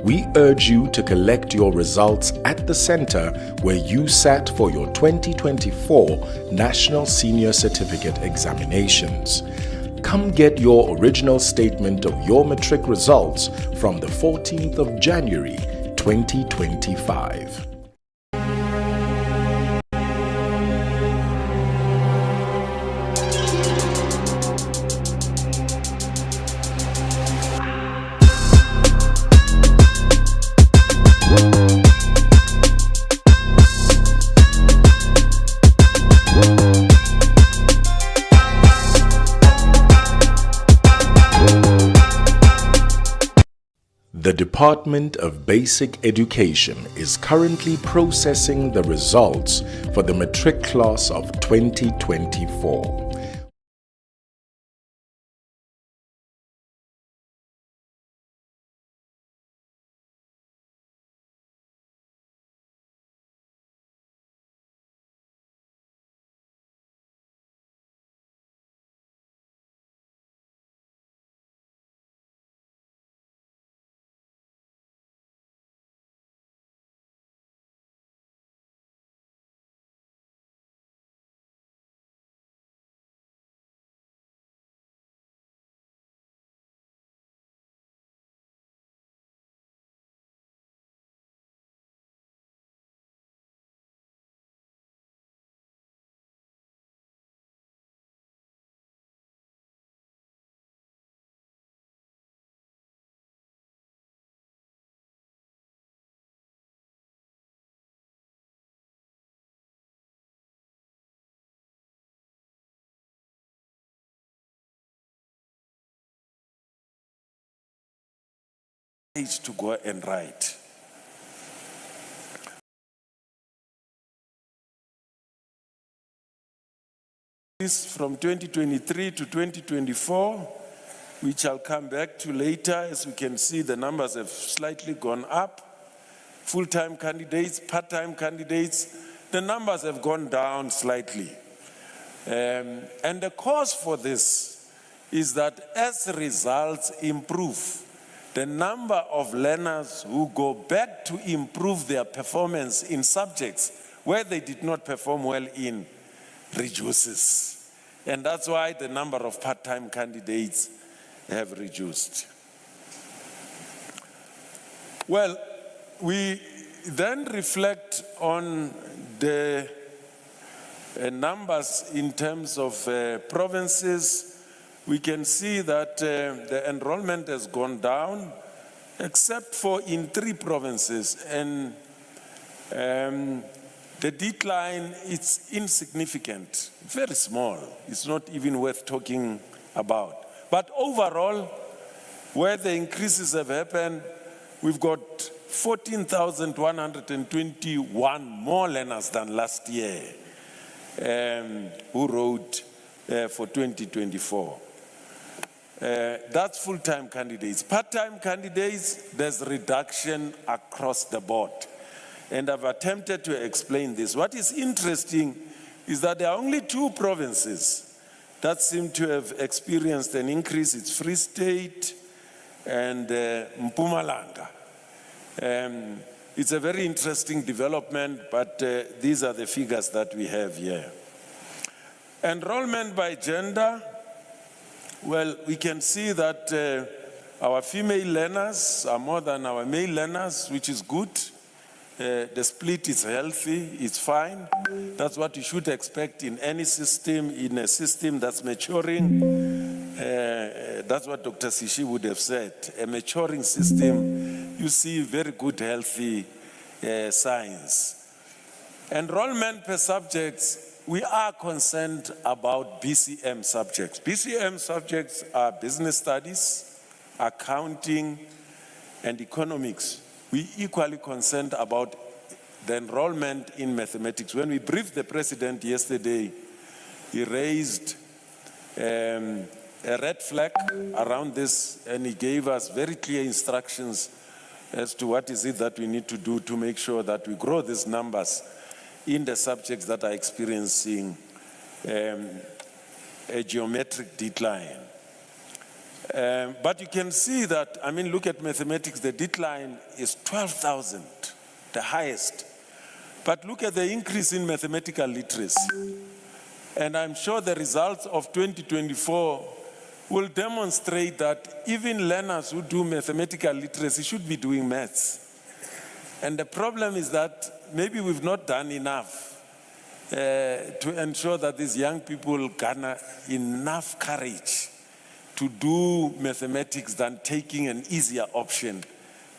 we urge you to collect your results at the center where you sat for your 2024 National Senior Certificate Examinations. Come get your original statement of your matric results from the 14th of January, 2025. The Department of Basic Education is currently processing the results for the matric class of 2024. To go and write. This from 2023 to 2024, which I'll come back to later. As we can see, the numbers have slightly gone up. Full-time candidates, part-time candidates, the numbers have gone down slightly. And the cause for this is that as results improve, the number of learners who go back to improve their performance in subjects where they did not perform well in reduces. And that's why the number of part-time candidates have reduced. Well, we then reflect on the numbers in terms of provinces. We can see that the enrollment has gone down, except for in 3 provinces, and the decline is insignificant, very small. It's not even worth talking about. But overall, where the increases have happened, we've got 14,121 more learners than last year who wrote for 2024. That's full-time candidates. Part-time candidates, there's reduction across the board. And I've attempted to explain this. What is interesting is that there are only 2 provinces that seem to have experienced an increase. It's Free State and Mpumalanga. It's a very interesting development, but these are the figures that we have here. Enrollment by gender. Well, we can see that our female learners are more than our male learners, which is good. The split is healthy, it's fine. That's what you should expect in any system, in a system that's maturing. That's what Dr. Sishi would have said. A maturing system, you see very good, healthy signs. Enrollment per subjects. We are concerned about BCM subjects. BCM subjects are business studies, accounting, and economics. We equally concerned about the enrollment in mathematics. When we briefed the president yesterday, he raised a red flag around this, and he gave us very clear instructions as to what is it that we need to do to make sure that we grow these numbers in the subjects that are experiencing a geometric decline. But you can see that, I mean, look at mathematics, the decline is 12,000, the highest. But look at the increase in mathematical literacy. And I'm sure the results of 2024 will demonstrate that even learners who do mathematical literacy should be doing maths. And the problem is that maybe we've not done enough to ensure that these young people garner enough courage to do mathematics than taking an easier option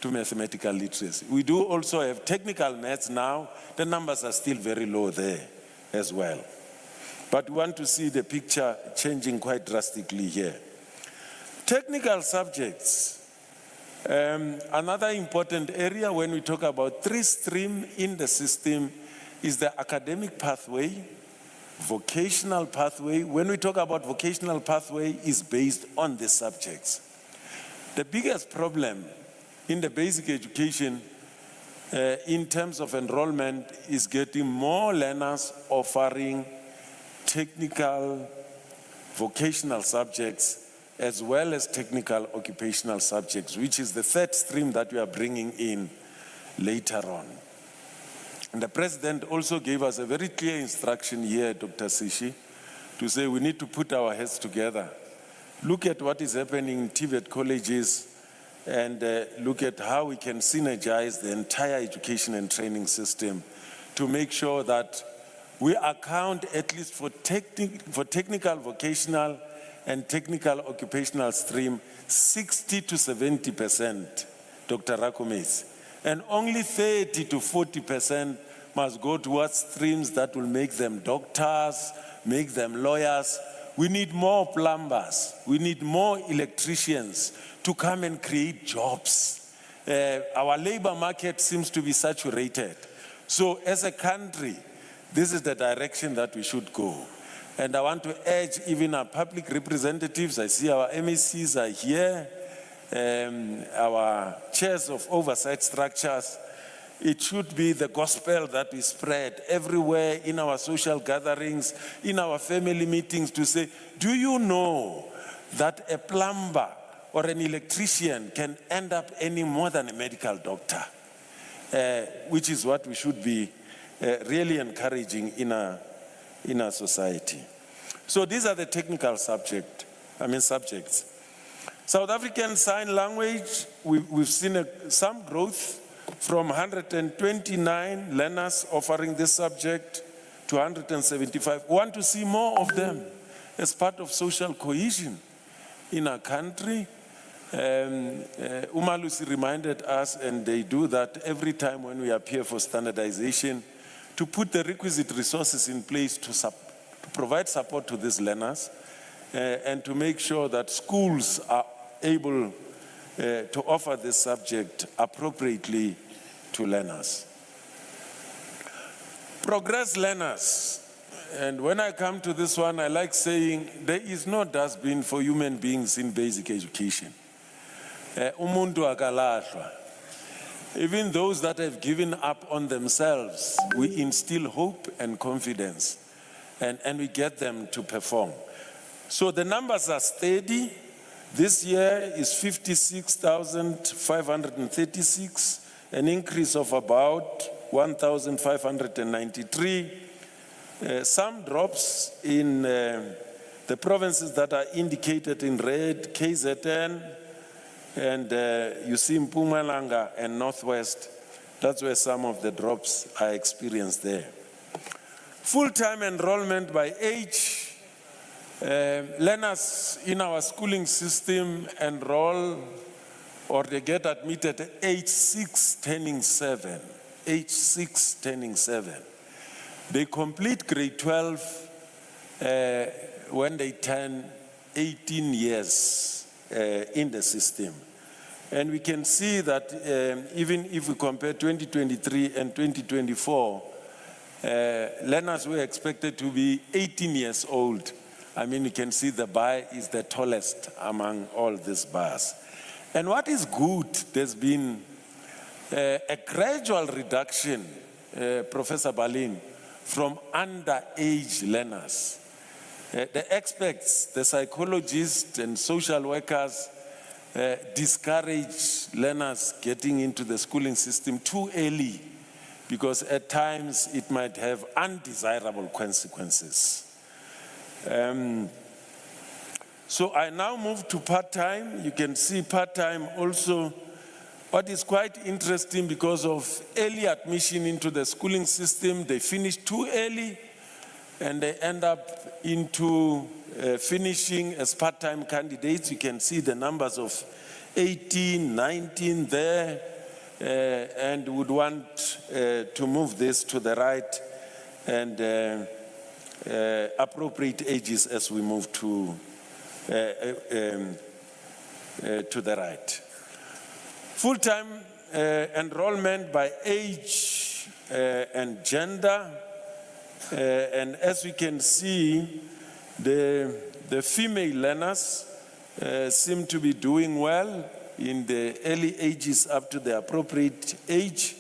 to mathematical literacy. We do also have technical maths now. The numbers are still very low there as well. But we want to see the picture changing quite drastically here. Technical subjects. Another important area when we talk about three streams in the system is the academic pathway, vocational pathway. When we talk about vocational pathway, is based on the subjects. The biggest problem in the basic education in terms of enrollment is getting more learners offering technical, vocational subjects, as well as technical occupational subjects, which is the third stream that we are bringing in later on. And the president also gave us a very clear instruction here, Dr. Sishi, to say we need to put our heads together, look at what is happening in TVET colleges, and look at how we can synergize the entire education and training system to make sure that we account at least for technical, vocational, and technical occupational stream 60 to 70%, Dr. Rakumes. And only 30 to 40% must go towards streams that will make them doctors, make them lawyers. We need more plumbers. We need more electricians to come and create jobs. Our labor market seems to be saturated. So as a country, this is the direction that we should go. And I want to urge even our public representatives, I see our MECs are here, our chairs of oversight structures. It should be the gospel that we spread everywhere in our social gatherings, in our family meetings, to say, do you know that a plumber or an electrician can end up any more than a medical doctor? Which is what we should be really encouraging in our society. So these are the technical subjects. South African Sign Language, we've seen some growth from 129 learners offering this subject to 175. We want to see more of them as part of social cohesion in our country. Umalusi reminded us, and they do that every time when we appear for standardization, to put the requisite resources in place to provide support to these learners and to make sure that schools are able to offer this subject appropriately to learners. Progress learners. And when I come to this one, I like saying there is no dustbin for human beings in basic education. Umuntu akalahlwa. Even those that have given up on themselves, we instill hope and confidence, and we get them to perform. So the numbers are steady. This year is 56,536, an increase of about 1,593. Some drops in the provinces that are indicated in red, KZN, and you see Mpumalanga and Northwest. That's where some of the drops are experienced there. Full-time enrollment by age. Learners in our schooling system enroll or they get admitted at age 6 turning 7. Age 6 turning 7. They complete grade 12 when they turn 18 years in the system. And we can see that even if we compare 2023 and 2024, learners were expected to be 18 years old. I mean, you can see the bar is the tallest among all these bars. And what is good, there's been a gradual reduction, Professor Balin, from underage learners. The experts, the psychologists and social workers discourage learners getting into the schooling system too early because at times it might have undesirable consequences. So I now move to part-time. You can see part-time also. What is quite interesting because of early admission into the schooling system, they finish too early and they end up into finishing as part-time candidates. You can see the numbers of 18, 19 there, and would want to move this to the right and appropriate ages as we move to the right. Full-time enrollment by age and gender. And as we can see, the female learners seem to be doing well in the early ages up to the appropriate age.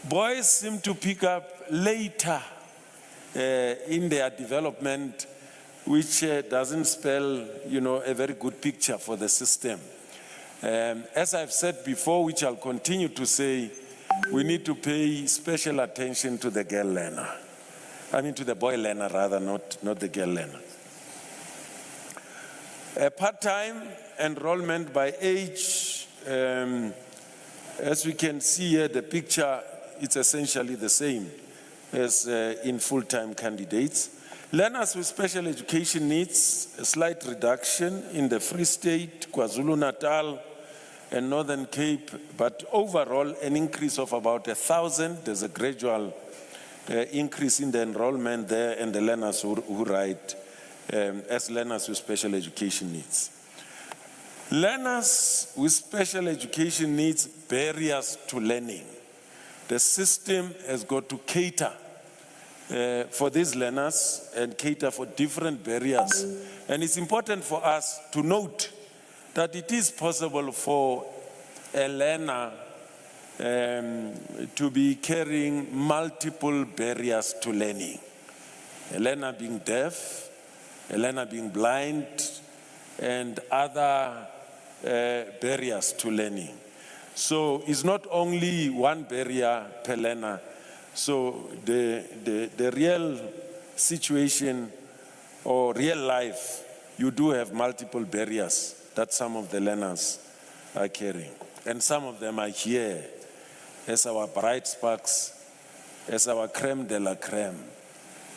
Boys seem to pick up later in their development, which doesn't spell, a very good picture for the system. As I've said before, which I'll continue to say, we need to pay special attention to the girl learner. To the boy learner rather, not the girl learner. Part-time enrollment by age, as we can see here, the picture, it's essentially the same as in full-time candidates. Learners with special education needs, a slight reduction in the Free State, KwaZulu-Natal, and Northern Cape, but overall an increase of about 1,000. There's a gradual increase in the enrollment there and the learners who write as learners with special education needs. Learners with special education needs, barriers to learning. The system has got to cater for these learners and cater for different barriers. And it's important for us to note that it is possible for a learner to be carrying multiple barriers to learning. A learner being deaf, a learner being blind, and other barriers to learning. So it's not only one barrier per learner. So the real situation or real life, you do have multiple barriers that some of the learners are carrying. And some of them are here as our bright sparks, as our creme de la creme.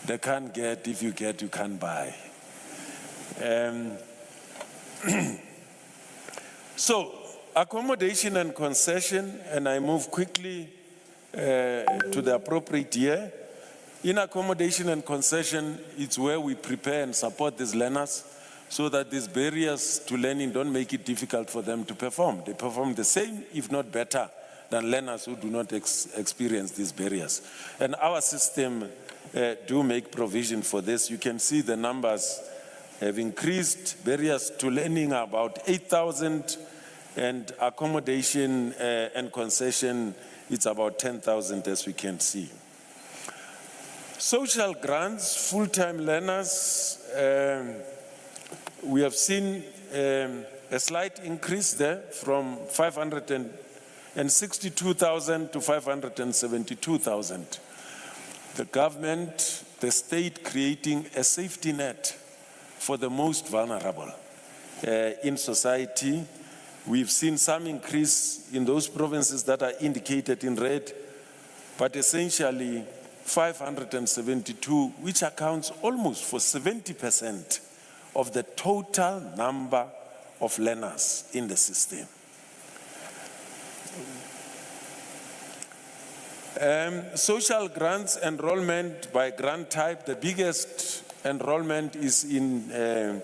They can't get, if you get, you can't buy. So, accommodation and concession, and I move quickly to the appropriate year. In accommodation and concession, it's where we prepare and support these learners so that these barriers to learning don't make it difficult for them to perform. They perform the same, if not better, than learners who do not experience these barriers. And our system do make provision for this. You can see the numbers have increased. Barriers to learning are about 8,000, and accommodation and concession, it's about 10,000, as we can see. Social grants, full-time learners, we have seen a slight increase there from 562,000 to 572,000. The government, the state creating a safety net for the most vulnerable in society. We've seen some increase in those provinces that are indicated in red, but essentially 572, which accounts almost for 70% of the total number of learners in the system. Social grants enrollment by grant type, the biggest enrollment is in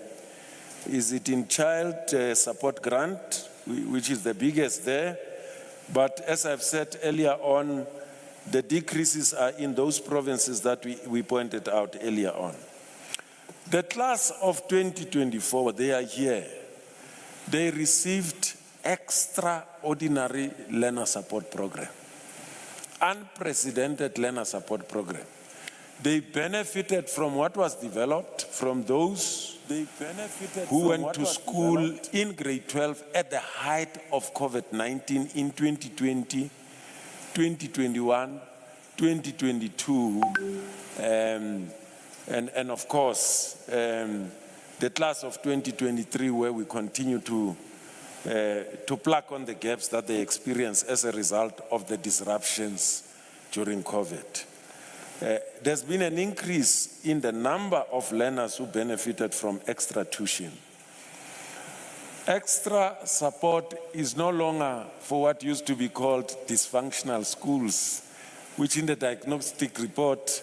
child support grant, which is the biggest there. But as I've said earlier on, the decreases are in those provinces that we pointed out earlier on. The class of 2024, they are here. They received extraordinary learner support program, unprecedented learner support program. They benefited from what was developed, from those who went to school in grade 12 at the height of COVID-19 in 2020, 2021, 2022, and of course, the class of 2023, where we continue to plug on the gaps that they experience as a result of the disruptions during COVID. There's been an increase in the number of learners who benefited from extra tuition. Extra support is no longer for what used to be called dysfunctional schools, which in the diagnostic report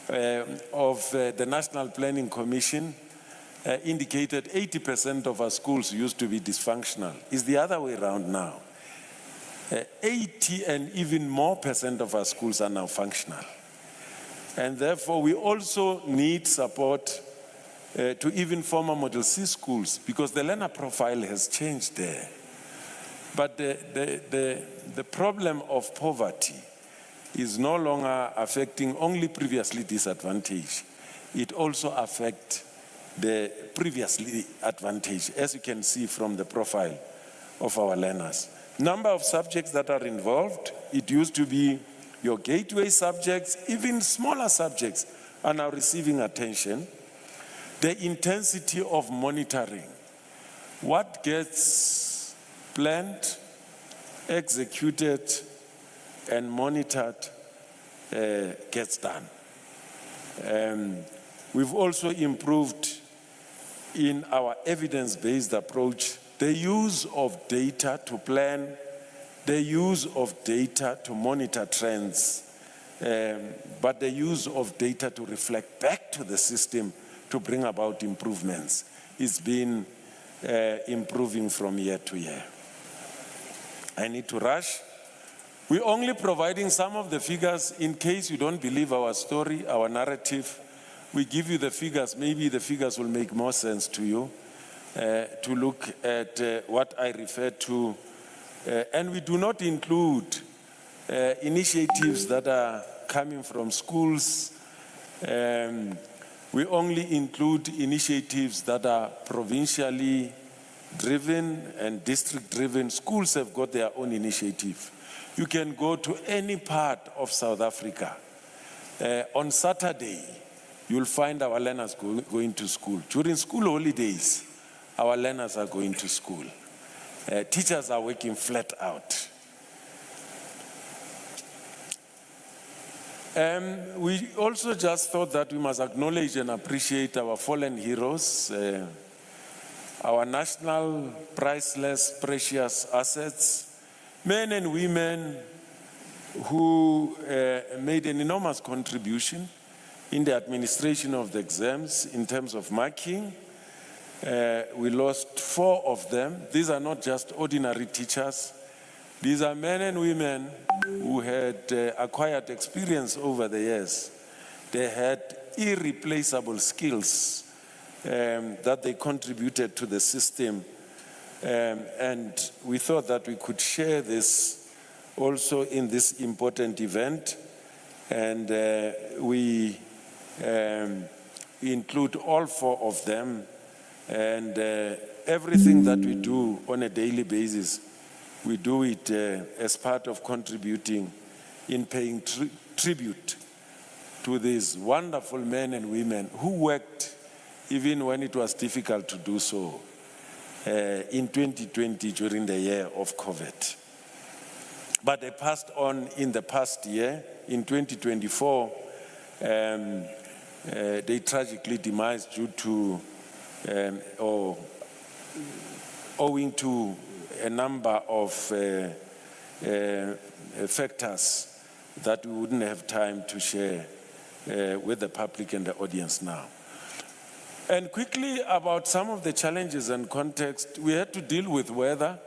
of the National Planning Commission indicated 80% of our schools used to be dysfunctional. It's the other way around now. 80 and even more % of our schools are now functional. And therefore, we also need support to even former Model C schools, because the learner profile has changed there. But the problem of poverty is no longer affecting only previously disadvantaged. It also affects the previously advantaged, as you can see from the profile of our learners. Number of subjects that are involved, it used to be your gateway subjects, even smaller subjects are now receiving attention. The intensity of monitoring, what gets planned, executed, and monitored gets done. We've also improved in our evidence-based approach the use of data to plan, the use of data to monitor trends, but the use of data to reflect back to the system to bring about improvements. It's been improving from year to year. I need to rush. We're only providing some of the figures in case you don't believe our story, our narrative. We give you the figures. Maybe the figures will make more sense to you to look at what I refer to. And we do not include initiatives that are coming from schools. We only include initiatives that are provincially driven and district driven. Schools have got their own initiative. You can go to any part of South Africa. On Saturday, you'll find our learners going to school. During school holidays, our learners are going to school. Teachers are working flat out. We also just thought that we must acknowledge and appreciate our fallen heroes, our national priceless, precious assets, men and women who made an enormous contribution in the administration of the exams in terms of marking. We lost 4 of them. These are not just ordinary teachers. These are men and women who had acquired experience over the years. They had irreplaceable skills that they contributed to the system. And we thought that we could share this also in this important event. And we include all 4 of them. And everything that we do on a daily basis, we do it as part of contributing in paying tribute to these wonderful men and women who worked even when it was difficult to do so in 2020 during the year of COVID. But they passed on in the past year. In 2024, they tragically demised due to or owing to a number of factors that we wouldn't have time to share with the public and the audience now. And quickly about some of the challenges and context, we had to deal with weather.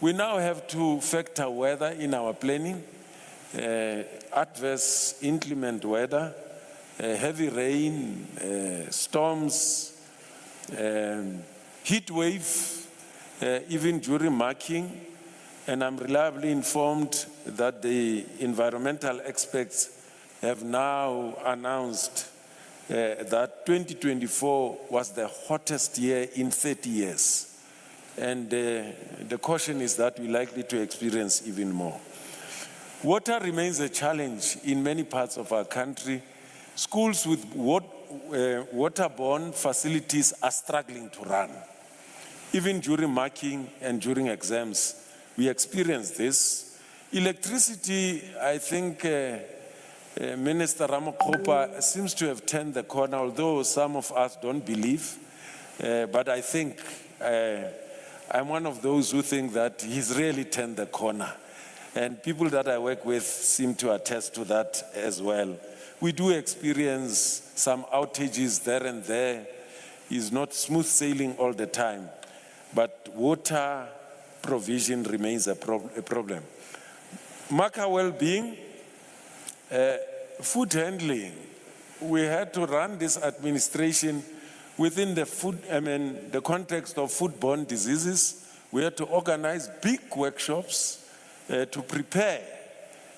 We now have to factor weather in our planning, adverse inclement weather, heavy rain, storms, heat wave, even during marking. And I'm reliably informed that the environmental experts have now announced that 2024 was the hottest year in 30 years. And the caution is that we're likely to experience even more. Water remains a challenge in many parts of our country. Schools with waterborne facilities are struggling to run. Even during marking and during exams, we experience this. Electricity, I think Minister Ramokgopa seems to have turned the corner, although some of us don't believe. But I think I'm one of those who think that he's really turned the corner. And people that I work with seem to attest to that as well. We do experience some outages there and there. It's not smooth sailing all the time, but water provision remains a problem. Marker well-being, food handling. We had to run this administration within the context of foodborne diseases. We had to organize big workshops to prepare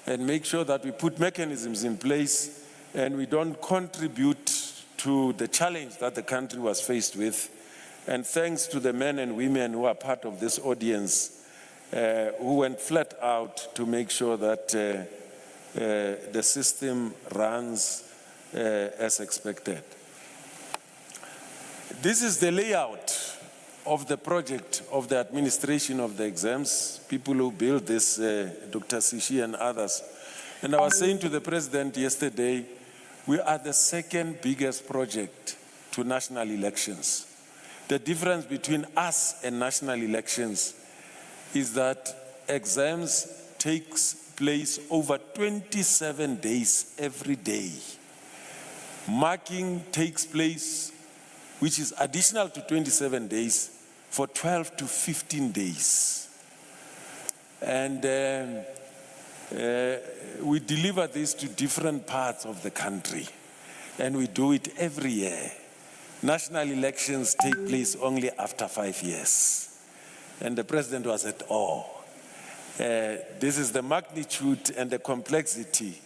and make sure that we put mechanisms in place and we don't contribute to the challenge that the country was faced with. And thanks to the men and women who are part of this audience who went flat out to make sure that the system runs as expected. This is the layout of the project of the administration of the exams, people who built this, Dr. Sishi and others. And I was saying to the president yesterday, we are the second biggest project to national elections. The difference between us and national elections is that exams takes place over 27 days every day. Marking takes place, which is additional to 27 days, for 12 to 15 days. And we deliver this to different parts of the country, and we do it every year. National elections take place only after 5 years. And the president was at awe. This is the magnitude and the complexity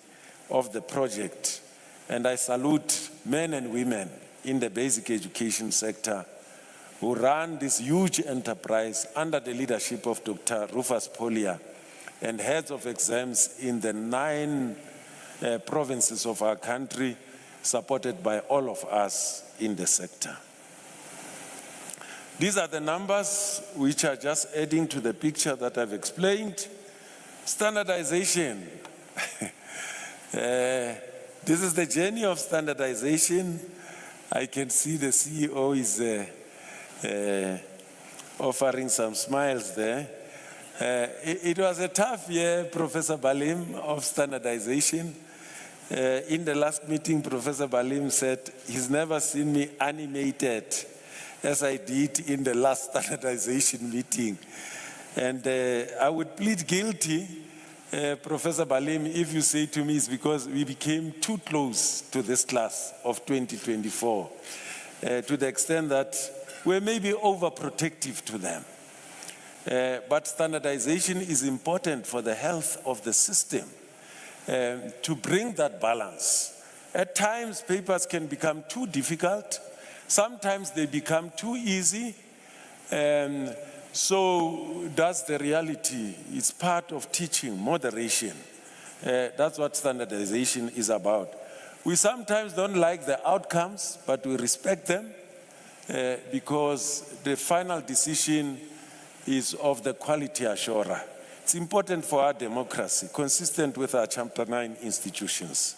of the project. And I salute men and women in the basic education sector who ran this huge enterprise under the leadership of Dr. Rufus Polia and heads of exams in the 9 provinces of our country, supported by all of us in the sector. These are the numbers which are just adding to the picture that I've explained. Standardization. This is the journey of standardization. I can see the CEO is offering some smiles there. It was a tough year, Professor Balim, of standardization. In the last meeting, Professor Balim said he's never seen me animated as I did in the last standardization meeting. And I would plead guilty, Professor Balim, if you say to me it's because we became too close to this class of 2024, to the extent that we're maybe overprotective to them. But standardization is important for the health of the system, to bring that balance. At times, papers can become too difficult. Sometimes they become too easy. So that's the reality. It's part of teaching, moderation. That's what standardization is about. We sometimes don't like the outcomes, but we respect them because the final decision is of the quality assurer. It's important for our democracy, consistent with our Chapter 9 institutions.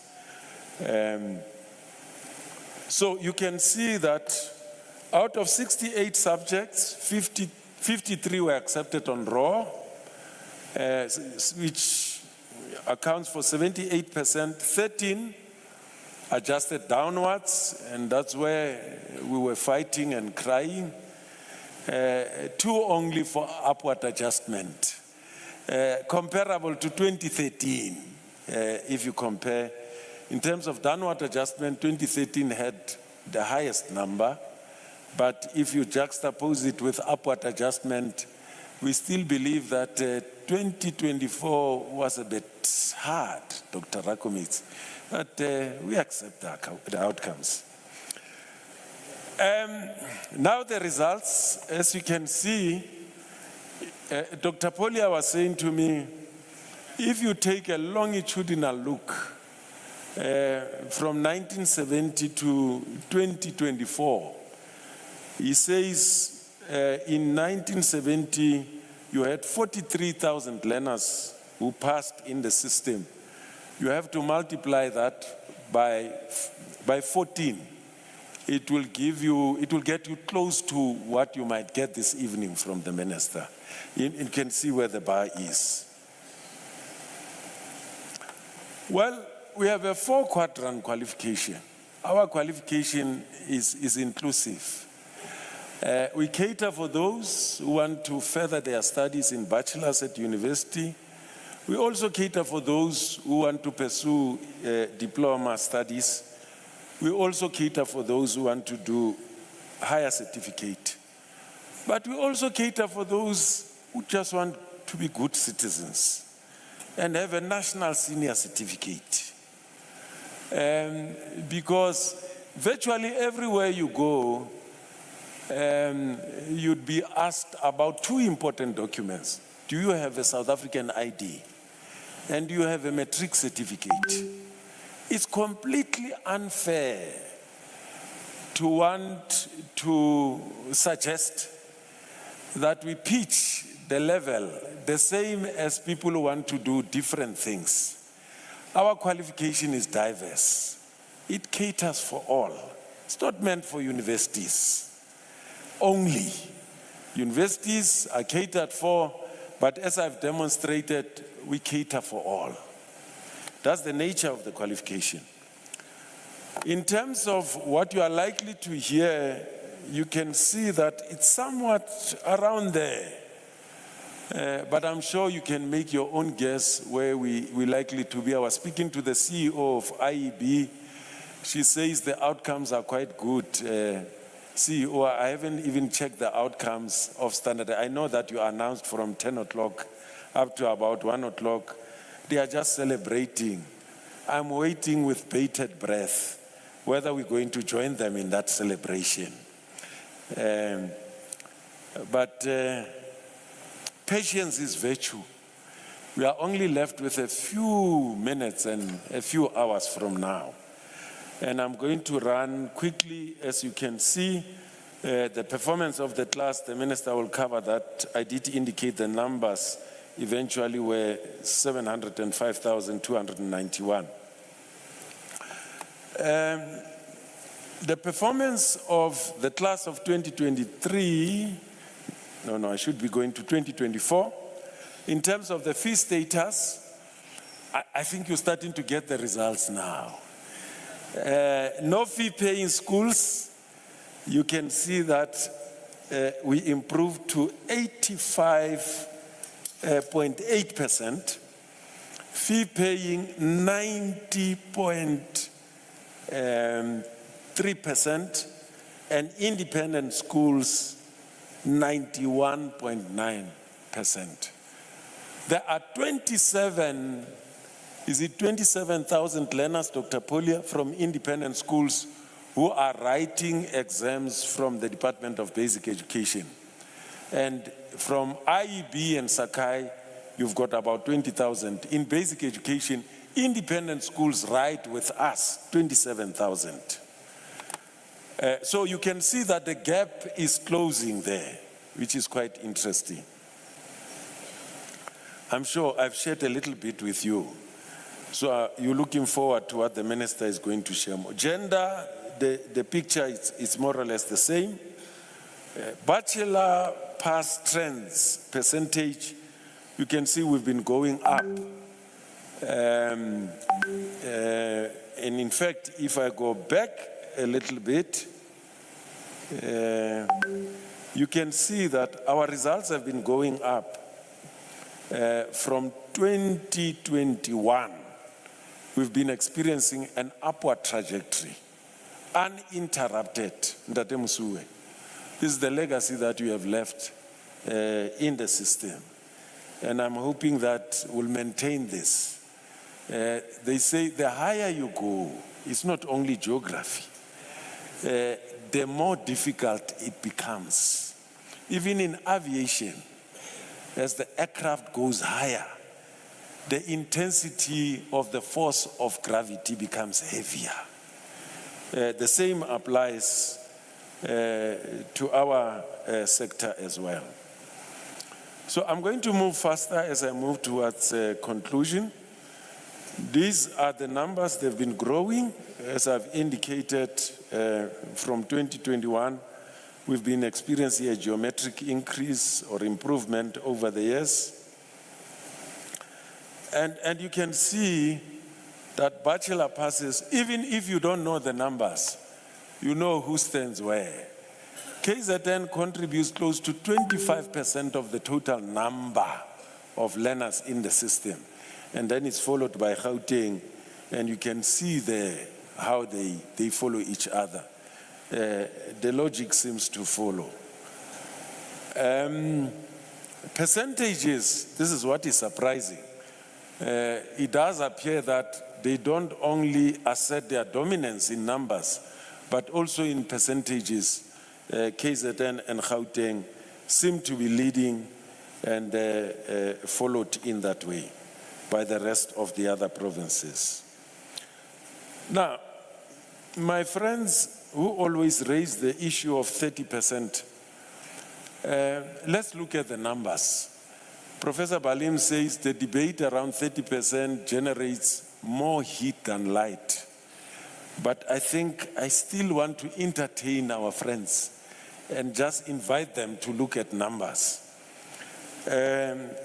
So you can see that out of 68 subjects, 53 were accepted on raw, which accounts for 78%, 13 adjusted downwards, and that's where we were fighting and crying. 2 only for upward adjustment, comparable to 2013. If you compare, in terms of downward adjustment, 2013 had the highest number, but if you juxtapose it with upward adjustment, we still believe that 2024 was a bit hard, Dr. Rakomitz, but we accept the outcomes. Now the results, as you can see, Dr. Polia was saying to me, if you take a longitudinal look from 1970 to 2024, he says in 1970, you had 43,000 learners who passed in the system. You have to multiply that by 14. It will get you close to what you might get this evening from the minister. You can see where the bar is. Well, we have a 4-quadrant qualification. Our qualification is inclusive. We cater for those who want to further their studies in bachelor's at university. We also cater for those who want to pursue diploma studies. We also cater for those who want to do higher certificate. But we also cater for those who just want to be good citizens and have a national senior certificate. Because virtually everywhere you go, you'd be asked about 2 important documents. Do you have a South African ID? And do you have a Matric certificate? It's completely unfair to want to suggest that we pitch the level the same as people who want to do different things. Our qualification is diverse. It caters for all. It's not meant for universities only. Universities are catered for, but as I've demonstrated, we cater for all. That's the nature of the qualification. In terms of what you are likely to hear, you can see that it's somewhat around there. But I'm sure you can make your own guess where we're likely to be. I was speaking to the CEO of IEB. She says the outcomes are quite good. CEO, I haven't even checked the outcomes of standard. I know that you announced from 10 o'clock up to about 1 o'clock. They are just celebrating. I'm waiting with bated breath whether we're going to join them in that celebration. But patience is virtue. We are only left with a few minutes and a few hours from now. And I'm going to run quickly. As you can see, the performance of the class, the minister will cover that. I did indicate the numbers eventually were 705,291. The performance of the class of 2023, I should be going to 2024. In terms of the fee status, I think you're starting to get the results now. No fee paying schools, you can see that we improved to 85.8%, fee paying 90.3%, and independent schools 91.9%. There are 27,000 learners, Dr. Polia, from independent schools who are writing exams from the Department of Basic Education. And from IEB and Sakai, you've got about 20,000. In basic education, independent schools write with us, 27,000. So you can see that the gap is closing there, which is quite interesting. I'm sure I've shared a little bit with you. So you're looking forward to what the minister is going to share more. Gender, the picture is more or less the same. Bachelor pass trends percentage, you can see we've been going up. And in fact, if I go back a little bit, you can see that our results have been going up. From 2021, we've been experiencing an upward trajectory, uninterrupted. Ndate Musue. This is the legacy that you have left in the system. And I'm hoping that we'll maintain this. They say the higher you go, it's not only geography, the more difficult it becomes. Even in aviation, as the aircraft goes higher, the intensity of the force of gravity becomes heavier. The same applies to our sector as well. So I'm going to move faster as I move towards conclusion. These are the numbers. They've been growing. As I've indicated, from 2021, we've been experiencing a geometric increase or improvement over the years. And you can see that bachelor passes, even if you don't know the numbers, you know who stands where. KZN contributes close to 25% of the total number of learners in the system. And then it's followed by Gauteng, and you can see there how they follow each other. The logic seems to follow. Percentages, this is what is surprising. It does appear that they don't only assert their dominance in numbers, but also in percentages. KZN and Gauteng seem to be leading and followed in that way by the rest of the other provinces. Now, my friends who always raise the issue of 30%, let's look at the numbers. Professor Balim says the debate around 30% generates more heat than light. But I think I still want to entertain our friends and just invite them to look at numbers.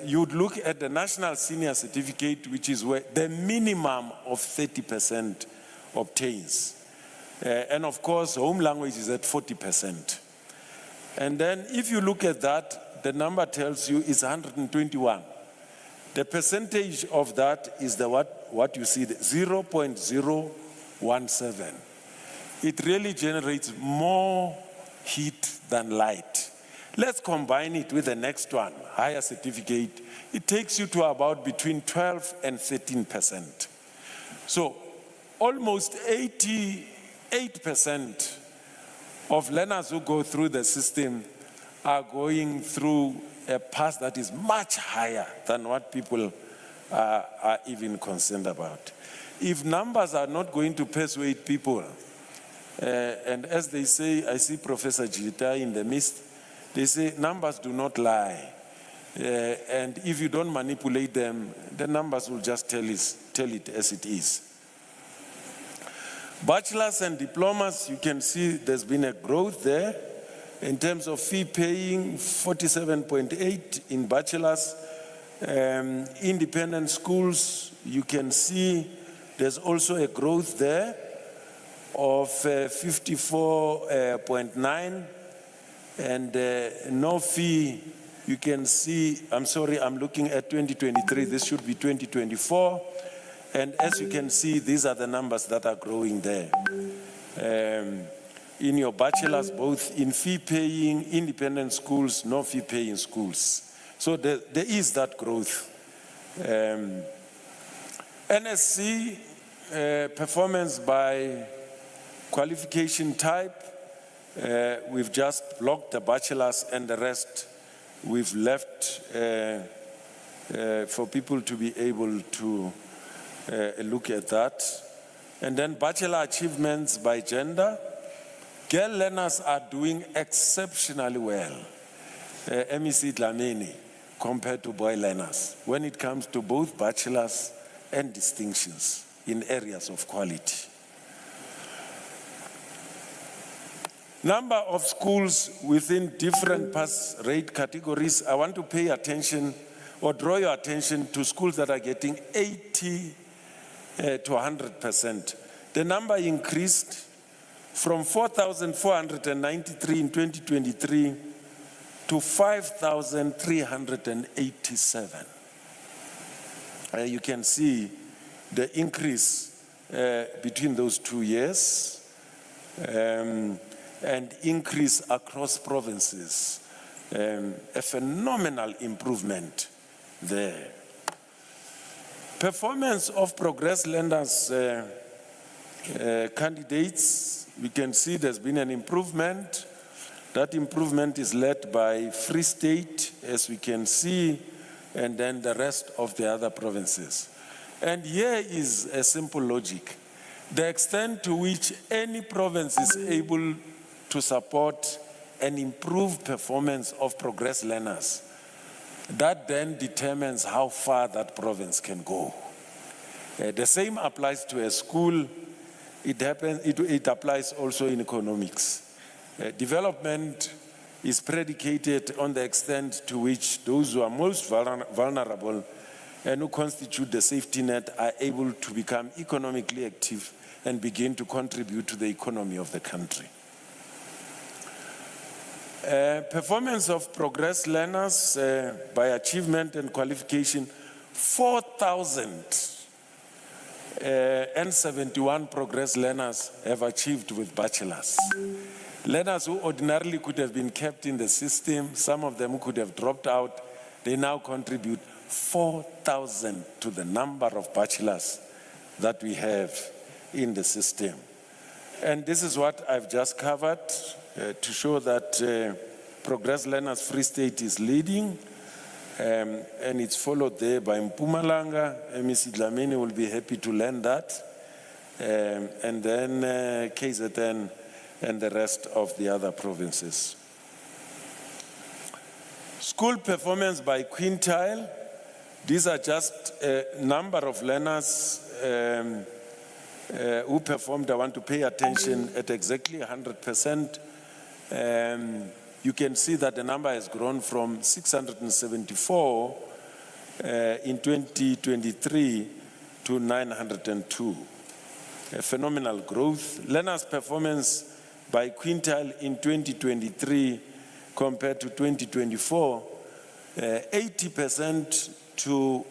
You'd look at the National Senior Certificate, which is where the minimum of 30% obtains. And of course, home language is at 40%. And then if you look at that, the number tells you is 121. The percentage of that is the what you see, 0.017. It really generates more heat than light. Let's combine it with the next one, higher certificate. It takes you to about between 12 and 13%. So almost 88% of learners who go through the system are going through a path that is much higher than what people are even concerned about. If numbers are not going to persuade people, and as they say, I see Professor Jita in the midst, they say numbers do not lie. And if you don't manipulate them, the numbers will just tell it as it is. Bachelors and diplomas, you can see there's been a growth there. In terms of fee paying, 47.8 in bachelors. Independent schools, you can see there's also a growth there of 54.9. And no fee, you can see, I'm sorry, I'm looking at 2023, this should be 2024. And as you can see, these are the numbers that are growing there. In your bachelors, both in fee-paying, independent schools, no fee-paying schools. So there is that growth. NSC, performance by qualification type, we've just blocked the bachelors and the rest we've left for people to be able to look at that. And then bachelor achievements by gender. Girl learners are doing exceptionally well, MEC Dlamini, compared to boy learners, when it comes to both bachelors and distinctions in areas of quality. Number of schools within different pass rate categories. I want to pay attention or draw your attention to schools that are getting 80 to 100%. The number increased from 4,493 in 2023 to 5,387. You can see the increase between those 2 years and increase across provinces. a phenomenal improvement there. Performance of progress learners candidates, we can see there's been an improvement. That improvement is led by Free State, as we can see, and then the rest of the other provinces. And here is a simple logic. The extent to which any province is able to support and improve performance of progress learners, that then determines how far that province can go. The same applies to a school. It applies also in economics. Development is predicated on the extent to which those who are most vulnerable and who constitute the safety net are able to become economically active and begin to contribute to the economy of the country. Performance of progress learners by achievement and qualification, 4,071 progress learners have achieved with bachelors. Learners who ordinarily could have been kept in the system, some of them could have dropped out, they now contribute 4,000 to the number of bachelors that we have in the system. And this is what I've just covered to show that Progress Learners Free State is leading, and it's followed there by Mpumalanga. MEC Dlamini will be happy to learn that. And then KZN and the rest of the other provinces. School performance by quintile. These are just a number of learners who performed. I want to pay attention at exactly 100%. You can see that the number has grown from 674 in 2023 to 902. A phenomenal growth. Learners' performance by quintile in 2023 compared to 2024, 80% to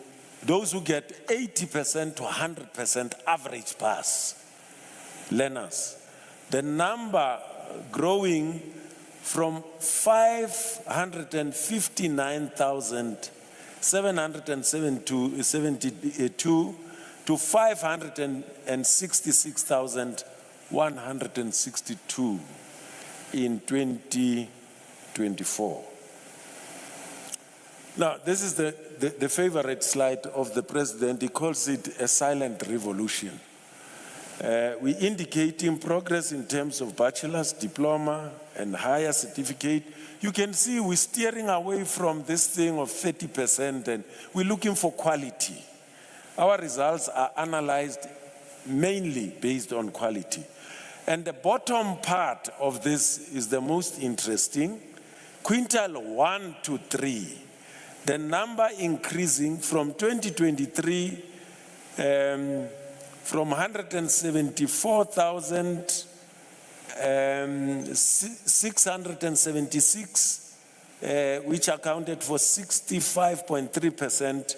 those who get 80% to 100% average pass learners. The number growing from 559,772 to 566,162 in 2024. Now, this is the favorite slide of the president. He calls it a silent revolution. We indicating progress in terms of bachelor's, diploma, and higher certificate. You can see we're steering away from this thing of 30%, and we're looking for quality. Our results are analyzed mainly based on quality. And the bottom part of this is the most interesting. Quintile 1 to 3, the number increasing from 2023 from 174,676, which accounted for 65.3%,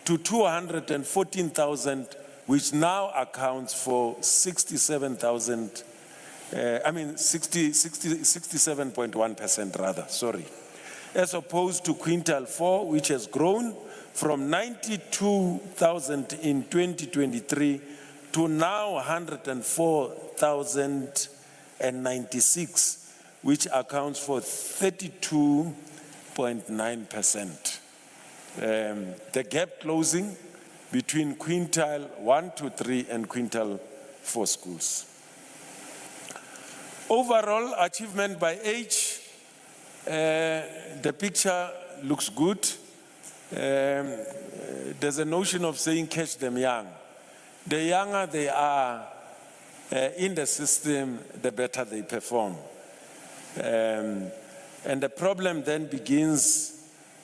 to 214,000, which now accounts for 67.1% rather, sorry. As opposed to quintile 4, which has grown from 92,000 in 2023 to now 104,096, which accounts for 32.9%. The gap closing between quintile 1 to 3 and quintile 4 schools. Overall achievement by age, the picture looks good. There's a notion of saying catch them young. The younger they are in the system, the better they perform. And the problem then begins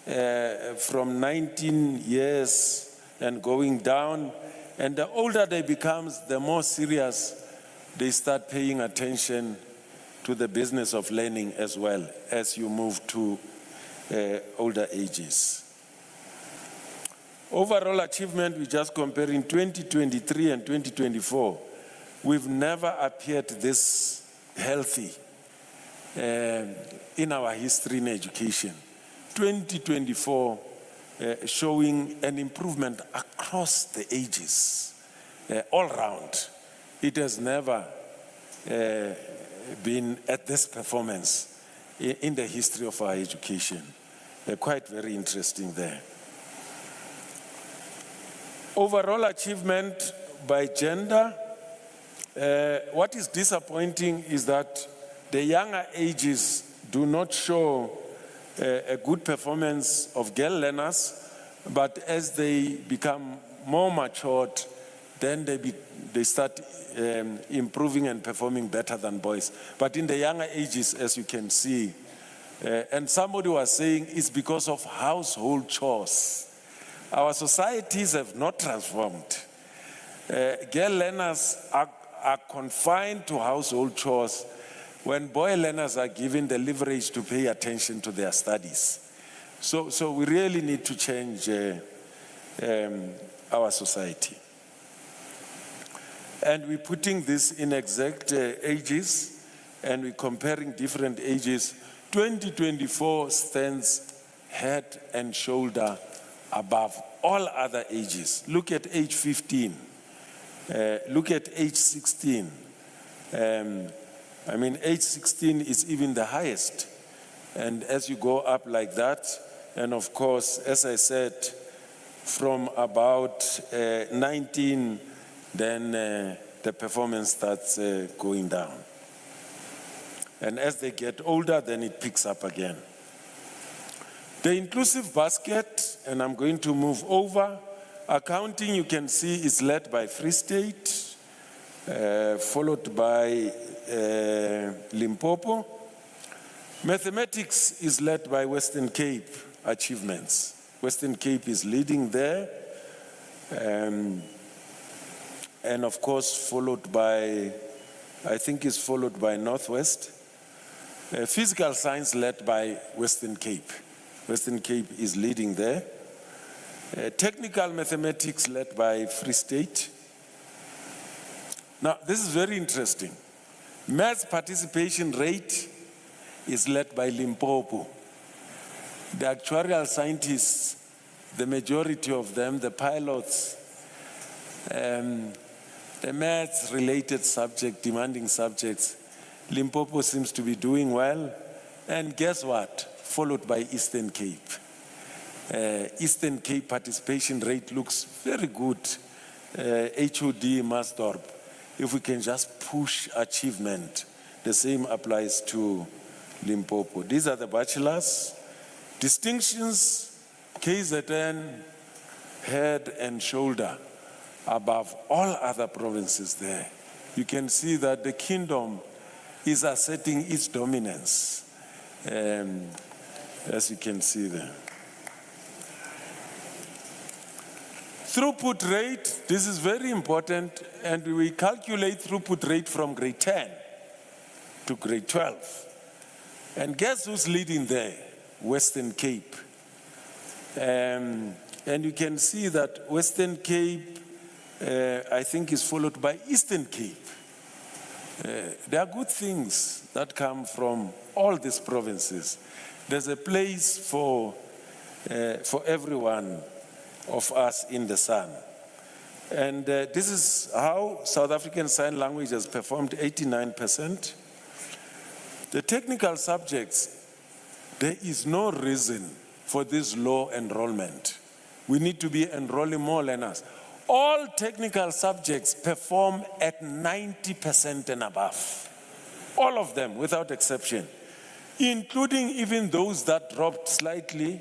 from 19 years and going down, and the older they become, the more serious they start paying attention to the business of learning as well as you move to older ages. Overall achievement, we just comparing 2023 and 2024, we've never appeared this healthy in our history in education. 2024 showing an improvement across the ages, all round. It has never been at this performance in the history of our education. Quite very interesting there. Overall achievement by gender. What is disappointing is that the younger ages do not show a good performance of girl learners, but as they become more matured, then they start improving and performing better than boys. But in the younger ages, as you can see, and somebody was saying it's because of household chores. Our societies have not transformed. Girl learners are confined to household chores when boy learners are given the leverage to pay attention to their studies. So we really need to change our society. And we're putting this in exact ages, and we're comparing different ages. 2024 stands head and shoulder above all other ages. Look at age 15. Look at age 16. Age 16 is even the highest. And as you go up like that, and of course, as I said, from about 19, then the performance starts going down. And as they get older, then it picks up again. The inclusive basket, and I'm going to move over. Accounting, you can see, is led by Free State, followed by Limpopo. Mathematics is led by Western Cape achievements. Western Cape is leading there. And of course, followed by, I think it's followed by Northwest. Physical science led by Western Cape. Western Cape is leading there. Technical mathematics led by Free State. Now, this is very interesting. Maths participation rate is led by Limpopo. The actuarial scientists, the majority of them, the pilots, the maths-related subject, demanding subjects, Limpopo seems to be doing well. And guess what? Followed by Eastern Cape. Eastern Cape participation rate looks very good. HOD, Masdorp. If we can just push achievement, the same applies to Limpopo. These are the bachelors. Distinctions, KZN, head and shoulder above all other provinces there. You can see that the kingdom is asserting its dominance, as you can see there. Throughput rate, this is very important, and we calculate throughput rate from grade 10 to grade 12. And guess who's leading there? Western Cape. And you can see that Western Cape, I think, is followed by Eastern Cape. There are good things that come from all these provinces. There's a place for everyone of us in the sun. And this is how South African Sign Language has performed 89%. The technical subjects, there is no reason for this low enrollment. We need to be enrolling more learners. All technical subjects perform at 90% and above. All of them, without exception, including even those that dropped slightly,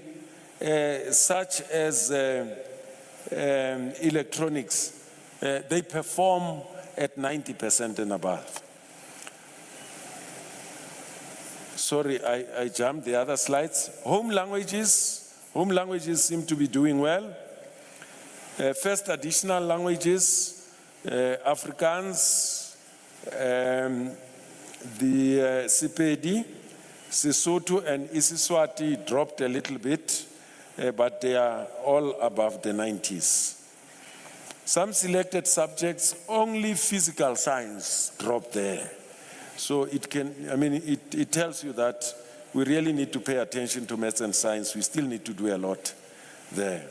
such as electronics. They perform at 90% and above. Sorry, I jumped the other slides. Home languages seem to be doing well. First additional languages, Afrikaans, the Sepedi, Sesotho and Isiswati dropped a little bit, but they are all above the 90s. Some selected subjects, only physical science dropped there. So it tells you that we really need to pay attention to maths and science. We still need to do a lot there.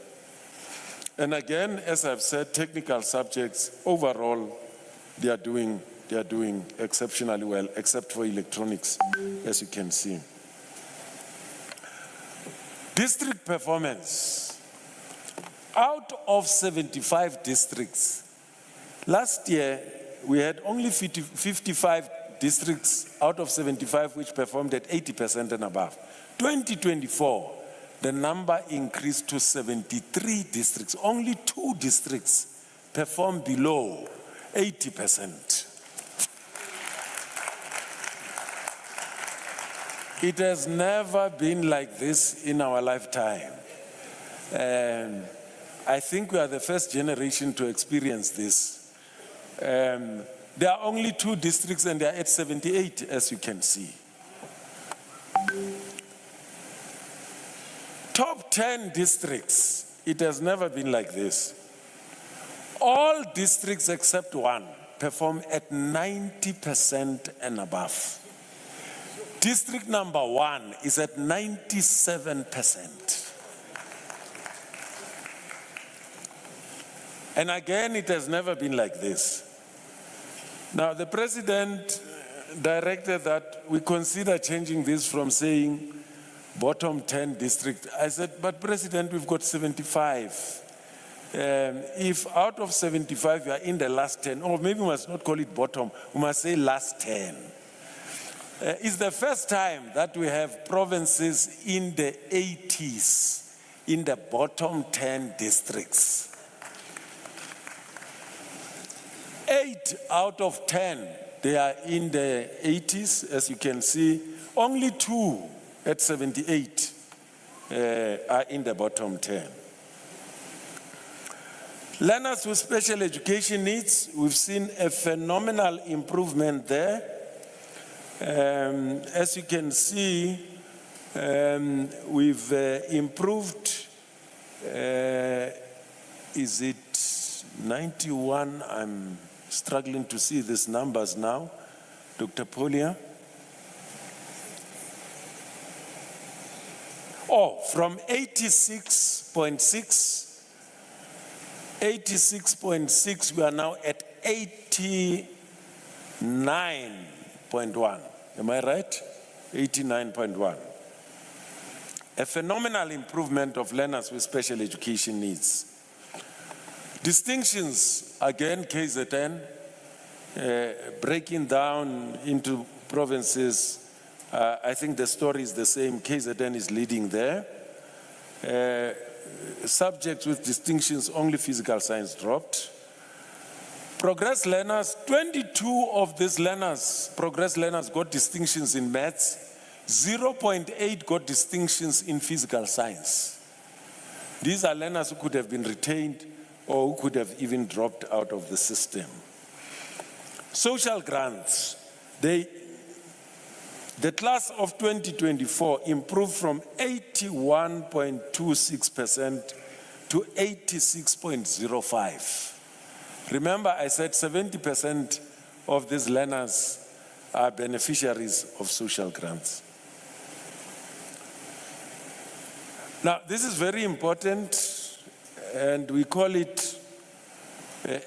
And again, as I've said, technical subjects, overall, they are doing exceptionally well, except for electronics, as you can see. District performance. Out of 75 districts, last year we had only 55 districts out of 75 which performed at 80% and above. 2024, the number increased to 73 districts. Only 2 districts performed below 80%. It has never been like this in our lifetime. I think we are the first generation to experience this. There are only 2 districts and they are at 78, as you can see. Top 10 districts, it has never been like this. All districts except 1 perform at 90% and above. District number 1 is at 97%. And again, it has never been like this. Now, the president directed that we consider changing this from saying bottom 10 district. I said, but President, we've got 75. If out of 75 you are in the last 10, or maybe we must not call it bottom, we must say last 10. It's the first time that we have provinces in the 80s, in the bottom 10 districts. 8 out of 10, they are in the 80s, as you can see. Only 2 at 78 are in the bottom 10. Learners with special education needs, we've seen a phenomenal improvement there. As you can see, we've improved, is it 91? I'm struggling to see these numbers now. Dr. Polia. Oh, from 86.6, we are now at 89.1. Am I right? 89.1. A phenomenal improvement of learners with special education needs. Distinctions, again, KZN, breaking down into provinces. I think the story is the same. KZN is leading there. Subjects with distinctions, only physical science dropped. Progress learners, 22 of these learners, progress learners got distinctions in maths, 0.8 got distinctions in physical science. These are learners who could have been retained or who could have even dropped out of the system. Social grants, the class of 2024 improved from 81.26% to 86.05%. Remember, I said 70% of these learners are beneficiaries of social grants. Now, this is very important, and we call it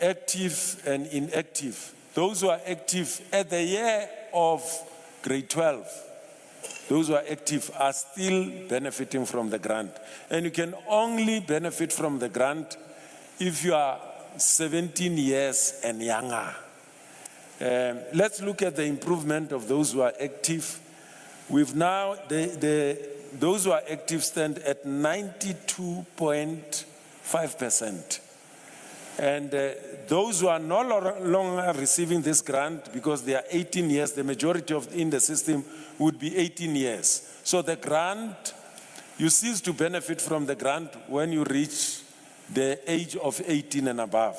active and inactive. Those who are active at the year of grade 12, those who are active are still benefiting from the grant. And you can only benefit from the grant if you are 17 years and younger. Let's look at the improvement of those who are active. We've now, those who are active stand at 92.5%. And those who are no longer receiving this grant because they are 18 years, the majority in the system would be 18 years. So the grant, you cease to benefit from the grant when you reach the age of 18 and above.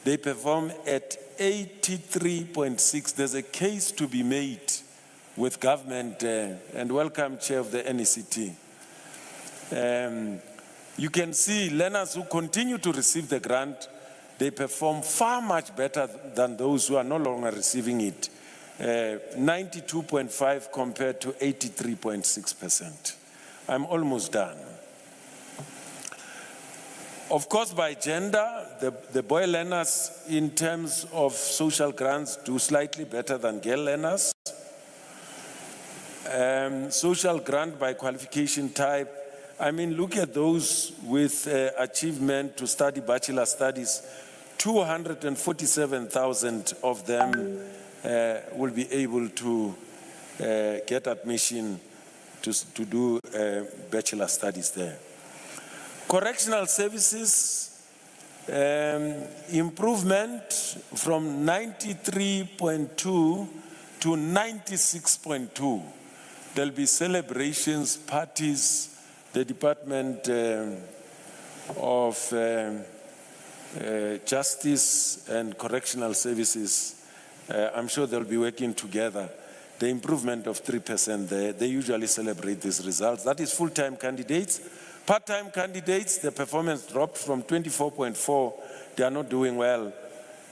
They perform at 83.6. There's a case to be made with government, and welcome, Chair of the NECT. You can see learners who continue to receive the grant, they perform far much better than those who are no longer receiving it. 92.5 compared to 83.6%. I'm almost done. Of course, by gender, the boy learners in terms of social grants do slightly better than girl learners. Social grant by qualification type, I mean, look at those with achievement to study bachelor studies. 247,000 of them will be able to get admission to do bachelor studies there. Correctional services, improvement from 93.2 to 96.2. There'll be celebrations, parties. The Department of Justice and Correctional Services, I'm sure they'll be working together. The improvement of 3% there, they usually celebrate these results. That is full-time candidates. Part-time candidates, the performance dropped from 24.4, they are not doing well,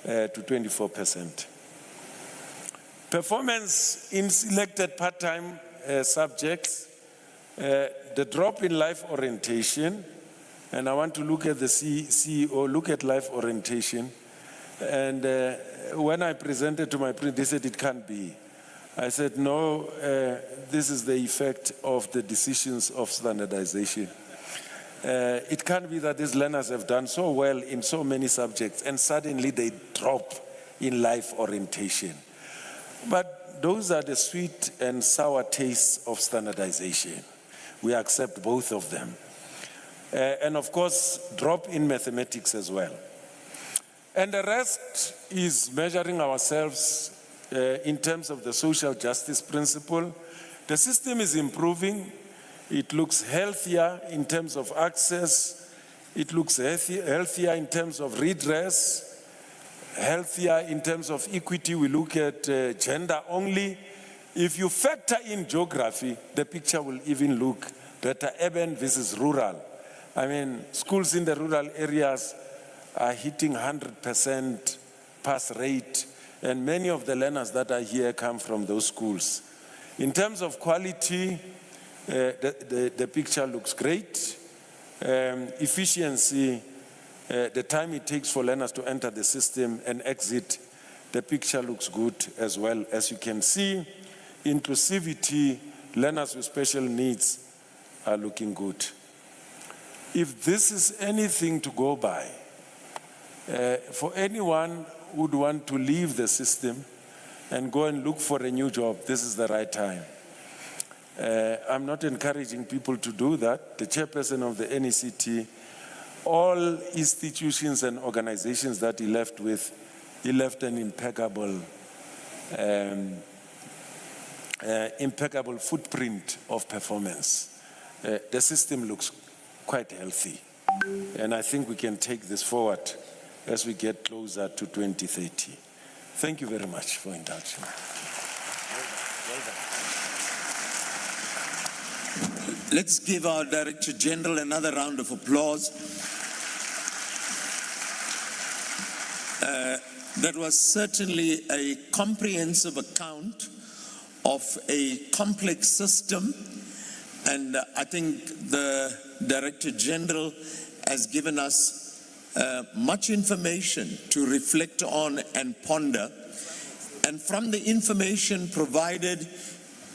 to 24%. Performance in selected part-time subjects, the drop in life orientation, and I want to look at the CEO, look at life orientation, and when I presented to my principal, they said it can't be. I said, no, this is the effect of the decisions of standardization. It can't be that these learners have done so well in so many subjects and suddenly they drop in life orientation. But those are the sweet and sour tastes of standardization. We accept both of them. And of course, drop in mathematics as well. And the rest is measuring ourselves in terms of the social justice principle. The system is improving. It looks healthier in terms of access. It looks healthier in terms of redress, healthier in terms of equity. We look at gender only. If you factor in geography, the picture will even look better, urban versus rural. I mean, schools in the rural areas are hitting 100% pass rate, and many of the learners that are here come from those schools. In terms of quality, the picture looks great. Efficiency, the time it takes for learners to enter the system and exit, the picture looks good as well. As you can see, inclusivity, learners with special needs are looking good. If this is anything to go by, for anyone who would want to leave the system and go and look for a new job, this is the right time. I'm not encouraging people to do that. The chairperson of the NECT, all institutions and organizations that he left with, he left an impeccable footprint of performance. The system looks quite healthy, and I think we can take this forward as we get closer to 2030. Thank you very much for indulging. Let's give our Director General another round of applause. That was certainly a comprehensive account of a complex system, and I think the Director General has given us much information to reflect on and ponder. And from the information provided,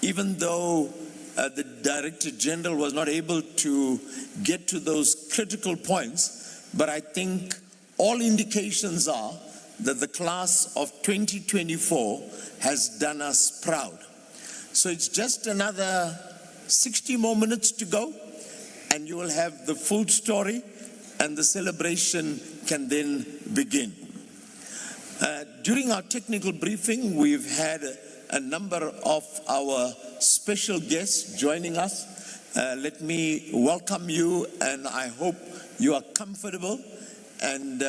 even though the Director General was not able to get to those critical points, but I think all indications are that the class of 2024 has done us proud. So it's just another 60 more minutes to go, and you will have the full story, and the celebration can then begin. During our technical briefing, we've had a number of our special guests joining us. Let me welcome you, and I hope you are comfortable, and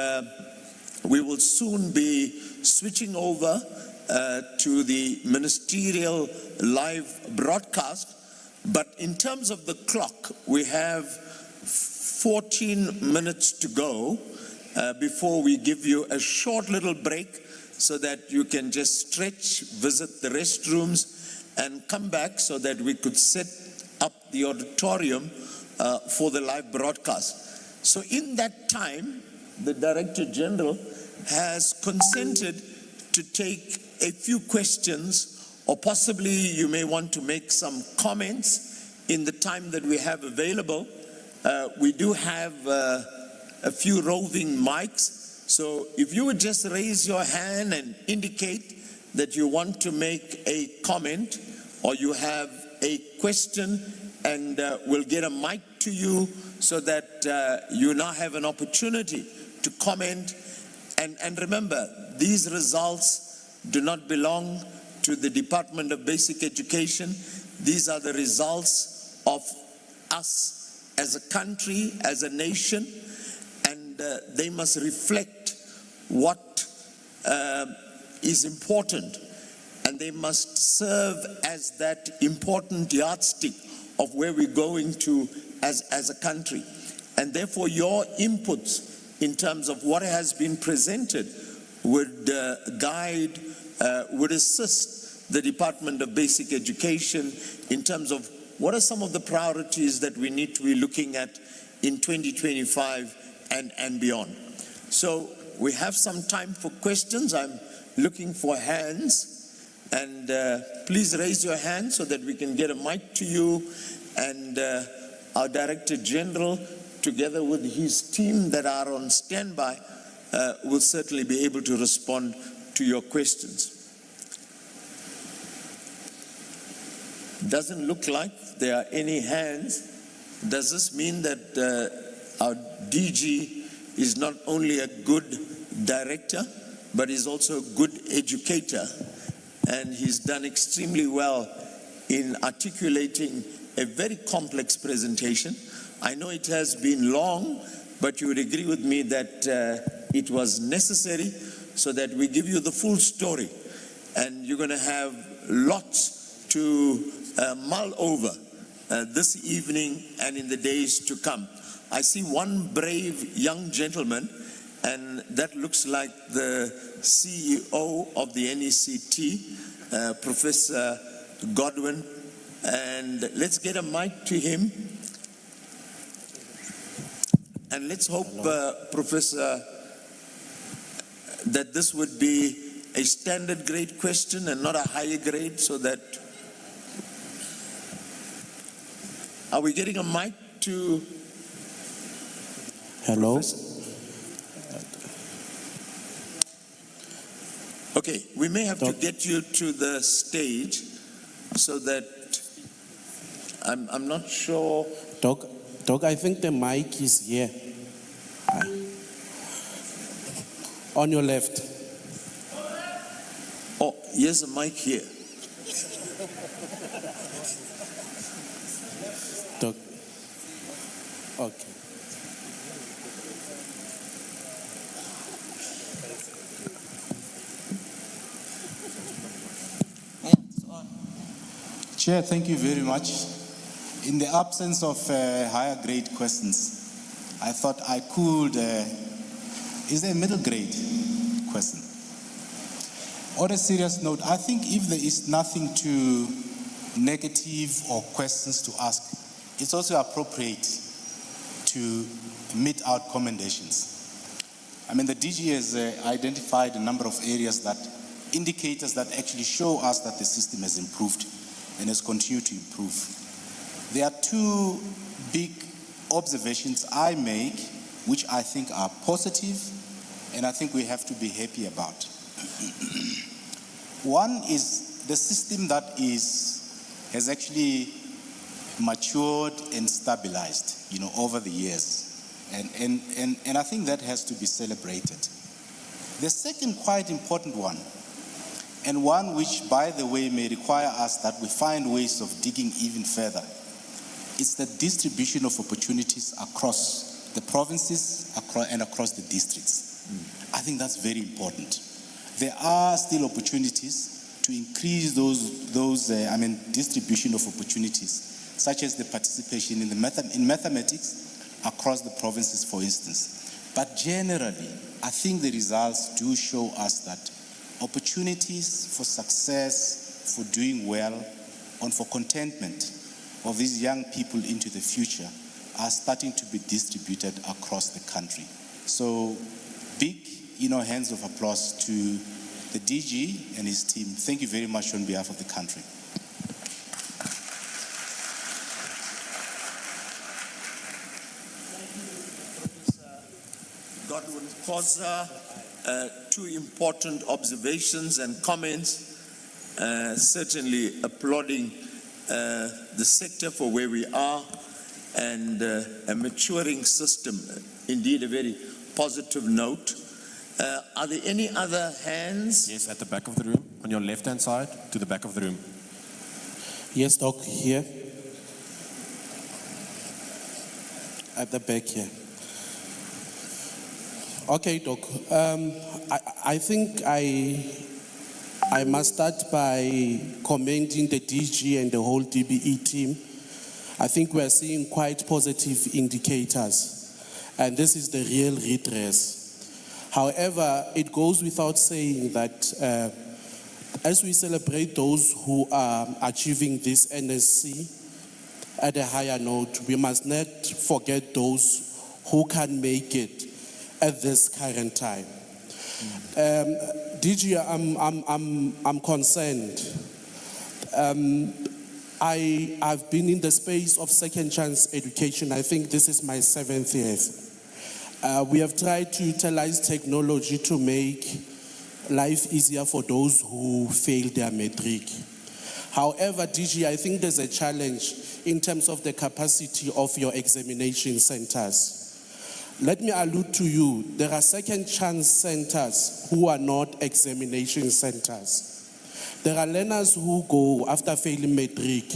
we will soon be switching over to the ministerial live broadcast. But in terms of the clock, we have 14 minutes to go, before we give you a short little break so that you can just stretch, visit the restrooms, and come back so that we could set up the auditorium for the live broadcast. So in that time, the Director General has consented to take a few questions, or possibly you may want to make some comments in the time that we have available. We do have a few roving mics. So if you would just raise your hand and indicate that you want to make a comment or you have a question, and we'll get a mic to you so that you now have an opportunity to comment. And remember, these results do not belong to the Department of Basic Education. These are the results of us as a country, as a nation, and they must reflect what is important, and they must serve as that important yardstick of where we're going to as a country. And therefore your inputs in terms of what has been presented would guide, would assist the Department of Basic Education in terms of what are some of the priorities that we need to be looking at in 2025 and beyond. So we have some time for questions. I'm looking for hands, and please raise your hand so that we can get a mic to you, and our Director General, together with his team that are on standby, will certainly be able to respond to your questions. Doesn't look like there are any hands. Does this mean that our DG is not only a good director, but is also a good educator? And he's done extremely well in articulating a very complex presentation. I know it has been long, but you would agree with me that it was necessary so that we give you the full story. And you're going to have lots to mull over this evening and in the days to come. I see one brave young gentleman, and that looks like the CEO of the NECT, Professor Godwin. And let's get a mic to him. And let's hope, Professor, that this would be a standard grade question and not a higher grade, so that... Are we getting a mic to... Hello? Professor? Okay, we may have to get you to the stage so that I'm not sure. Doc, I think the mic is here. On your left. Oh, here's a mic here. Doc. Okay. Chair, thank you very much. In the absence of higher grade questions, I thought I could, is there a middle grade question? On a serious note, I think if there is nothing too negative or questions to ask, it's also appropriate to mete out commendations. I mean, the DG has identified a number of areas that, indicators that actually show us that the system has improved and has continued to improve. There are two big observations I make, which I think are positive, and I think we have to be happy about. One is the system that has actually matured and stabilized, over the years. And I think that has to be celebrated. The second quite important one, and one which, by the way, may require us that we find ways of digging even further, is the distribution of opportunities across the provinces and across the districts. I think that's very important. There are still opportunities to increase those distribution of opportunities, such as the participation in mathematics across the provinces, for instance. But generally, I think the results do show us that opportunities for success, for doing well, and for contentment of these young people into the future are starting to be distributed across the country. So big, hands of applause to the DG and his team. Thank you very much on behalf of the country. Godwin Khoza, two important observations and comments. Certainly applauding the sector for where we are and a maturing system. Indeed, a very positive note. Are there any other hands? Yes, at the back of the room, on your left-hand side, to the back of the room. Yes, Doc, here. At the back here. Okay, Doc. I think I must start by commending the DG and the whole DBE team. I think we are seeing quite positive indicators, and this is the real redress. However, it goes without saying that as we celebrate those who are achieving this NSC at a higher note, we must not forget those who can make it at this current time. DG, I'm concerned. I've been in the space of second chance education. I think this is my 7th year. We have tried to utilize technology to make life easier for those who fail their Matric. However, DG, I think there's a challenge in terms of the capacity of your examination centers. Let me allude to you. There are second chance centers who are not examination centers. There are learners who go after failing Matric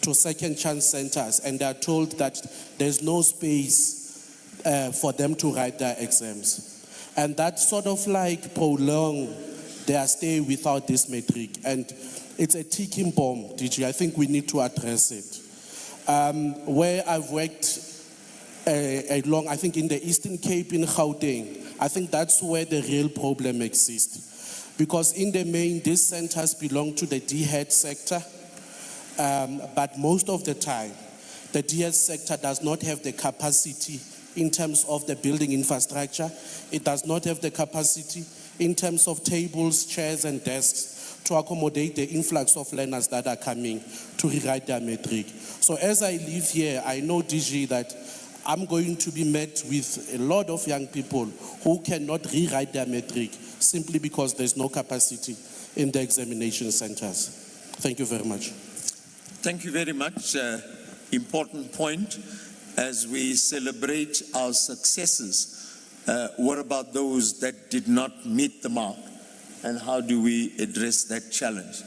to second chance centers and they are told that there's no space for them to write their exams. And that sort of like prolong their stay without this Matric. And it's a ticking bomb, DG. I think we need to address it. Where I've worked I think in the Eastern Cape in Gauteng, I think that's where the real problem exists. Because in the main, these centers belong to the DHET sector, but most of the time, the DHET sector does not have the capacity in terms of the building infrastructure. It does not have the capacity in terms of tables, chairs, and desks to accommodate the influx of learners that are coming to rewrite their Matric. So as I live here, I know, DG, that I'm going to be met with a lot of young people who cannot rewrite their Matric simply because there's no capacity in the examination centers. Thank you very much. Thank you very much. Important point. As we celebrate our successes, what about those that did not meet the mark? And how do we address that challenge?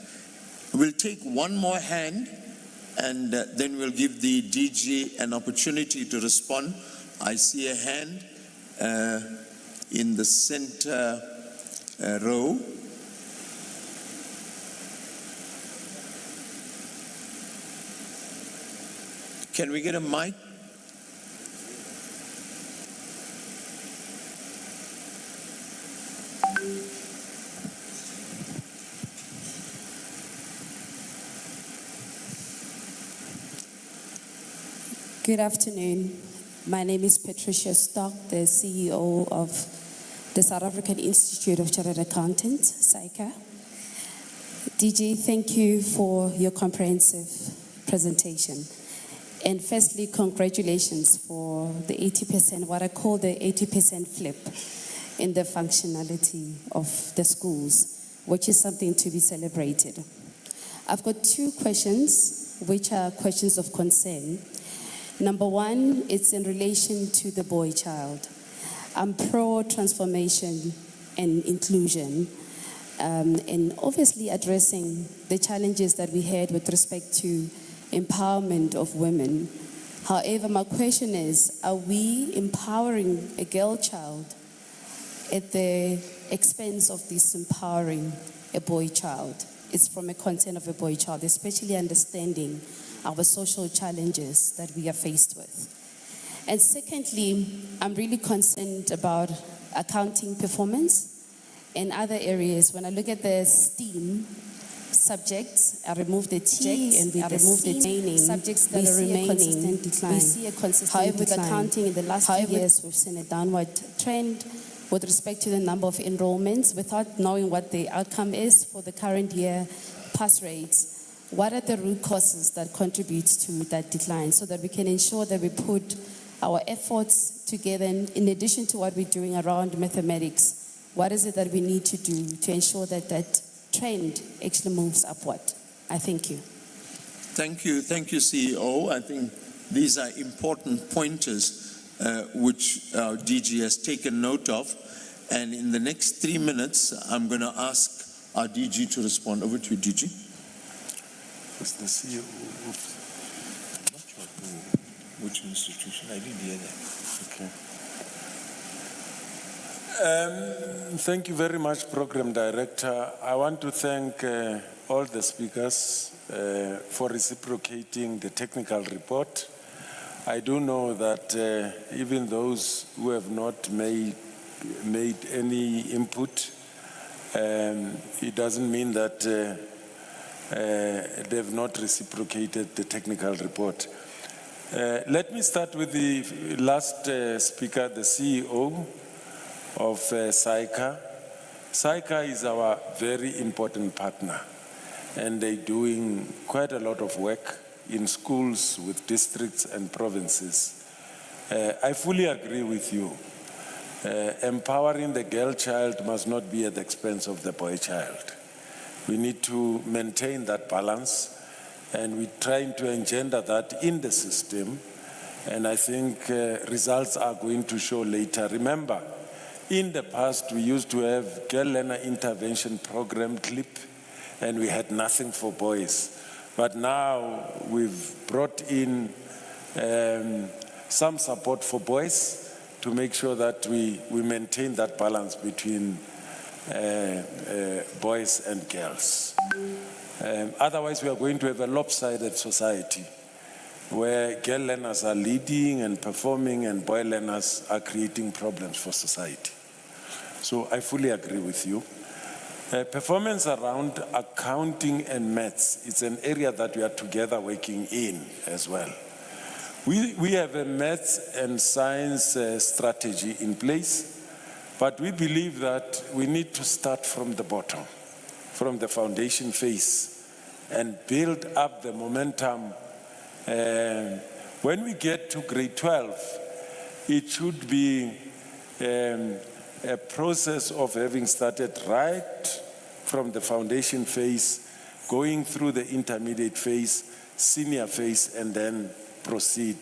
We'll take one more hand, and then we'll give the DG an opportunity to respond. I see a hand in the center row. Can we get a mic? Good afternoon. My name is Patricia Stock, the CEO of the South African Institute of Chartered Accountants, SAICA. DG, thank you for your comprehensive presentation. And firstly, congratulations for the 80%, what I call the 80% flip in the functionality of the schools, which is something to be celebrated. I've got two questions, which are questions of concern. Number one, it's in relation to the boy child. I'm pro-transformation and inclusion, and obviously addressing the challenges that we had with respect to empowerment of women. However, my question is, are we empowering a girl child at the expense of disempowering a boy child? It's from a concern of a boy child, especially understanding our social challenges that we are faced with. And secondly, I'm really concerned about accounting performance in other areas. When I look at the STEAM subjects, I remove the T and I remove the remaining subjects that are remaining. Consistent decline. We see a consistent However, decline. With accounting in the last few years, we've seen a downward trend with respect to the number of enrollments without knowing what the outcome is for the current year pass rates. What are the root causes that contribute to that decline so that we can ensure that we put our efforts together in addition to what we're doing around mathematics? What is it that we need to do to ensure that that trend actually moves upward? I thank you. Thank you, CEO. I think these are important pointers which our DG has taken note of. And in the next 3 minutes, I'm going to ask our DG to respond. Over to you, DG. Who's the CEO of, I'm not sure which institution, I didn't hear that. Okay. Thank you very much, Program Director. I want to thank all the speakers for reciprocating the technical report. I do know that even those who have not made any input, it doesn't mean that they've not reciprocated the technical report. Let me start with the last speaker, the CEO of SAICA. SAICA is our very important partner, and they're doing quite a lot of work in schools with districts and provinces. I fully agree with you. Empowering the girl child must not be at the expense of the boy child. We need to maintain that balance, and we're trying to engender that in the system, and I think results are going to show later. Remember, in the past, we used to have Girl Learner Intervention Program, CLIP, and we had nothing for boys. But now we've brought in some support for boys to make sure that we maintain that balance between boys and girls. Otherwise, we are going to have a lopsided society where girl learners are leading and performing and boy learners are creating problems for society. So I fully agree with you. Performance around accounting and maths is an area that we are together working in as well. We have a maths and science strategy in place, but we believe that we need to start from the bottom, from the foundation phase, and build up the momentum. When we get to grade 12, it should be a process of having started right from the foundation phase, going through the intermediate phase, senior phase, and then proceed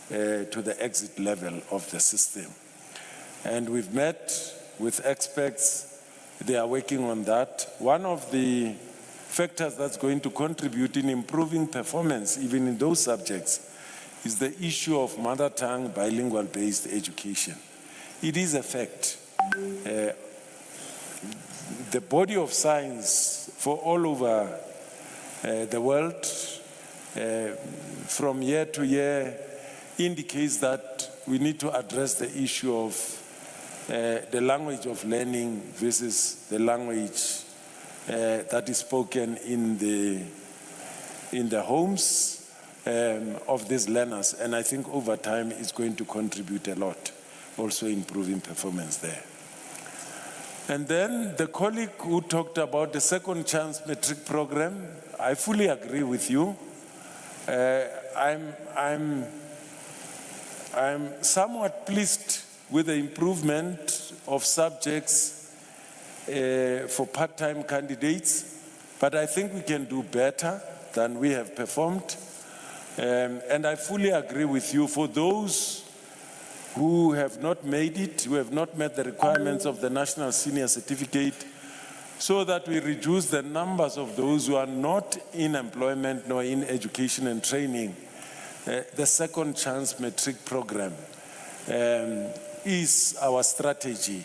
to the exit level of the system. And we've met with experts. They are working on that. One of the factors that's going to contribute in improving performance, even in those subjects, is the issue of mother tongue bilingual-based education. It is a fact. The body of science for all over the world, from year to year, indicates that we need to address the issue of the language of learning versus the language that is spoken in the homes of these learners. And I think over time it's going to contribute a lot, also improving performance there. And then the colleague who talked about the second chance Matric program, I fully agree with you. I'm somewhat pleased with the improvement of subjects for part-time candidates, but I think we can do better than we have performed. And I fully agree with you. For those who have not made it, who have not met the requirements of the National Senior Certificate, so that we reduce the numbers of those who are not in employment nor in education and training, the second chance Matric program is our strategy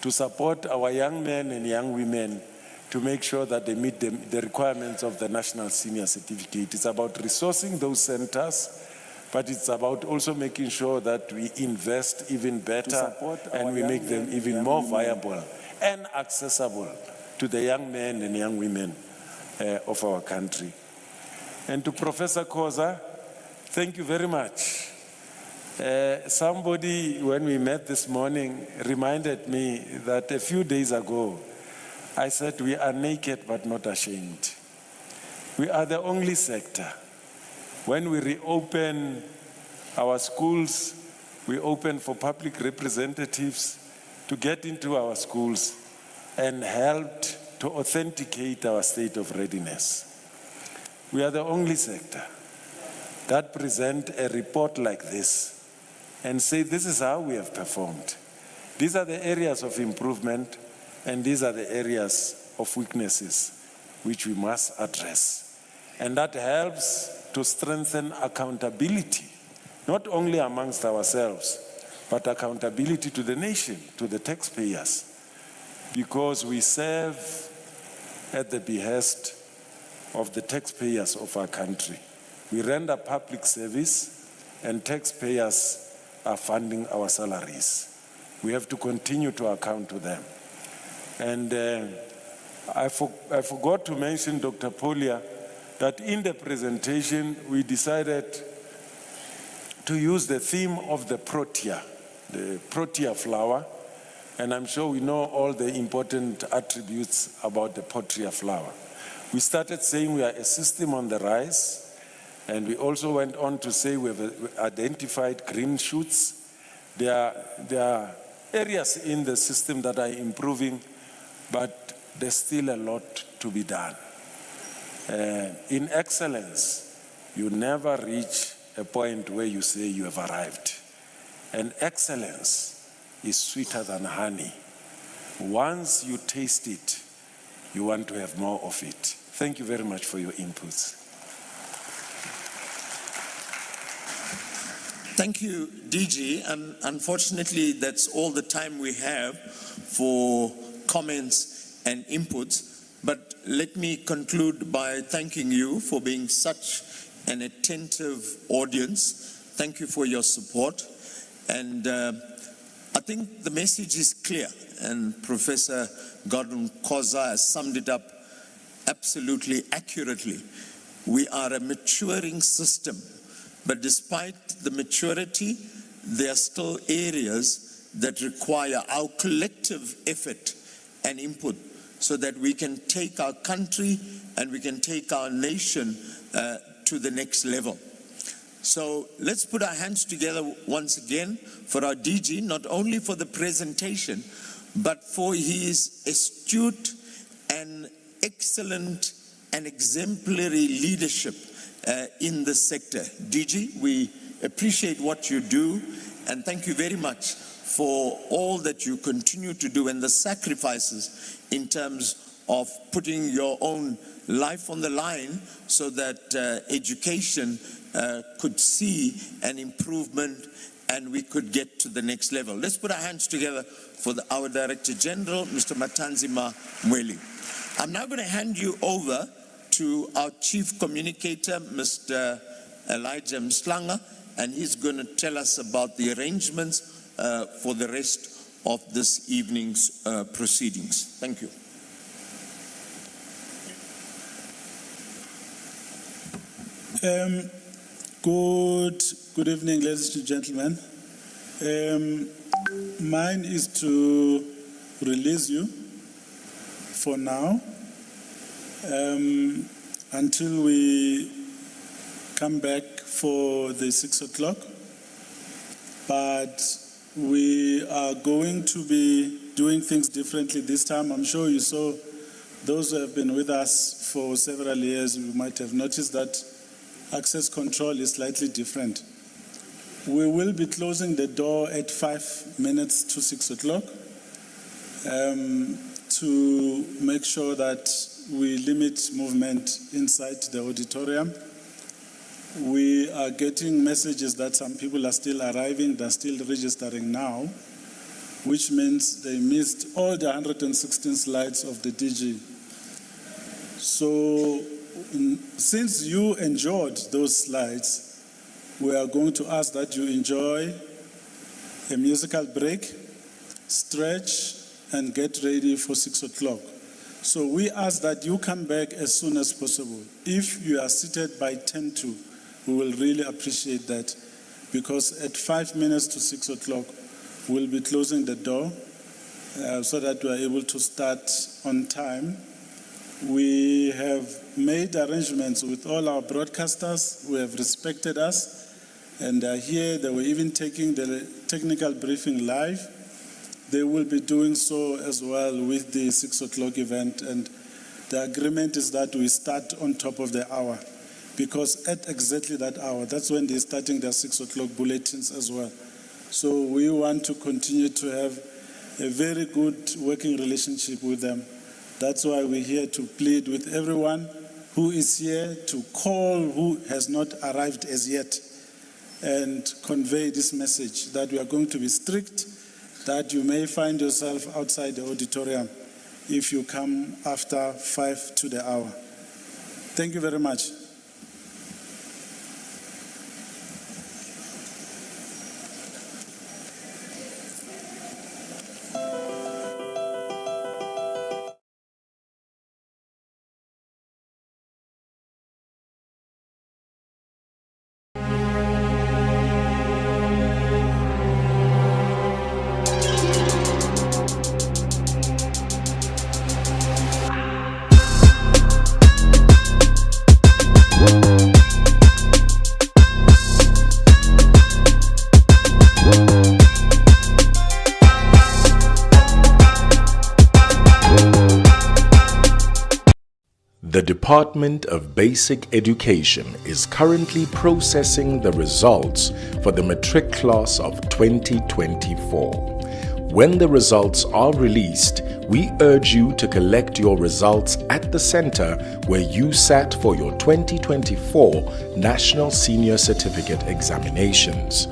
to support our young men and young women to make sure that they meet the requirements of the National Senior Certificate. It's about resourcing those centers but it's about also making sure that we invest even better and we make them even more viable and accessible to the young men and young women of our country. And to Professor Khoza, thank you very much. Somebody, when we met this morning, reminded me that a few days ago, I said we are naked but not ashamed. We are the only sector. When we reopen our schools, we open for public representatives to get into our schools and helped to authenticate our state of readiness. We are the only sector that present a report like this and say, this is how we have performed. These are the areas of improvement, and these are the areas of weaknesses which we must address. And that helps to strengthen accountability, not only amongst ourselves, but accountability to the nation, to the taxpayers, because we serve at the behest of the taxpayers of our country. We render public service, and taxpayers are funding our salaries. We have to continue to account to them. And I forgot to mention, Dr. Polia, that in the presentation we decided to use the theme of the protea flower, and I'm sure we know all the important attributes about the protea flower. We started saying we are a system on the rise, and we also went on to say we have identified green shoots. There are areas in the system that are improving, but there's still a lot to be done. In excellence, you never reach a point where you say you have arrived. And excellence is sweeter than honey. Once you taste it, you want to have more of it. Thank you very much for your inputs. Thank you, DG. Unfortunately, that's all the time we have for comments and inputs. But let me conclude by thanking you for being such an attentive audience. Thank you for your support. And I think the message is clear, and Professor Gordon Khoza has summed it up absolutely accurately. We are a maturing system, but despite the maturity, there are still areas that require our collective effort and input so that we can take our country and we can take our nation to the next level. So let's put our hands together once again for our DG, not only for the presentation, but for his astute and excellent and exemplary leadership in the sector. DG, we appreciate what you do, and thank you very much for all that you continue to do and the sacrifices in terms of putting your own life on the line so that education could see an improvement and we could get to the next level. Let's put our hands together for our Director General, Mr. Matanzima Mweli. I'm now going to hand you over to our Chief Communicator, Mr. Elijah Mslanga, and he's going to tell us about the arrangements for the rest of this evening's proceedings. Thank you. Good evening, ladies and gentlemen. Mine is to release you for now until we come back for the 6 o'clock. But we are going to be doing things differently this time. I'm sure you saw, those who have been with us for several years, you might have noticed that access control is slightly different. We will be closing the door at 5 minutes to 6 o'clock to make sure that we limit movement inside the auditorium. We are getting messages that some people are still arriving, they're still registering now, which means they missed all the 116 slides of the DG. So since you enjoyed those slides, we are going to ask that you enjoy a musical break, stretch, and get ready for 6 o'clock. So we ask that you come back as soon as possible. If you are seated by 10 to, we will really appreciate that, because at 5 minutes to 6 o'clock, we'll be closing the door so that we are able to start on time. We have made arrangements with all our broadcasters who have respected us and are here. They were even taking the technical briefing live. They will be doing so as well with the 6 o'clock event, and the agreement is that we start on top of the hour, because at exactly that hour, that's when they're starting their 6 o'clock bulletins as well. So we want to continue to have a very good working relationship with them. That's why we're here to plead with everyone who is here to call who has not arrived as yet and convey this message that we are going to be strict, that you may find yourself outside the auditorium if you come after 5 to the hour. Thank you very much. The Department of Basic Education is currently processing the results for the Matric class of 2024. When the results are released, we urge you to collect your results at the center where you sat for your 2024 National Senior Certificate Examinations.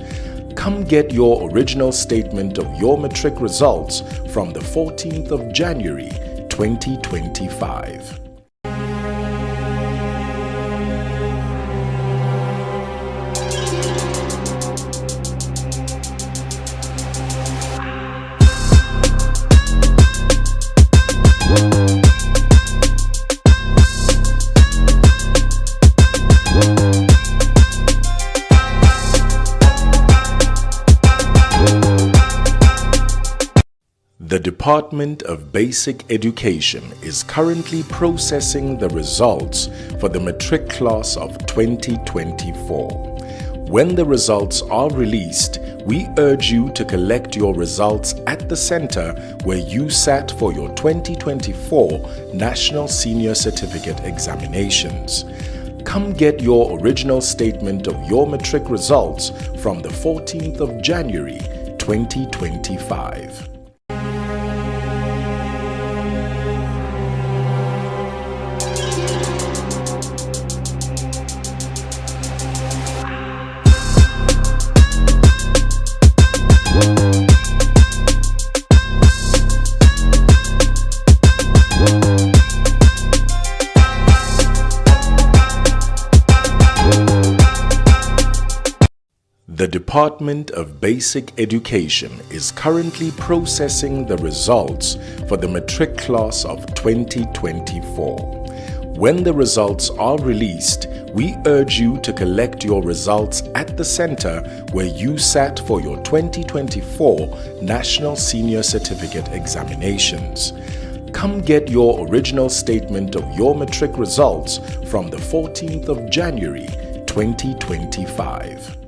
Come get your original statement of your Matric results from the 14th of January, 2025. The Department of Basic Education is currently processing the results for the Matric class of 2024. When the results are released, we urge you to collect your results at the center where you sat for your 2024 National Senior Certificate Examinations. Come get your original statement of your Matric results from the 14th of January, 2025. The Department of Basic Education is currently processing the results for the Matric class of 2024. When the results are released, we urge you to collect your results at the center where you sat for your 2024 National Senior Certificate Examinations. Come get your original statement of your Matric results from the 14th of January, 2025.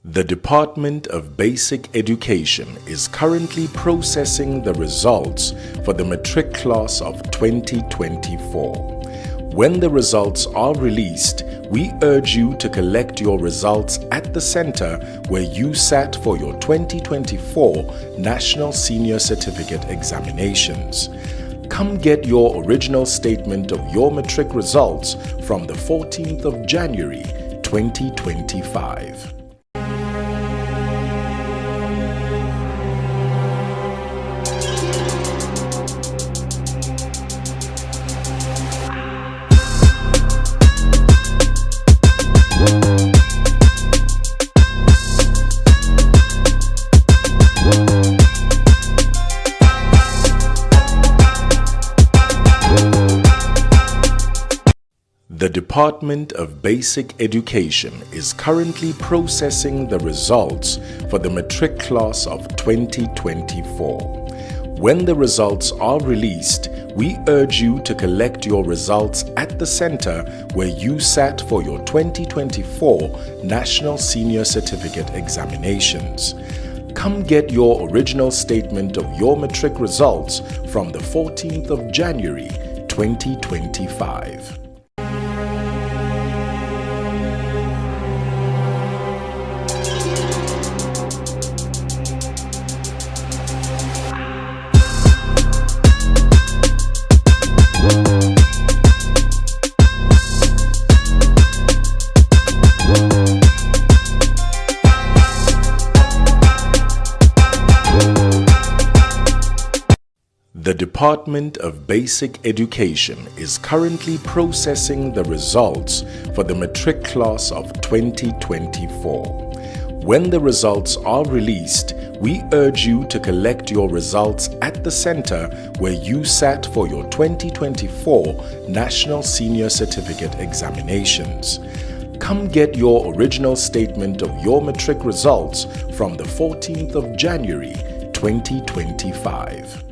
The Department of Basic Education is currently processing the results for the Matric class of 2024. When the results are released, we urge you to collect your results at the center where you sat for your 2024 National Senior Certificate Examinations. Come get your original statement of your matric results from the 14th of January, 2025. The Department of Basic Education is currently processing the results for the matric class of 2024. When the results are released, we urge you to collect your results at the center where you sat for your 2024 National Senior Certificate Examinations. Come get your original statement of your matric results from the 14th of January, 2025. The Department of Basic Education is currently processing the results for the matric class of 2024. When the results are released, we urge you to collect your results at the center where you sat for your 2024 National Senior Certificate Examinations. Come get your original statement of your matric results from the 14th of January, 2025.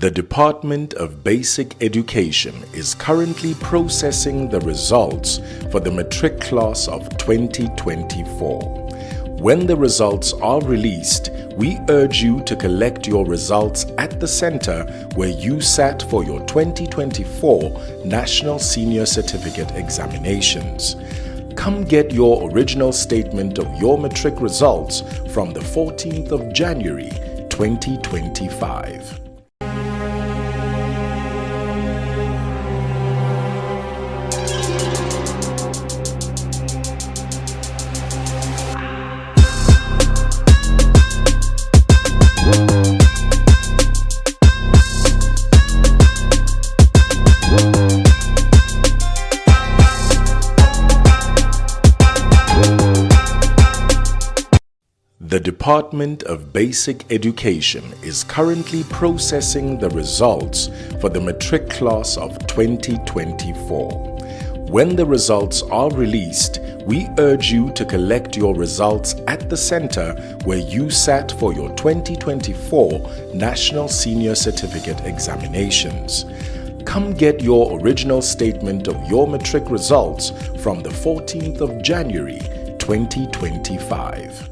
The Department of Basic Education is currently processing the results for the matric class of 2024. When the results are released, we urge you to collect your results at the center where you sat for your 2024 National Senior Certificate Examinations. Come get your original statement of your matric results from the 14th of January, 2025. The Department of Basic Education is currently processing the results for the matric class of 2024. When the results are released, we urge you to collect your results at the center where you sat for your 2024 National Senior Certificate Examinations. Come get your original statement of your matric results from the 14th of January, 2025.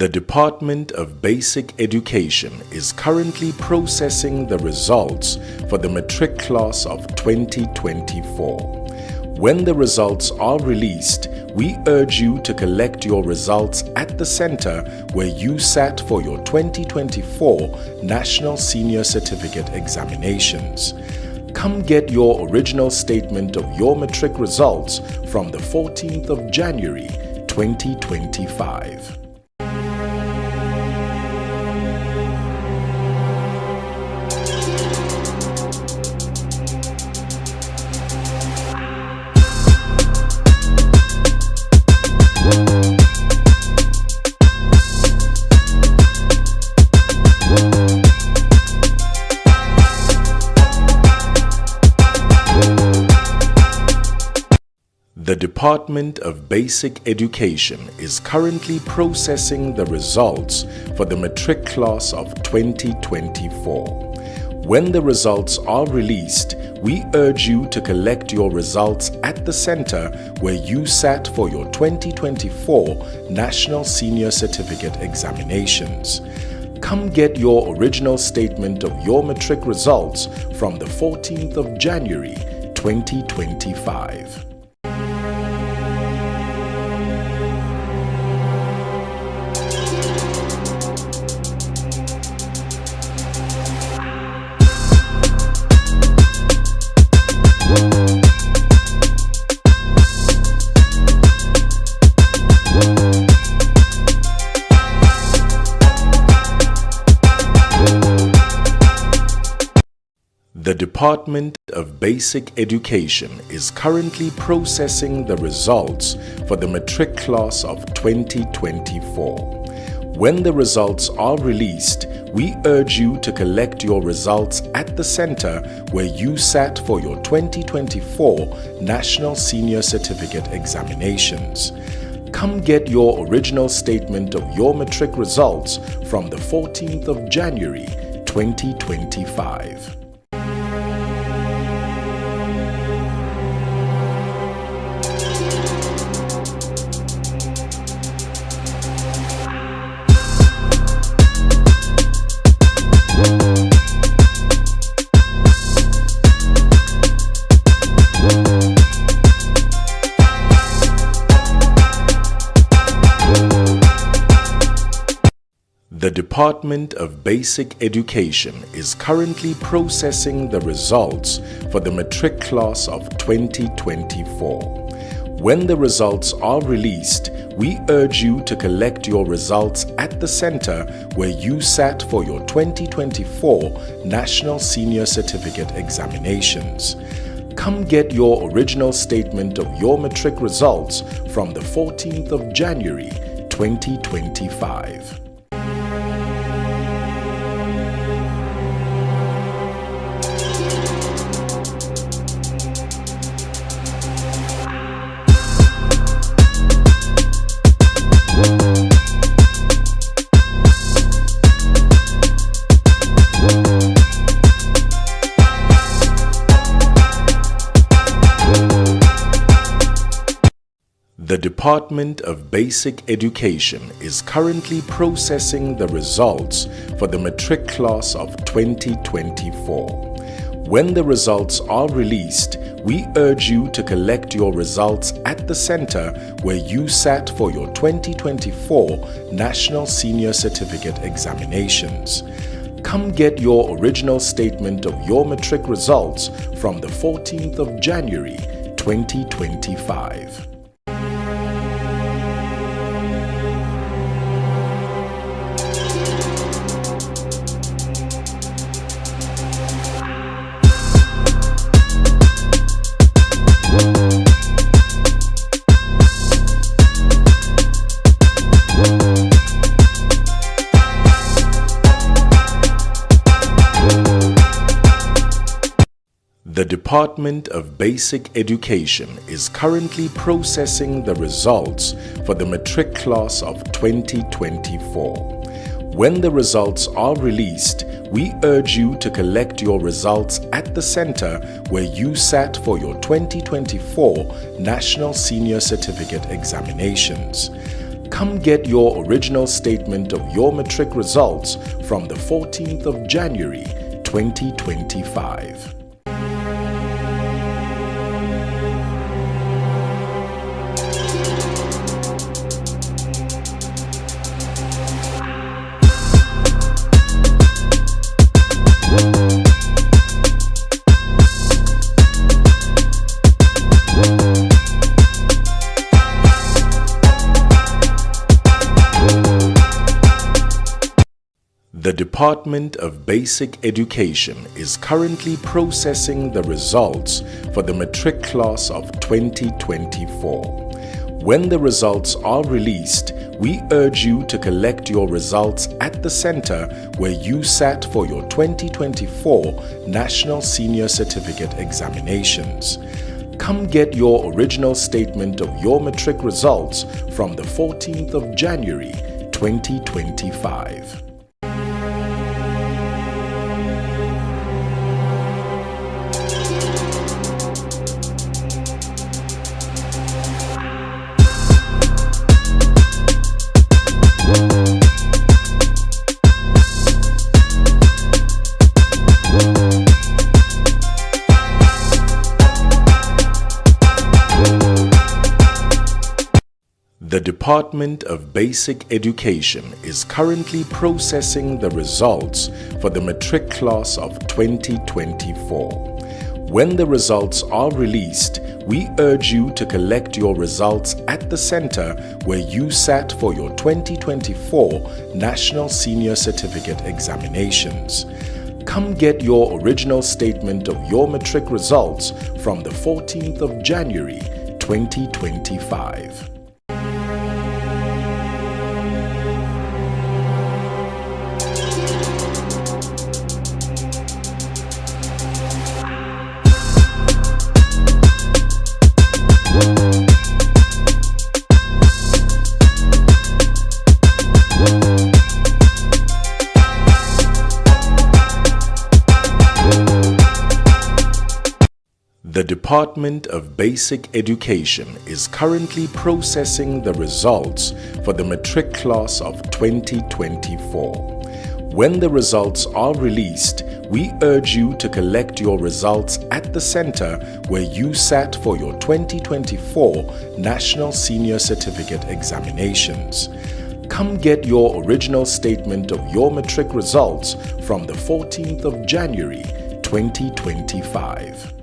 The Department of Basic Education is currently processing the results for the matric class of 2024. When the results are released, we urge you to collect your results at the center where you sat for your 2024 National Senior Certificate Examinations. Come get your original statement of your matric results from the 14th of January, 2025. The Department of Basic Education is currently processing the results for the Matric class of 2024. When the results are released, we urge you to collect your results at the center where you sat for your 2024 National Senior Certificate Examinations. Come get your original statement of your Matric results from the 14th of January, 2025. The Department of Basic Education is currently processing the results for the Matric class of 2024. When the results are released, we urge you to collect your results at the center where you sat for your 2024 National Senior Certificate Examinations. Come get your original statement of your Matric results from the 14th of January, 2025. The Department of Basic Education is currently processing the results for the Matric class of 2024. When the results are released, we urge you to collect your results at the center where you sat for your 2024 National Senior Certificate Examinations. Come get your original statement of your Matric results from the 14th of January, 2025. The Department of Basic Education is currently processing the results for the Matric class of 2024. When the results are released, we urge you to collect your results at the center where you sat for your 2024 National Senior Certificate Examinations. Come get your original statement of your Matric results from the 14th of January, 2025. The Department of Basic Education is currently processing the results for the Matric class of 2024. When the results are released, we urge you to collect your results at the center where you sat for your 2024 National Senior Certificate Examinations. Come get your original statement of your Matric results from the 14th of January, 2025. The Department of Basic Education is currently processing the results for the Matric class of 2024. When the results are released, we urge you to collect your results at the center where you sat for your 2024 National Senior Certificate Examinations. Come get your original statement of your matric results from the 14th of January 2025. The Department of Basic Education is currently processing the results for the matric class of 2024. When the results are released, we urge you to collect your results at the center where you sat for your 2024 National Senior Certificate Examinations. Come get your original statement of your matric results from the 14th of January 2025. The Department of Basic Education is currently processing the results for the matric class of 2024. When the results are released, we urge you to collect your results at the center where you sat for your 2024 National Senior Certificate Examinations. Come get your original statement of your matric results from the 14th of January 2025.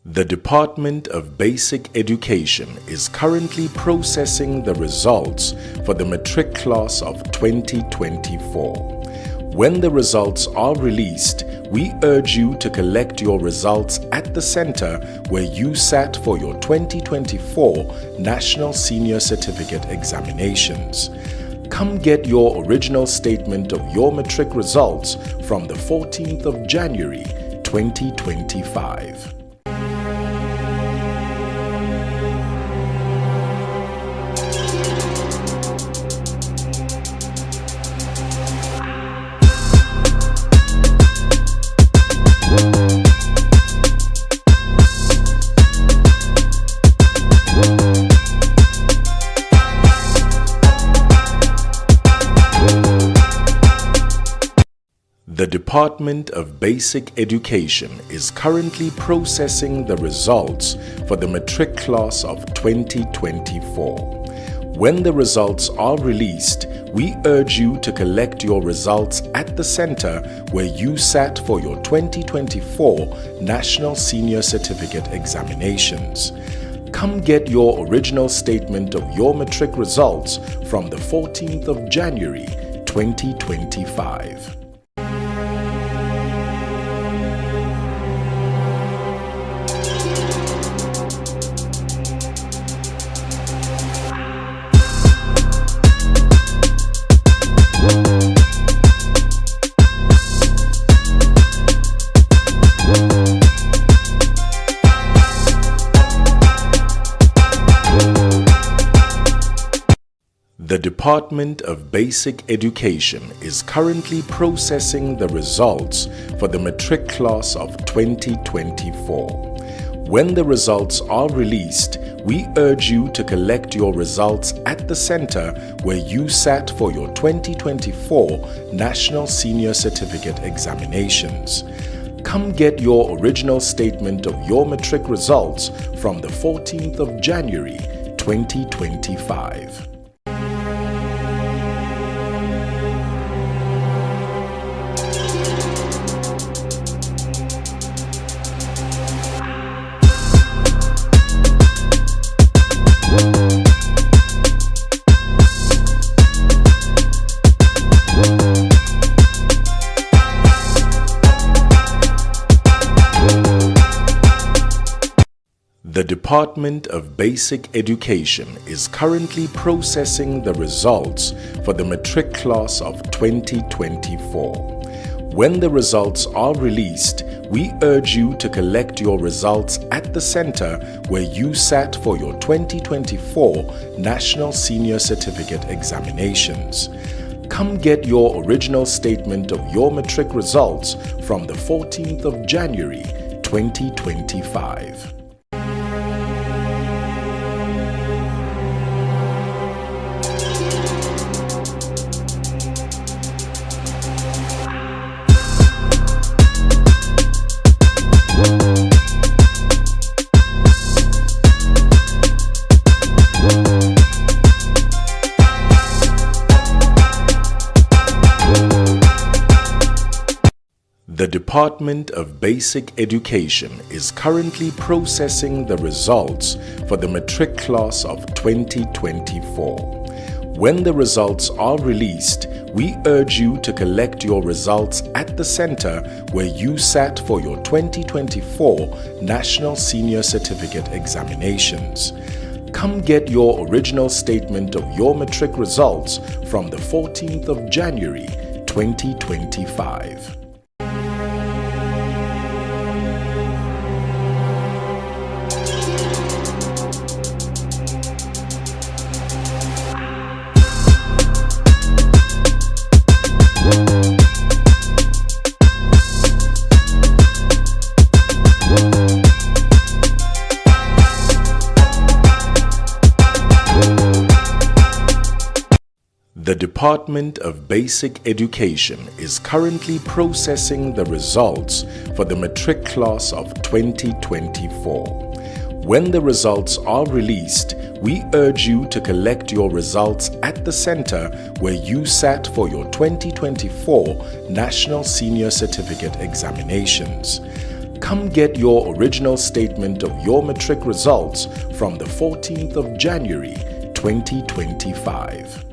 The Department of Basic Education is currently processing the results for the matric class of 2024. When the results are released, we urge you to collect your results at the center where you sat for your 2024 National Senior Certificate Examinations. Come get your original statement of your matric results from the 14th of January 2025. The Department of Basic Education is currently processing the results for the matric class of 2024. When the results are released, we urge you to collect your results at the center where you sat for your 2024 National Senior Certificate Examinations. Come get your original statement of your matric results from the 14th of January 2025. The Department of Basic Education is currently processing the results for the matric class of 2024. When the results are released, we urge you to collect your results at the center where you sat for your 2024 National Senior Certificate Examinations. Come get your original statement of your matric results from the 14th of January 2025. Department of Basic Education is currently processing the results for the Matric class of 2024. When the results are released, we urge you to collect your results at the center where you sat for your 2024 National Senior Certificate Examinations. Come get your original statement of your Matric results from the 14th of January, 2025. The Department of Basic Education is currently processing the results for the Matric class of 2024. When the results are released, we urge you to collect your results at the center where you sat for your 2024 National Senior Certificate Examinations. Come get your original statement of your Matric results from the 14th of January, 2025. The Department of Basic Education is currently processing the results for the Matric class of 2024. When the results are released, we urge you to collect your results at the center where you sat for your 2024 National Senior Certificate Examinations. Come get your original statement of your Matric results from the 14th of January, 2025.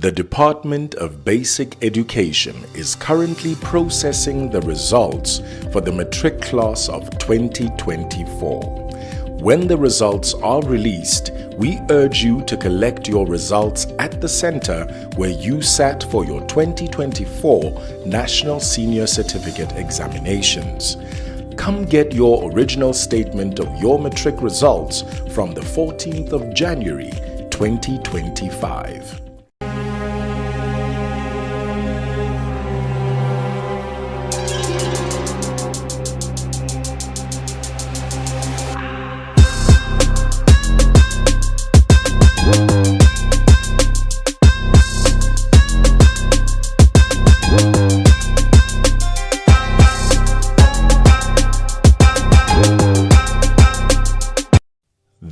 The Department of Basic Education is currently processing the results for the Matric class of 2024. When the results are released, we urge you to collect your results at the center where you sat for your 2024 National Senior Certificate Examinations. Come get your original statement of your Matric results from the 14th of January, 2025.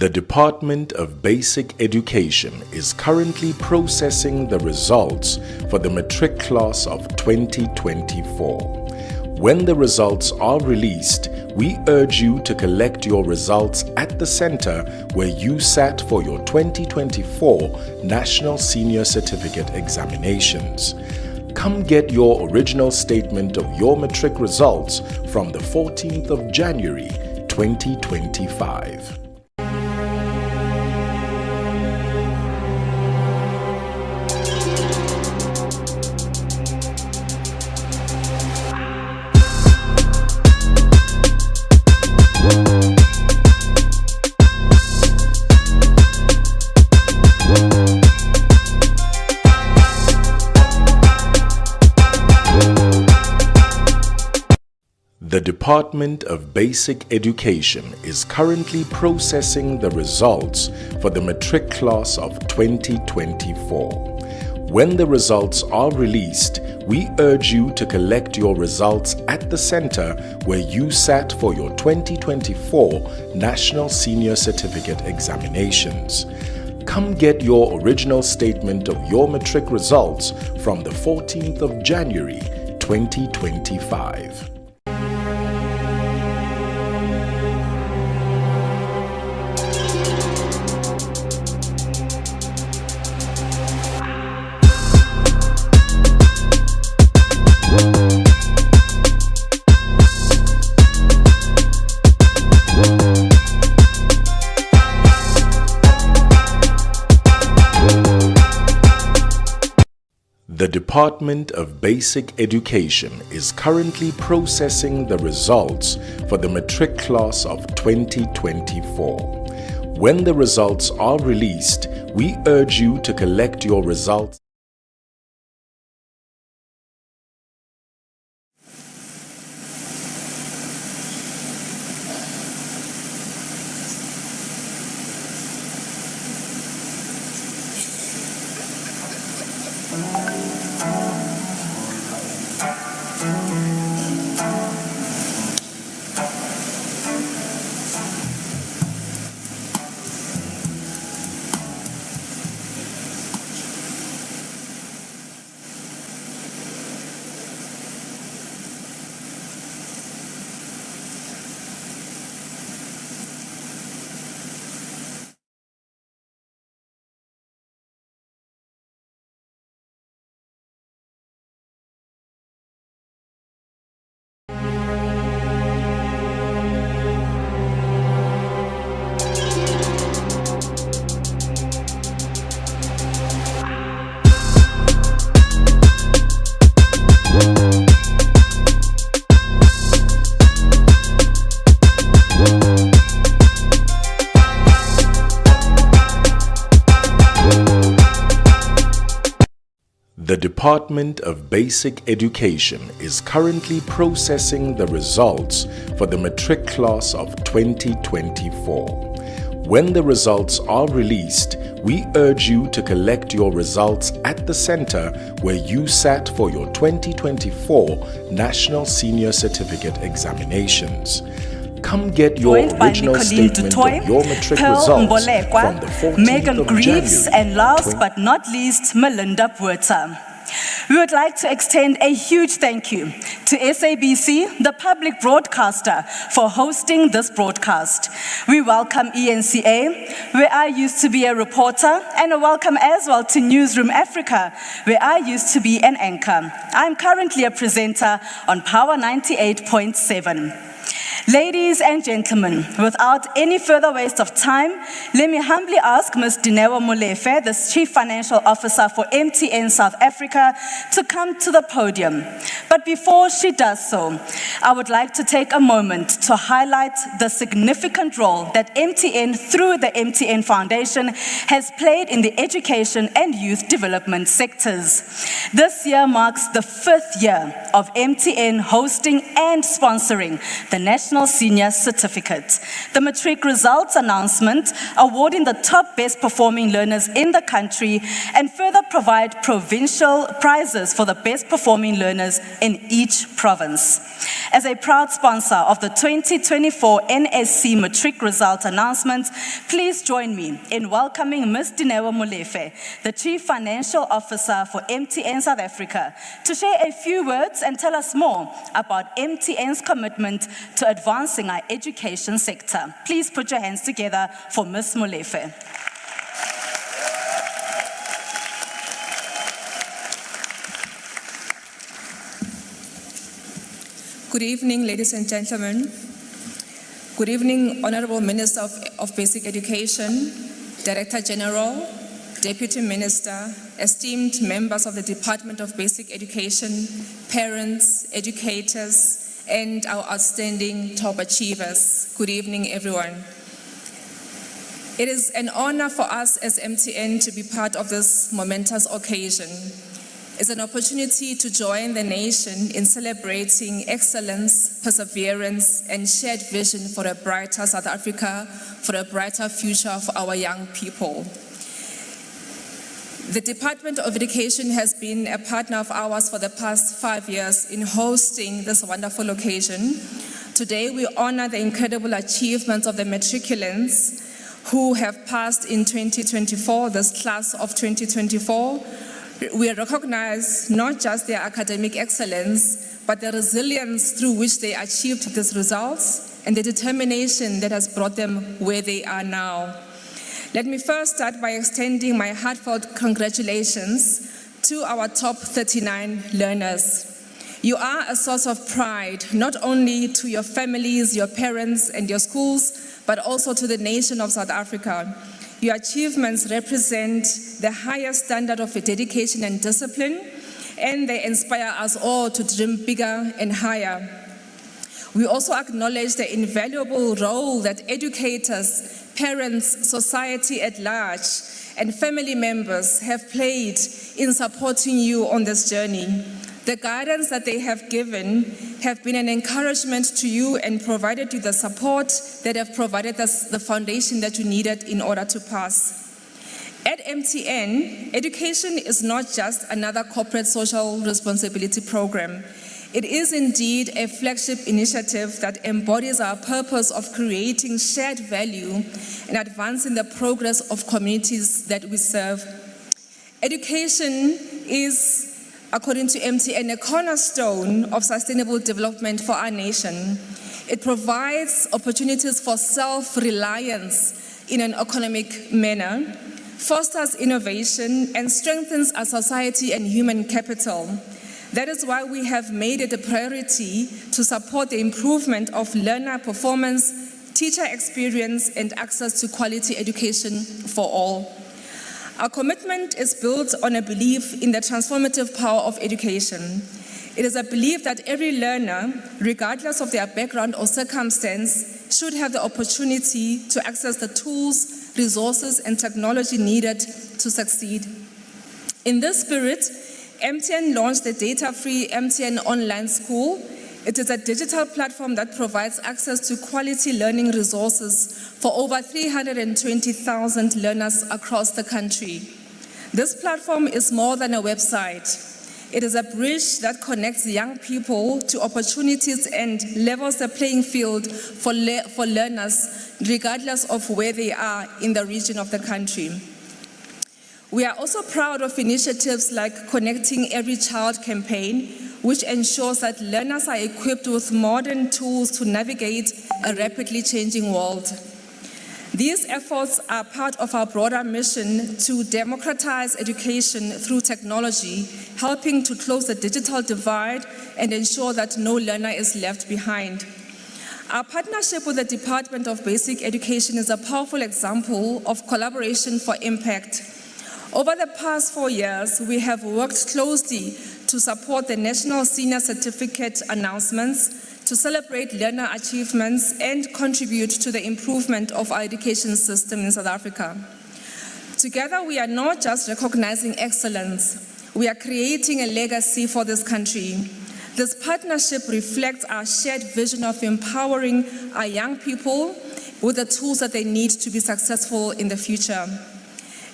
The Department of Basic Education is currently processing the results for the Matric class of 2024. When the results are released, we urge you to collect your results at the center where you sat for your 2024 National Senior Certificate Examinations. Come get your original statement of your Matric results from the 14th of January, 2025. The Department of Basic Education is currently processing the results for the Matric class of 2024. When the results are released, we urge you to collect your results at the center where you sat for your 2024 National Senior Certificate Examinations. Come get your original statement of your matric results from the 14th of January 2025. The Department of Basic Education is currently processing the results for the matric class of 2024. When the results are released, we urge you to collect your results. The Department of Basic Education is currently processing the results for the matric class of 2024. When the results are released, we urge you to collect your results at the center where you sat for your 2024 National Senior Certificate Examinations. Come get your original statement of your matric results from the 14th Megan of Greaves, January. and last but not least, Melinda Puerta. We would like to extend a huge thank you to SABC, the public broadcaster, for hosting this broadcast. We welcome ENCA, where I used to be a reporter, and a welcome as well to Newsroom Africa, where I used to be an anchor. I'm currently a presenter on Power 98.7. Ladies and gentlemen, without any further waste of time, let me humbly ask Ms. Dineo Molefe, the Chief Financial Officer for MTN South Africa, to come to the podium. But before she does so, I would like to take a moment to highlight the significant role that MTN, through the MTN Foundation, has played in the education and youth development sectors. This year marks the 5th year of MTN hosting and sponsoring the National Senior Certificate, the matric results announcement awarding the top best performing learners in the country, and further provide provincial prizes for the best performing learners in each province. As a proud sponsor of the 2024 NSC matric results announcement, please join me in welcoming Ms. Dineo Molefe, the Chief Financial Officer for MTN South Africa, to share a few words and tell us more about MTN's commitment to advancing our education sector. Please put your hands together for Ms. Molefe. Good evening, ladies and gentlemen. Good evening, Honorable Minister of Basic Education, Director General, Deputy Minister, esteemed members of the Department of Basic Education, parents, educators, and our outstanding top achievers. Good evening, everyone. It is an honor for us as MTN to be part of this momentous occasion. It's an opportunity to join the nation in celebrating excellence, perseverance, and shared vision for a brighter South Africa, for a brighter future for our young people. The Department of Education has been a partner of ours for the past 5 years in hosting this wonderful occasion. Today, we honor the incredible achievements of the matriculants who have passed in 2024, this class of 2024, we recognize not just their academic excellence, but the resilience through which they achieved these results and the determination that has brought them where they are now. Let me first start by extending my heartfelt congratulations to our top 39 learners. You are a source of pride, not only to your families, your parents, and your schools, but also to the nation of South Africa. Your achievements represent the highest standard of dedication and discipline, and they inspire us all to dream bigger and higher. We also acknowledge the invaluable role that educators, parents, society at large, and family members have played in supporting you on this journey. The guidance that they have given have been an encouragement to you and provided you the support that have provided us the foundation that you needed in order to pass. At MTN, education is not just another corporate social responsibility program. It is indeed a flagship initiative that embodies our purpose of creating shared value and advancing the progress of communities that we serve. Education is, according to MTN, a cornerstone of sustainable development for our nation. It provides opportunities for self-reliance in an economic manner, fosters innovation, and strengthens our society and human capital. That is why we have made it a priority to support the improvement of learner performance, teacher experience, and access to quality education for all. Our commitment is built on a belief in the transformative power of education. It is a belief that every learner, regardless of their background or circumstance, should have the opportunity to access the tools, resources, and technology needed to succeed. In this spirit, MTN launched the data-free MTN Online School. It is a digital platform that provides access to quality learning resources for over 320,000 learners across the country. This platform is more than a website. It is a bridge that connects young people to opportunities and levels the playing field for learners, regardless of where they are in the region of the country. We are also proud of initiatives like Connecting Every Child campaign, which ensures that learners are equipped with modern tools to navigate a rapidly changing world. These efforts are part of our broader mission to democratize education through technology, helping to close the digital divide and ensure that no learner is left behind. Our partnership with the Department of Basic Education is a powerful example of collaboration for impact. Over the past 4 years, we have worked closely to support the National Senior Certificate announcements, to celebrate learner achievements, and contribute to the improvement of our education system in South Africa. Together, we are not just recognizing excellence, we are creating a legacy for this country. This partnership reflects our shared vision of empowering our young people with the tools that they need to be successful in the future.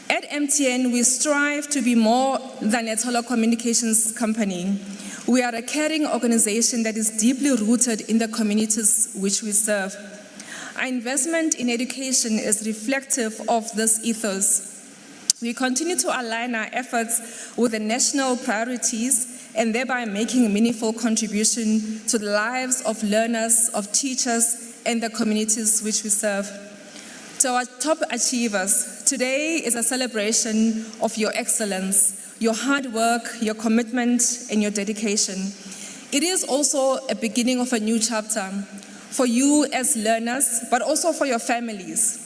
At MTN, we strive to be more than a telecommunications company. We are a caring organization that is deeply rooted in the communities which we serve. Our investment in education is reflective of this ethos. We continue to align our efforts with the national priorities and thereby making a meaningful contribution to the lives of learners, of teachers, and the communities which we serve. To our top achievers, today is a celebration of your excellence, your hard work, your commitment, and your dedication. It is also a beginning of a new chapter for you as learners, but also for your families.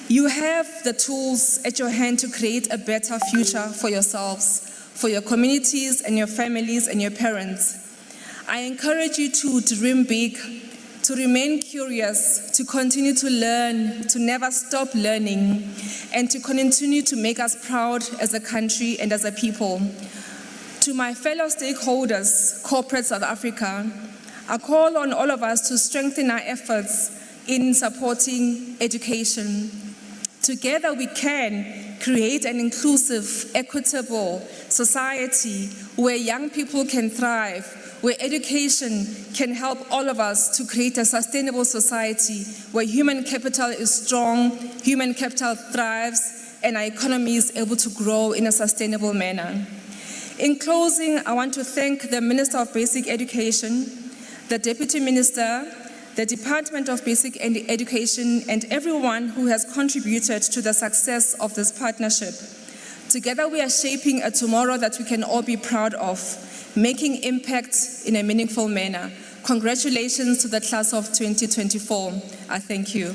You have the tools at your hand to create a better future for yourselves, for your communities and your families and your parents. I encourage you to dream big, to remain curious, to continue to learn, to never stop learning, and to continue to make us proud as a country and as a people. To my fellow stakeholders, corporate South Africa, I call on all of us to strengthen our efforts in supporting education. Together we can create an inclusive, equitable society where young people can thrive, where education can help all of us to create a sustainable society where human capital is strong, human capital thrives, and our economy is able to grow in a sustainable manner. In closing, I want to thank the Minister of Basic Education, the Deputy Minister, the Department of Basic Education, and everyone who has contributed to the success of this partnership. Together we are shaping a tomorrow that we can all be proud of, making impact in a meaningful manner. Congratulations to the class of 2024. I thank you.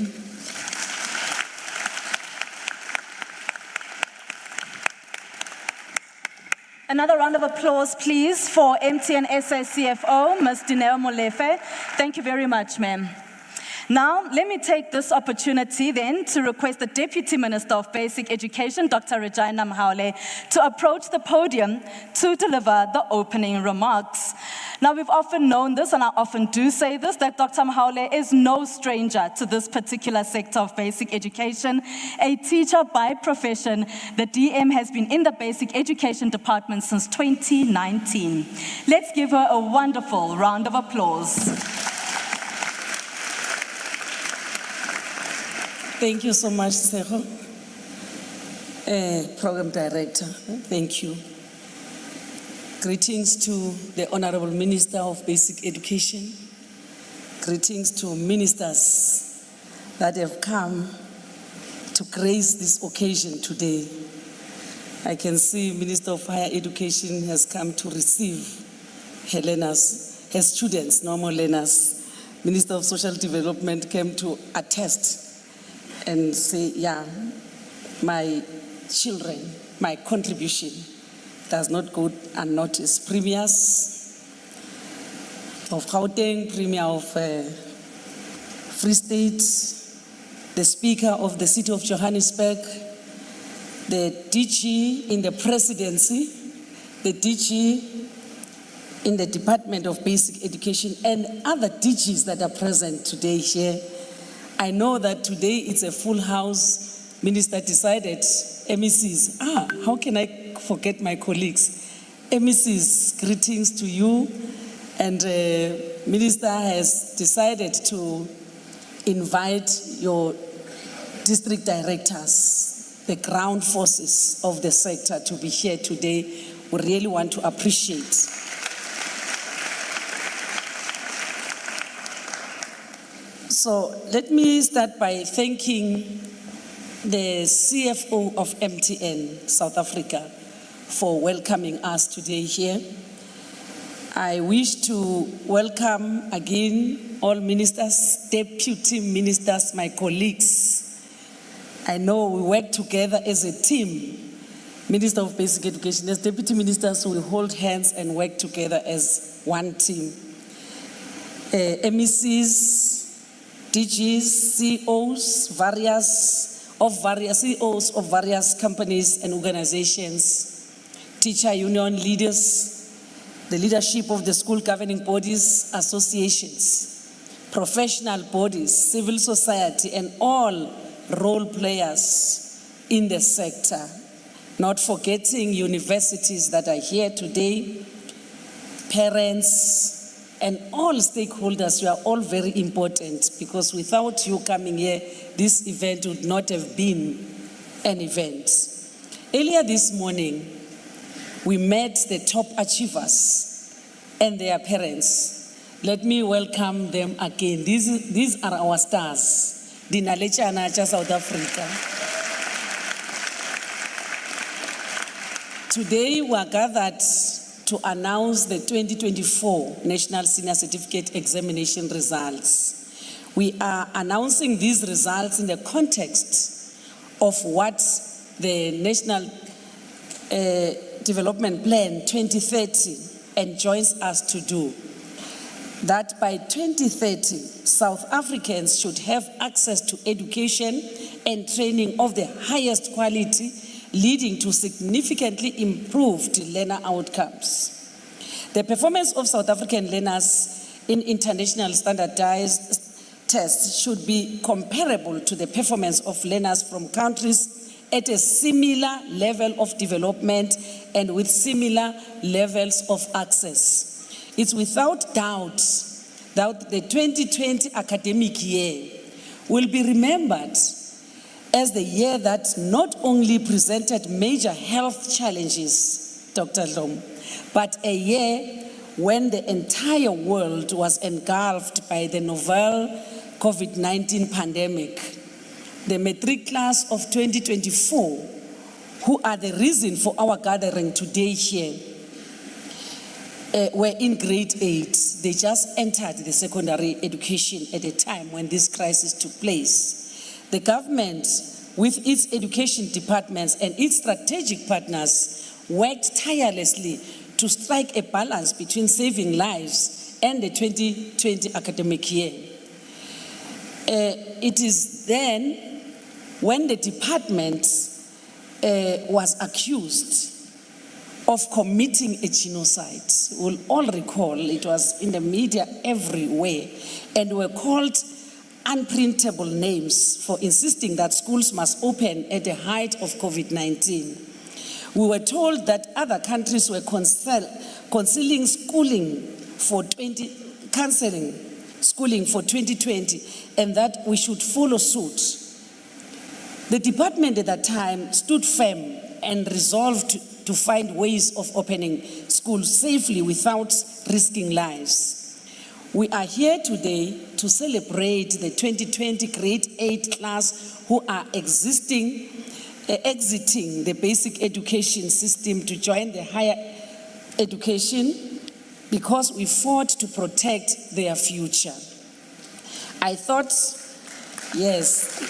Another round of applause, please, for MTN SA CFO, Ms. Dineo Molefe. Thank you very much, ma'am. Now, let me take this opportunity then to request the Deputy Minister of Basic Education, Dr. Regina Mhaule, to approach the podium to deliver the opening remarks. Now, we've often known this, and I often do say this, that Dr. Mhaule is no stranger to this particular sector of basic education. A teacher by profession, the DM has been in the basic education department since 2019. Let's give her a wonderful round of applause. Thank you so much, Seho. Program Director, thank you. Greetings to the Honorable Minister of Basic Education. Greetings to ministers that have come to grace this occasion today. I can see Minister of Higher Education has come to receive her learners, her students, normal learners. Minister of Social Development came to attest and say, yeah, my children, my contribution does not go unnoticed. Premiers of Gauteng, Premier of Free State, the Speaker of the City of Johannesburg, the DG in the Presidency, the DG in the Department of Basic Education, and other DGs that are present today here. I know that today it's a full house. Minister decided, MECs, how can I forget my colleagues? MECs, greetings to you. And Minister has decided to invite your district directors, the ground forces of the sector, to be here today. We really want to appreciate. So let me start by thanking the CFO of MTN South Africa for welcoming us today here. I wish to welcome again all ministers, deputy ministers, my colleagues. I know we work together as a team. Minister of Basic Education, as deputy ministers, we hold hands and work together as one team. MECs, DGs, CEOs, CEOs of various companies and organizations, teacher union leaders, the leadership of the school governing bodies, associations, professional bodies, civil society, and all role players in the sector, not forgetting universities that are here today, parents, and all stakeholders. You are all very important, because without you coming here, this event would not have been an event. Earlier this morning, we met the top achievers and their parents. Let me welcome them again. These are our stars. Dinalecha Anacha, South Africa. Today we are gathered to announce the 2024 National Senior Certificate Examination results. We are announcing these results in the context of what the National Development Plan 2030 enjoins us to do. That by 2030, South Africans should have access to education and training of the highest quality, leading to significantly improved learner outcomes. The performance of South African learners in international standardized tests should be comparable to the performance of learners from countries at a similar level of development and with similar levels of access. It's without doubt that the 2020 academic year will be remembered as the year that not only presented major health challenges, Dr. Lom, but a year when the entire world was engulfed by the novel COVID-19 pandemic. The Matric class of 2024, who are the reason for our gathering today here, were in grade 8. They just entered the secondary education at a time when this crisis took place. The government, with its education departments and its strategic partners, worked tirelessly to strike a balance between saving lives and the 2020 academic year. It is then when the department was accused of committing a genocide. We'll all recall it was in the media everywhere, and were called unprintable names for insisting that schools must open at the height of COVID-19. We were told that other countries were cancelling schooling for 2020, and that we should follow suit. The department at that time stood firm and resolved to find ways of opening schools safely without risking lives. We are here today to celebrate the 2020 grade 8 class who are exiting the basic education system to join the higher education because we fought to protect their future. I thought, yes,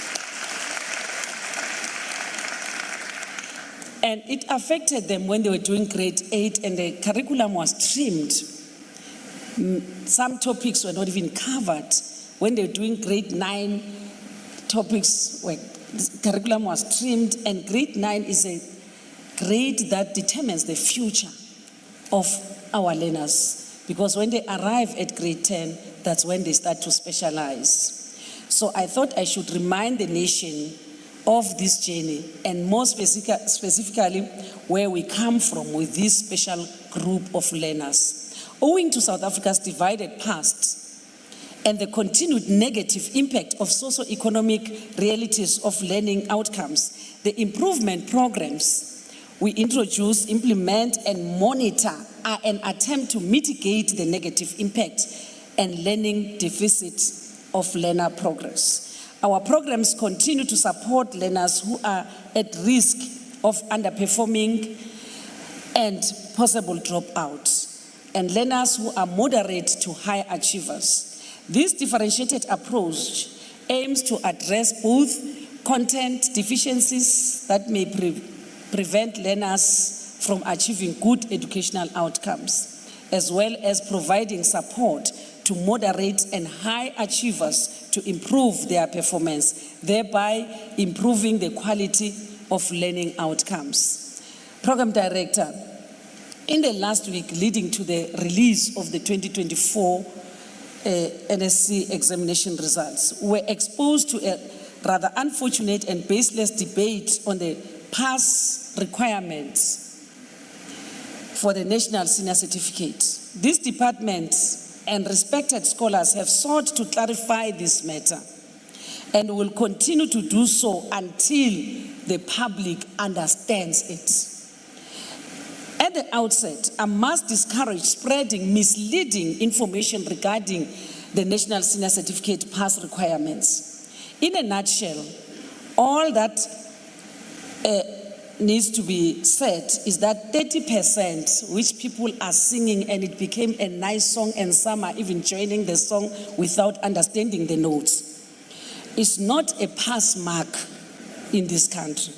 and it affected them when they were doing grade 8 and the curriculum was trimmed. Some topics were not even covered. When they were doing grade 9, topics were, the curriculum was trimmed, and grade 9 is a grade that determines the future of our learners. Because when they arrive at grade 10, that's when they start to specialize. So I thought I should remind the nation of this journey, and more specifically where we come from with this special group of learners. Owing to South Africa's divided past and the continued negative impact of socio-economic realities of learning outcomes, the improvement programs we introduce, implement, and monitor are an attempt to mitigate the negative impact and learning deficit of learner progress. Our programs continue to support learners who are at risk of underperforming and possible dropouts, and learners who are moderate to high achievers. This differentiated approach aims to address both content deficiencies that may prevent learners from achieving good educational outcomes, as well as providing support to moderate and high achievers to improve their performance, thereby improving the quality of learning outcomes. Program Director, in the last week leading to the release of the 2024 NSC examination results, we were exposed to a rather unfortunate and baseless debate on the pass requirements for the National Senior Certificate. This department and respected scholars have sought to clarify this matter and will continue to do so until the public understands it. At the outset, I must discourage spreading misleading information regarding the National Senior Certificate pass requirements. In a nutshell, all that needs to be said is that 30%, which people are singing and it became a nice song and some are even joining the song without understanding the notes, is not a pass mark in this country.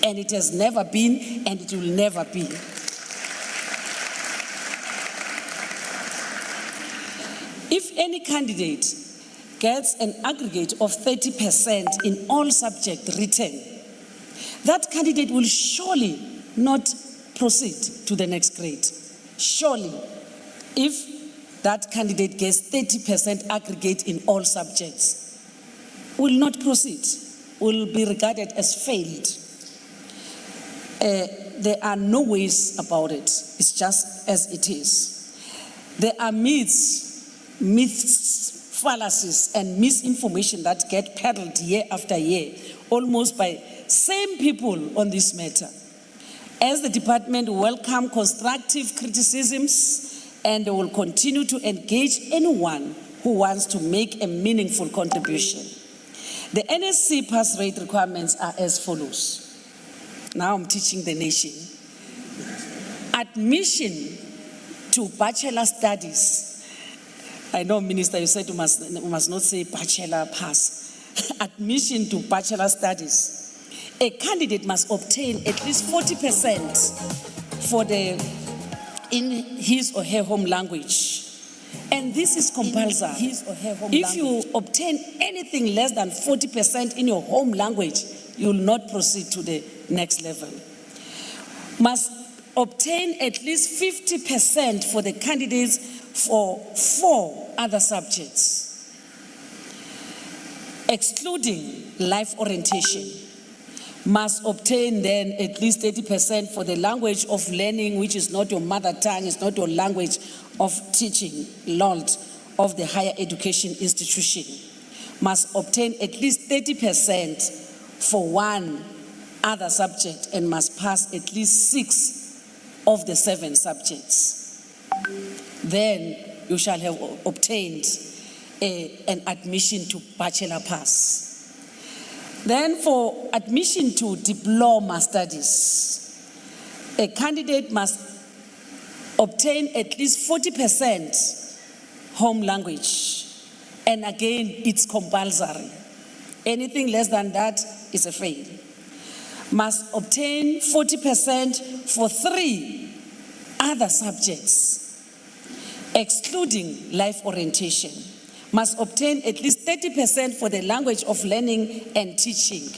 And it has never been, and it will never be. If any candidate gets an aggregate of 30% in all subjects written, that candidate will surely not proceed to the next grade. Surely, if that candidate gets 30% aggregate in all subjects, will not proceed. will be regarded as failed. There are no ways about it. It's just as it is. There are myths, fallacies, and misinformation that get peddled year after year, almost by same people on this matter. As the department welcome constructive criticisms and will continue to engage anyone who wants to make a meaningful contribution. The NSC pass rate requirements are as follows. Now I'm teaching the nation. Admission to bachelor studies. I know, Minister, you said you must not say bachelor pass. Admission to bachelor studies. A candidate must obtain at least 40% in his or her home language. And this is compulsory. If you obtain anything less than 40% in your home language, you will not proceed to the next level. Must obtain at least 50% for the candidates for 4 other subjects, excluding life orientation. Must obtain then at least 30% for the language of learning, which is not your mother tongue, it's not your language of teaching, LOLT, of the higher education institution. Must obtain at least 30% for 1 other subject and must pass at least 6 of the 7 subjects. Then you shall have obtained an admission to bachelor pass. Then for admission to diploma studies, a candidate must obtain at least 40% home language. And again, it's compulsory. Anything less than that is a fail. Must obtain 40% for 3 other subjects, excluding life orientation. Must obtain at least 30% for the language of learning and teaching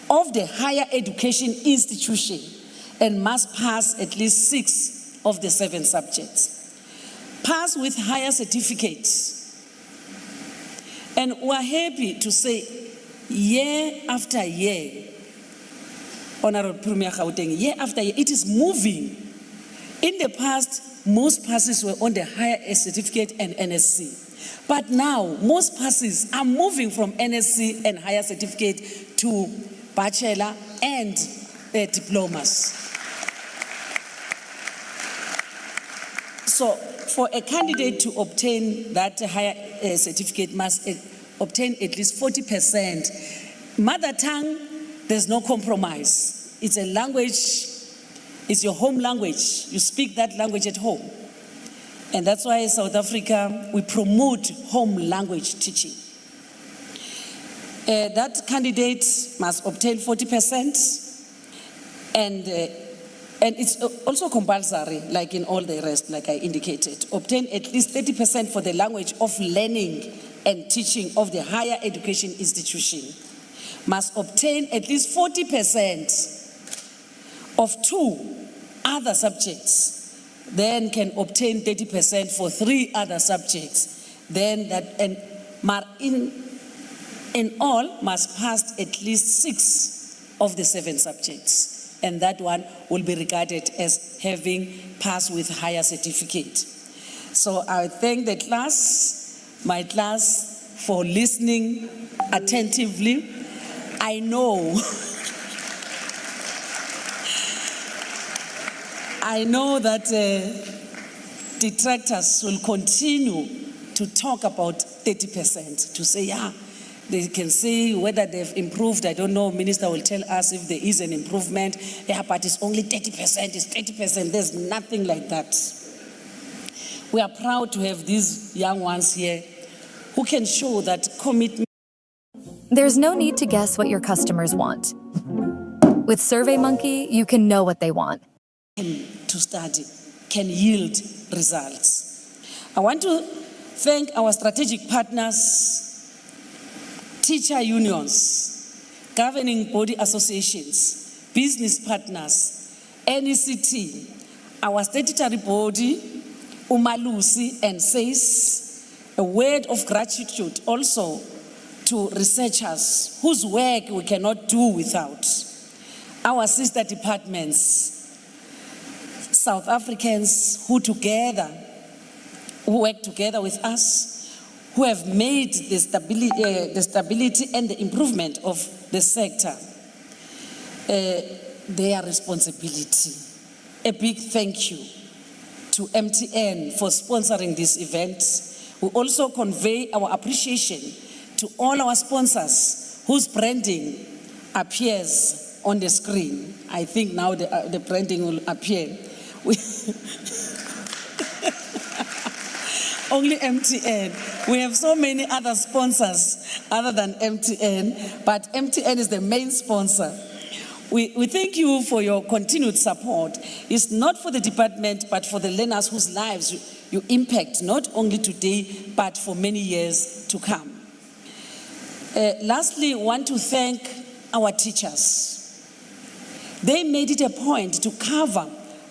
of the higher education institution and must pass at least 6 of the 7 subjects. Pass with higher certificates. And we're happy to say year after year, Honorable Premier Gauteng, year after year, it is moving. In the past, most passes were on the higher certificate and NSC. But now, most passes are moving from NSC and higher certificate to bachelor and diplomas. So, for a candidate to obtain that higher certificate must obtain at least 40%. Mother tongue, there's no compromise. It's a language, it's your home language. You speak that language at home. And that's why in South Africa, we promote home language teaching. That candidate must obtain 40%, and it's also compulsory, like in all the rest, like I indicated. Obtain at least 30% for the language of learning and teaching of the higher education institution. Must obtain at least 40% of 2 other subjects. Then can obtain 30% for 3 other subjects. Then that, and in all must pass at least 6 of the 7 subjects. And that one will be regarded as having passed with higher certificate. So I thank the class, my class, for listening attentively. I know that detractors will continue to talk about 30%, to say, yeah, they can say whether they've improved. I don't know, Minister will tell us if there is an improvement. Yeah, but it's only 30%, it's 30%. There's nothing like that. We are proud to have these young ones here who can show that commitment. There's no need to guess what your customers want. With SurveyMonkey, you can know what they want. To study can yield results. I want to thank our strategic partners, teacher unions, governing body associations, business partners, NECT, our statutory body, Umalusi and SACE. A word of gratitude also to researchers whose work we cannot do without, our sister departments, South Africans who work together with us, who have made the stability and the improvement of the sector their responsibility. A big thank you to MTN for sponsoring this event. We also convey our appreciation to all our sponsors whose branding appears on the screen. I think now the branding will appear. Only MTN. We have so many other sponsors other than MTN, but MTN is the main sponsor. We thank you for your continued support. It's not for the department, but for the learners whose lives you impact, not only today, but for many years to come. Lastly, I want to thank our teachers. They made it a point to cover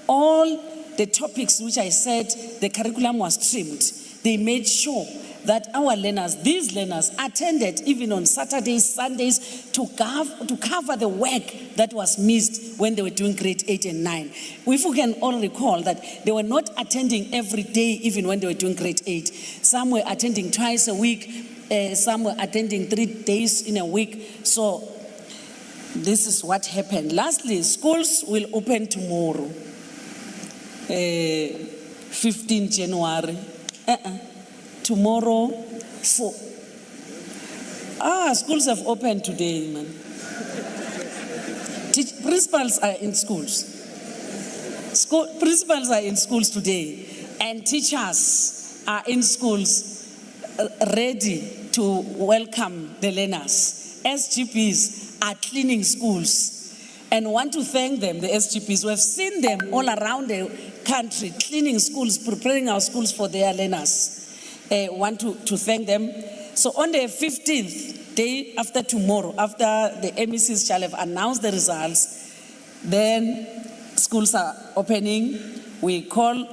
all the topics which I said the curriculum was trimmed. They made sure that our learners, these learners, attended even on Saturdays, Sundays, to cover the work that was missed when they were doing grade 8 and 9. If we can all recall that they were not attending every day, even when they were doing grade 8. Some were attending twice a week, some were attending 3 days in a week. So this is what happened. Lastly, schools will open tomorrow, 15 January. Tomorrow, schools have opened today, man. Principals are in schools. Principals are in schools today, and teachers are in schools ready to welcome the learners. SGPs are cleaning schools, and want to thank them, the SGPs. We have seen them all around the country cleaning schools, preparing our schools for their learners. Want to thank them. So on the 15th, day after tomorrow, after the MECs shall have announced the results, then schools are opening. We call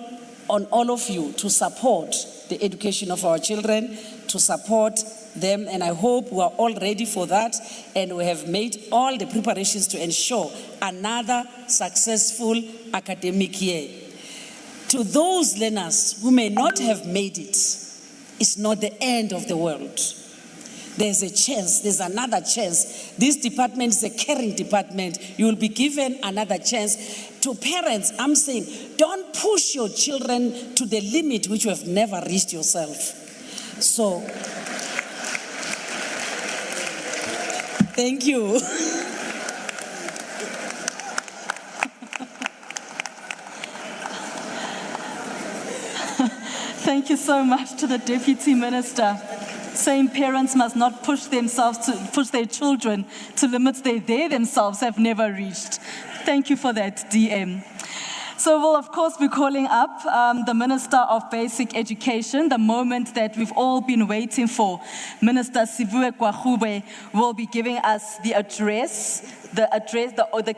on all of you to support the education of our children, to support them, and I hope we are all ready for that, and we have made all the preparations to ensure another successful academic year. To those learners who may not have made it, it's not the end of the world. There's a chance, there's another chance. This department is a caring department. You will be given another chance. To parents, I'm saying, don't push your children to the limit which you have never reached yourself. So, thank you. Thank you so much to the Deputy Minister. Saying parents must not push their children to limits they themselves have never reached. Thank you for that, DM. So we'll of course be calling up the Minister of Basic Education, the moment that we've all been waiting for. Minister Sivue Kwahube will be giving us the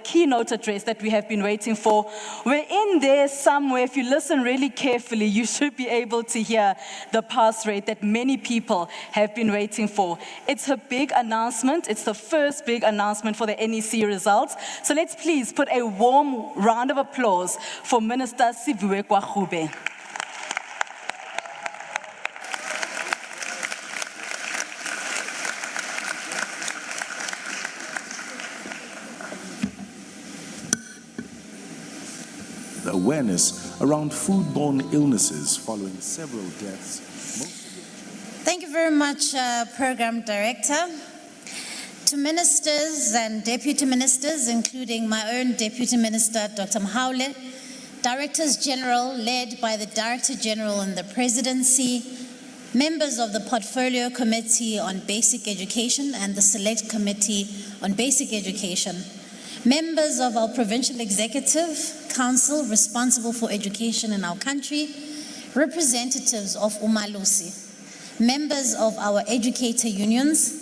keynote address that we have been waiting for. We're in there somewhere. If you listen really carefully, you should be able to hear the pass rate that many people have been waiting for. It's her big announcement. It's the first big announcement for the NEC results. So let's please put a warm round of applause for Minister Sivue Kwahube. Awareness around foodborne illnesses following several deaths. Thank you very much, Program Director. To ministers and deputy ministers, including my own Deputy Minister, Dr. Mahaule, Directors General led by the Director General and the Presidency, members of the Portfolio Committee on Basic Education and the Select Committee on Basic Education, members of our Provincial Executive Council responsible for education in our country, representatives of Umalusi, members of our educator unions,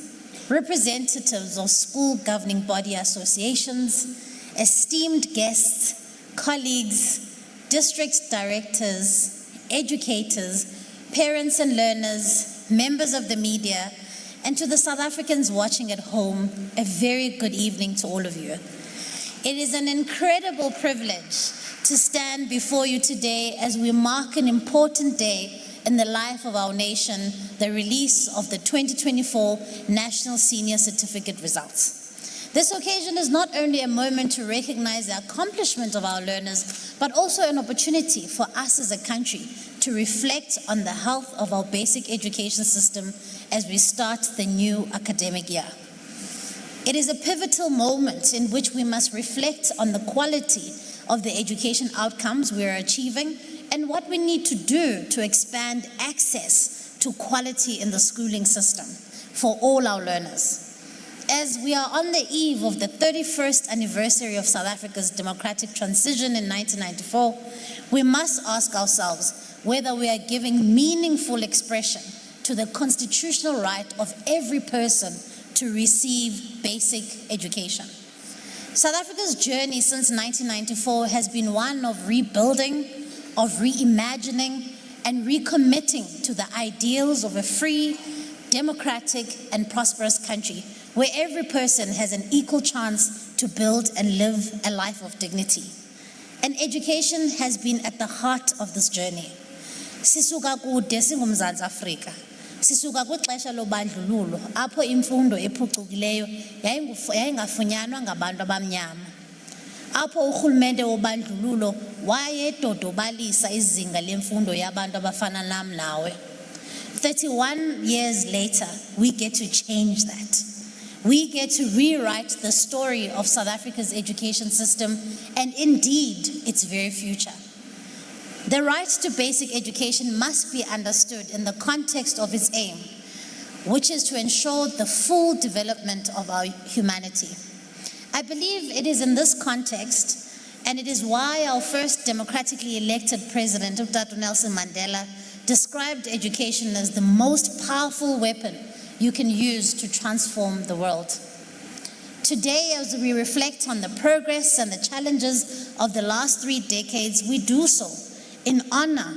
representatives of school governing body associations, esteemed guests, colleagues, district directors, educators, parents and learners, members of the media, And to the South Africans watching at home, a very good evening to all of you. It is an incredible privilege to stand before you today as we mark an important day in the life of our nation, the release of the 2024 National Senior Certificate results. This occasion is not only a moment to recognize the accomplishment of our learners, but also an opportunity for us as a country to reflect on the health of our basic education system as we start the new academic year. It is a pivotal moment in which we must reflect on the quality of the education outcomes we are achieving and what we need to do to expand access to quality in the schooling system for all our learners. As we are on the eve of the 31st anniversary of South Africa's democratic transition in 1994, we must ask ourselves whether we are giving meaningful expression to the constitutional right of every person to receive basic education. South Africa's journey since 1994 has been one of rebuilding, of reimagining, and recommitting to the ideals of a free, democratic, and prosperous country where every person has an equal chance to build and live a life of dignity. And education has been at the heart of this journey. Sisuka kude singumZantsi Afrika. Sisuka kwixesha lobandlululo apho imfundo ephucukileyo yayingafunyanwa ngabantu abamnyama. Apho urhulumente wobandlululo wayedodobalisa izinga lemfundo yabantu abafana nam nawe. 31 years later, we get to change that. We get to rewrite the story of South Africa's education system and indeed its very future. The right to basic education must be understood in the context of its aim, which is to ensure the full development of our humanity. I believe it is in this context, and it is why our first democratically elected president, Dr. Nelson Mandela, described education as the most powerful weapon you can use to transform the world. Today, as we reflect on the progress and the challenges of the last 3 decades, we do so in honor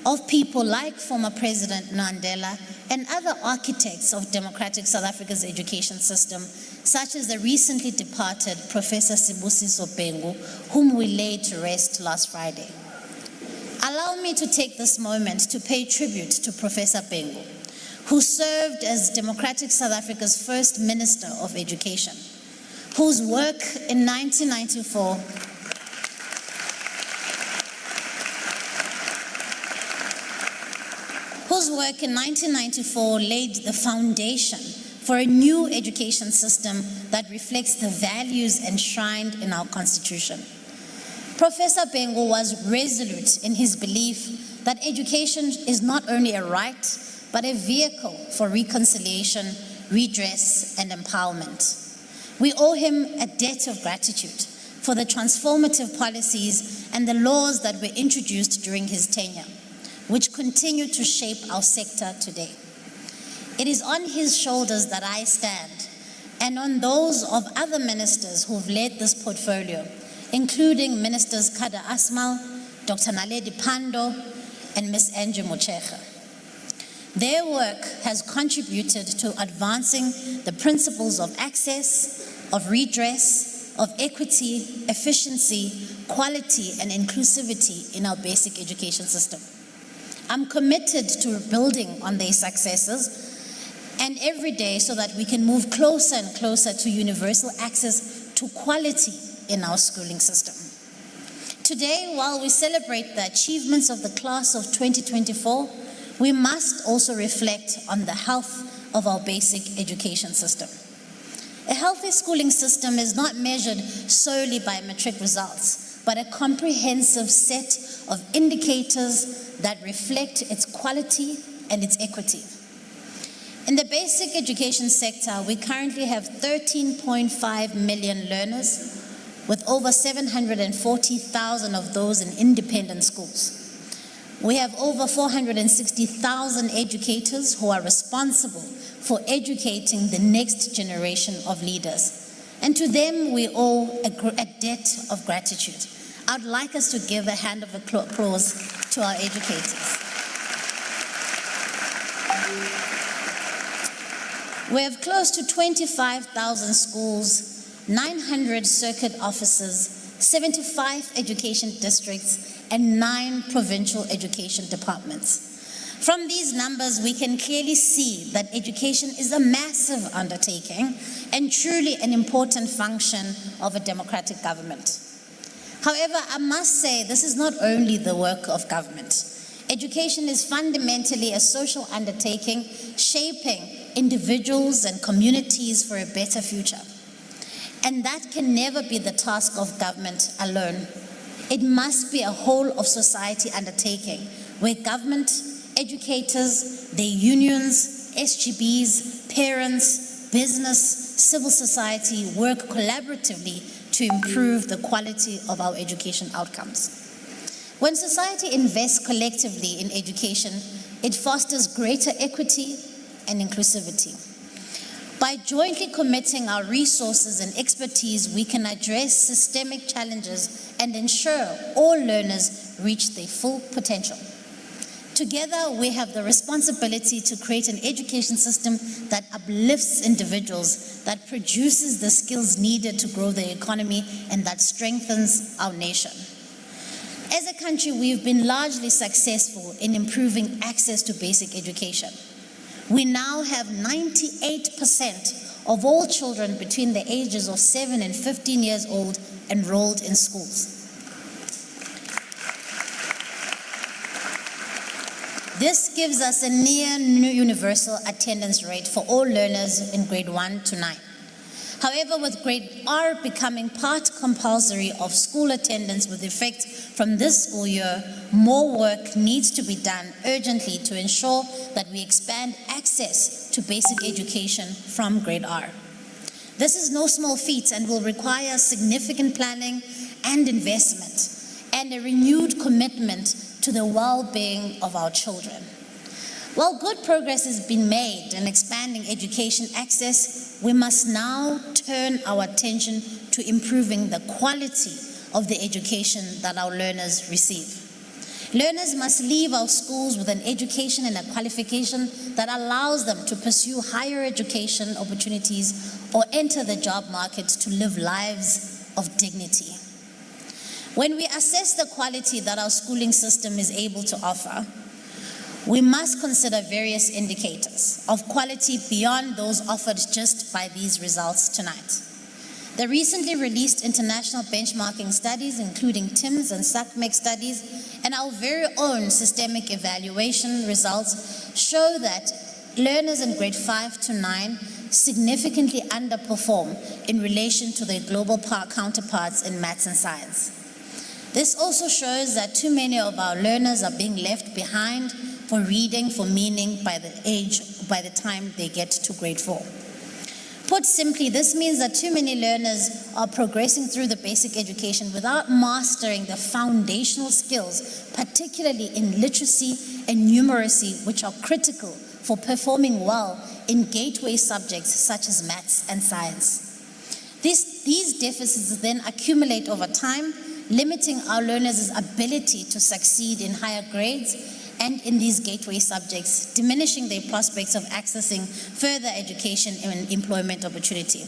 of people like former President Mandela and other architects of democratic South Africa's education system, such as the recently departed Professor Sibusiso Bhengu, whom we laid to rest last Friday. Allow me to take this moment to pay tribute to Professor Bhengu, who served as democratic South Africa's first Minister of Education, whose work in 1994 laid the foundation for a new education system that reflects the values enshrined in our Constitution. Professor Bhengu was resolute in his belief that education is not only a right, but a vehicle for reconciliation, redress, and empowerment. We owe him a debt of gratitude for the transformative policies and the laws that were introduced during his tenure, which continue to shape our sector today. It is on his shoulders that I stand, and on those of other ministers who have led this portfolio, including Ministers Kada Asmal, Dr. Naledi Pandor, and Ms. Angie Mochega. Their work has contributed to advancing the principles of access, of redress, of equity, efficiency, quality, and inclusivity in our basic education system. I'm committed to building on these successes and every day so that we can move closer and closer to universal access to quality in our schooling system. Today, while we celebrate the achievements of the class of 2024, we must also reflect on the health of our basic education system. A healthy schooling system is not measured solely by matric results, but a comprehensive set of indicators that reflect its quality and its equity. In the basic education sector, we currently have 13.5 million learners, with over 740,000 of those in independent schools. We have over 460,000 educators who are responsible for educating the next generation of leaders. And to them, we owe a debt of gratitude. I'd like us to give a hand of applause to our educators. We have close to 25,000 schools, 900 circuit offices, 75 education districts, and 9 provincial education departments. From these numbers, we can clearly see that education is a massive undertaking and truly an important function of a democratic government. However, I must say this is not only the work of government. Education is fundamentally a social undertaking, shaping individuals and communities for a better future. And that can never be the task of government alone. It must be a whole of society undertaking, where government, educators, their unions, SGBs, parents, business, civil society work collaboratively to improve the quality of our education outcomes. When society invests collectively in education, it fosters greater equity and inclusivity. By jointly committing our resources and expertise, we can address systemic challenges and ensure all learners reach their full potential. Together, we have the responsibility to create an education system that uplifts individuals, that produces the skills needed to grow the economy, and that strengthens our nation. As a country, we've been largely successful in improving access to basic education. We now have 98% of all children between the ages of 7 and 15 years old enrolled in schools. This gives us a near universal attendance rate for all learners in grade 1 to 9. However, with grade R becoming part compulsory of school attendance with effect from this school year, more work needs to be done urgently to ensure that we expand access to basic education from grade R. This is no small feat and will require significant planning and investment and a renewed commitment to the well-being of our children. While good progress has been made in expanding education access, we must now turn our attention to improving the quality of the education that our learners receive. Learners must leave our schools with an education and a qualification that allows them to pursue higher education opportunities or enter the job market to live lives of dignity. When we assess the quality that our schooling system is able to offer, we must consider various indicators of quality beyond those offered just by these results tonight. The recently released international benchmarking studies, including TIMSS and SACMEC studies, and our very own systemic evaluation results show that learners in grade 5 to 9 significantly underperform in relation to their global counterparts in maths and science. This also shows that too many of our learners are being left behind for reading for meaning by the time they get to grade 4. Put simply, this means that too many learners are progressing through the basic education without mastering the foundational skills, particularly in literacy and numeracy, which are critical for performing well in gateway subjects such as maths and science. These deficits then accumulate over time, limiting our learners' ability to succeed in higher grades and in these gateway subjects, diminishing their prospects of accessing further education and employment opportunity.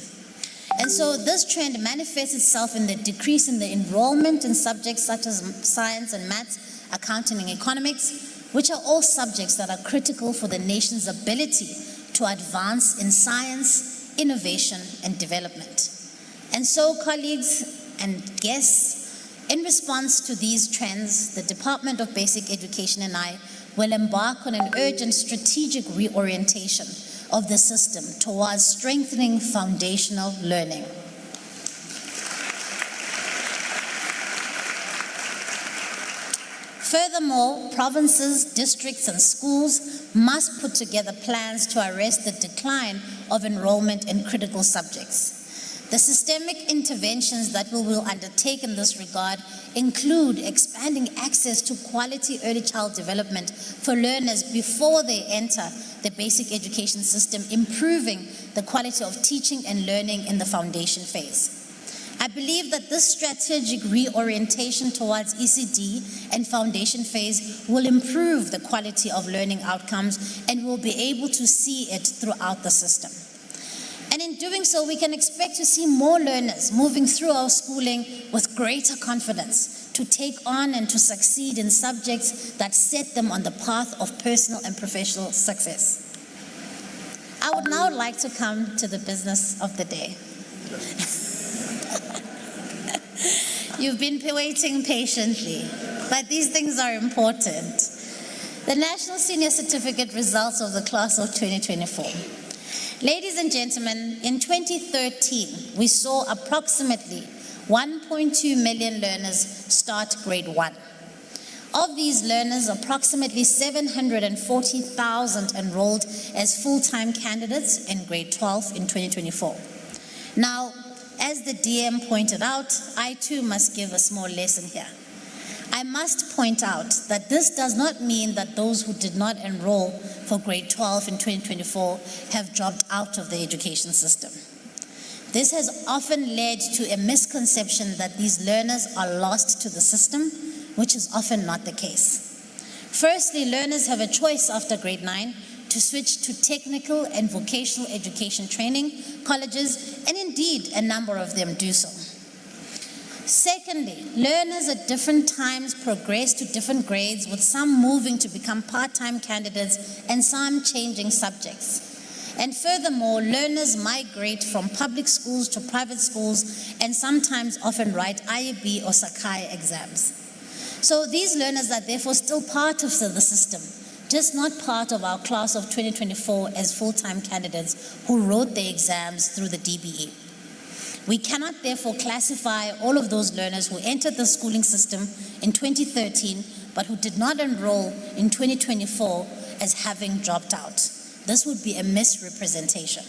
And so this trend manifests itself in the decrease in the enrollment in subjects such as science and maths, accounting and economics, which are all subjects that are critical for the nation's ability to advance in science, innovation, and development. And so, colleagues and guests, in response to these trends, the Department of Basic Education and I will embark on an urgent strategic reorientation of the system towards strengthening foundational learning. Furthermore, provinces, districts, and schools must put together plans to arrest the decline of enrollment in critical subjects. The systemic interventions that we will undertake in this regard include expanding access to quality early child development for learners before they enter the basic education system, improving the quality of teaching and learning in the foundation phase. I believe that this strategic reorientation towards ECD and foundation phase will improve the quality of learning outcomes and will be able to see it throughout the system. doing so, we can expect to see more learners moving through our schooling with greater confidence to take on and to succeed in subjects that set them on the path of personal and professional success. I would now like to come to the business of the day. You've been waiting patiently, but these things are important. The National Senior Certificate results of the class of 2024. Ladies and gentlemen, in 2013, we saw approximately 1.2 million learners start grade 1. Of these learners, approximately 740,000 enrolled as full-time candidates in grade 12 in 2024. Now, as the DM pointed out, I too must give a small lesson here. I must point out that this does not mean that those who did not enroll for grade 12 in 2024 have dropped out of the education system. This has often led to a misconception that these learners are lost to the system, which is often not the case. Firstly, learners have a choice after grade 9 to switch to technical and vocational education training colleges, and indeed a number of them do so. Secondly, learners at different times progress to different grades, with some moving to become part-time candidates and some changing subjects. And furthermore, learners migrate from public schools to private schools and sometimes often write IAB or Sakai exams. So these learners are therefore still part of the system, just not part of our class of 2024 as full-time candidates who wrote the exams through the DBE. We cannot therefore classify all of those learners who entered the schooling system in 2013 but who did not enroll in 2024 as having dropped out. This would be a misrepresentation.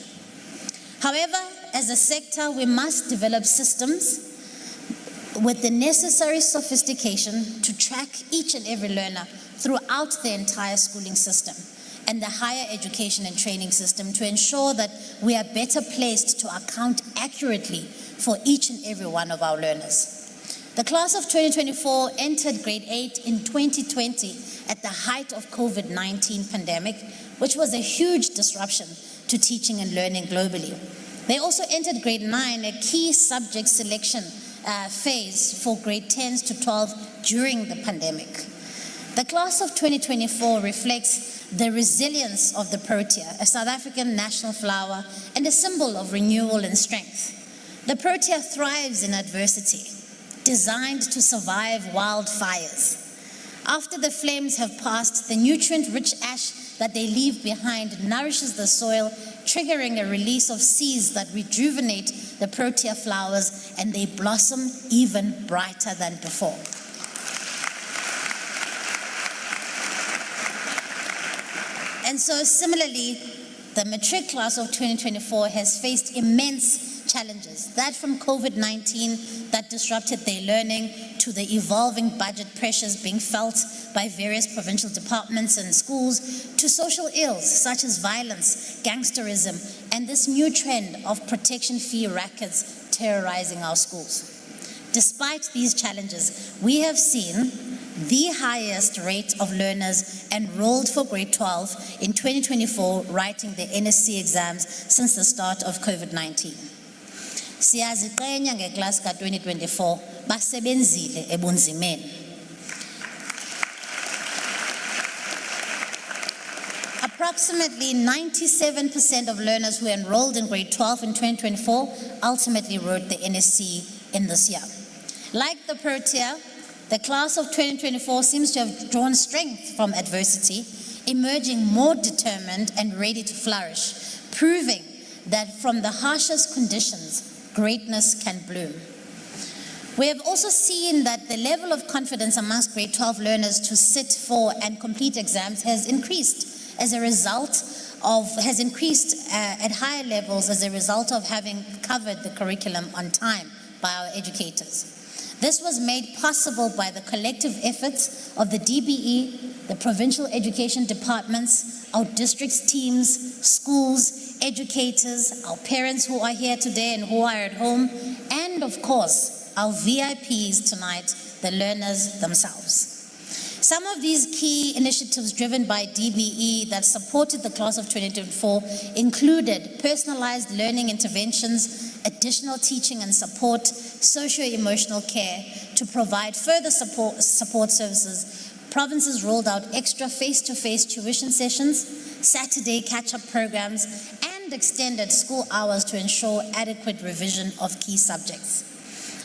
However, as a sector, we must develop systems with the necessary sophistication to track each and every learner throughout the entire schooling system and the higher education and training system to ensure that we are better placed to account accurately for each and every one of our learners. The class of 2024 entered grade 8 in 2020 at the height of COVID-19 pandemic, which was a huge disruption to teaching and learning globally. They also entered grade 9, a key subject selection phase for grade 10s to 12 during the pandemic. The class of 2024 reflects the resilience of the protea, a South African national flower and a symbol of renewal and strength. The protea thrives in adversity, designed to survive wildfires. After the flames have passed, the nutrient-rich ash that they leave behind nourishes the soil, triggering a release of seeds that rejuvenate the protea flowers, and they blossom even brighter than before. And so similarly, the Matric class of 2024 has faced immense challenges, that from COVID-19 that disrupted their learning, to the evolving budget pressures being felt by various provincial departments and schools, to social ills such as violence, gangsterism, and this new trend of protection fee rackets terrorizing our schools. Despite these challenges, we have seen the highest rate of learners enrolled for grade 12 in 2024 writing the NSC exams since the start of COVID-19. Siyaziqenya ngeklasi ka-2024 basebenzile ebunzimeni. Approximately 97% of learners who enrolled in grade 12 in 2024 ultimately wrote the NSC in this year. Like the protea, the class of 2024 seems to have drawn strength from adversity, emerging more determined and ready to flourish, proving that from the harshest conditions, greatness can bloom. We have also seen that the level of confidence amongst grade 12 learners to sit for and complete exams has increased at higher levels as a result of having covered the curriculum on time by our educators. This was made possible by the collective efforts of the DBE, the provincial education departments, our district's teams, schools, educators, our parents who are here today and who are at home, and of course, our VIPs tonight, the learners themselves. Some of these key initiatives driven by DBE that supported the class of 2024 included personalized learning interventions, additional teaching and support, socio-emotional care to provide further support services. Provinces rolled out extra face-to-face tuition sessions, Saturday catch-up programs, and extended school hours to ensure adequate revision of key subjects.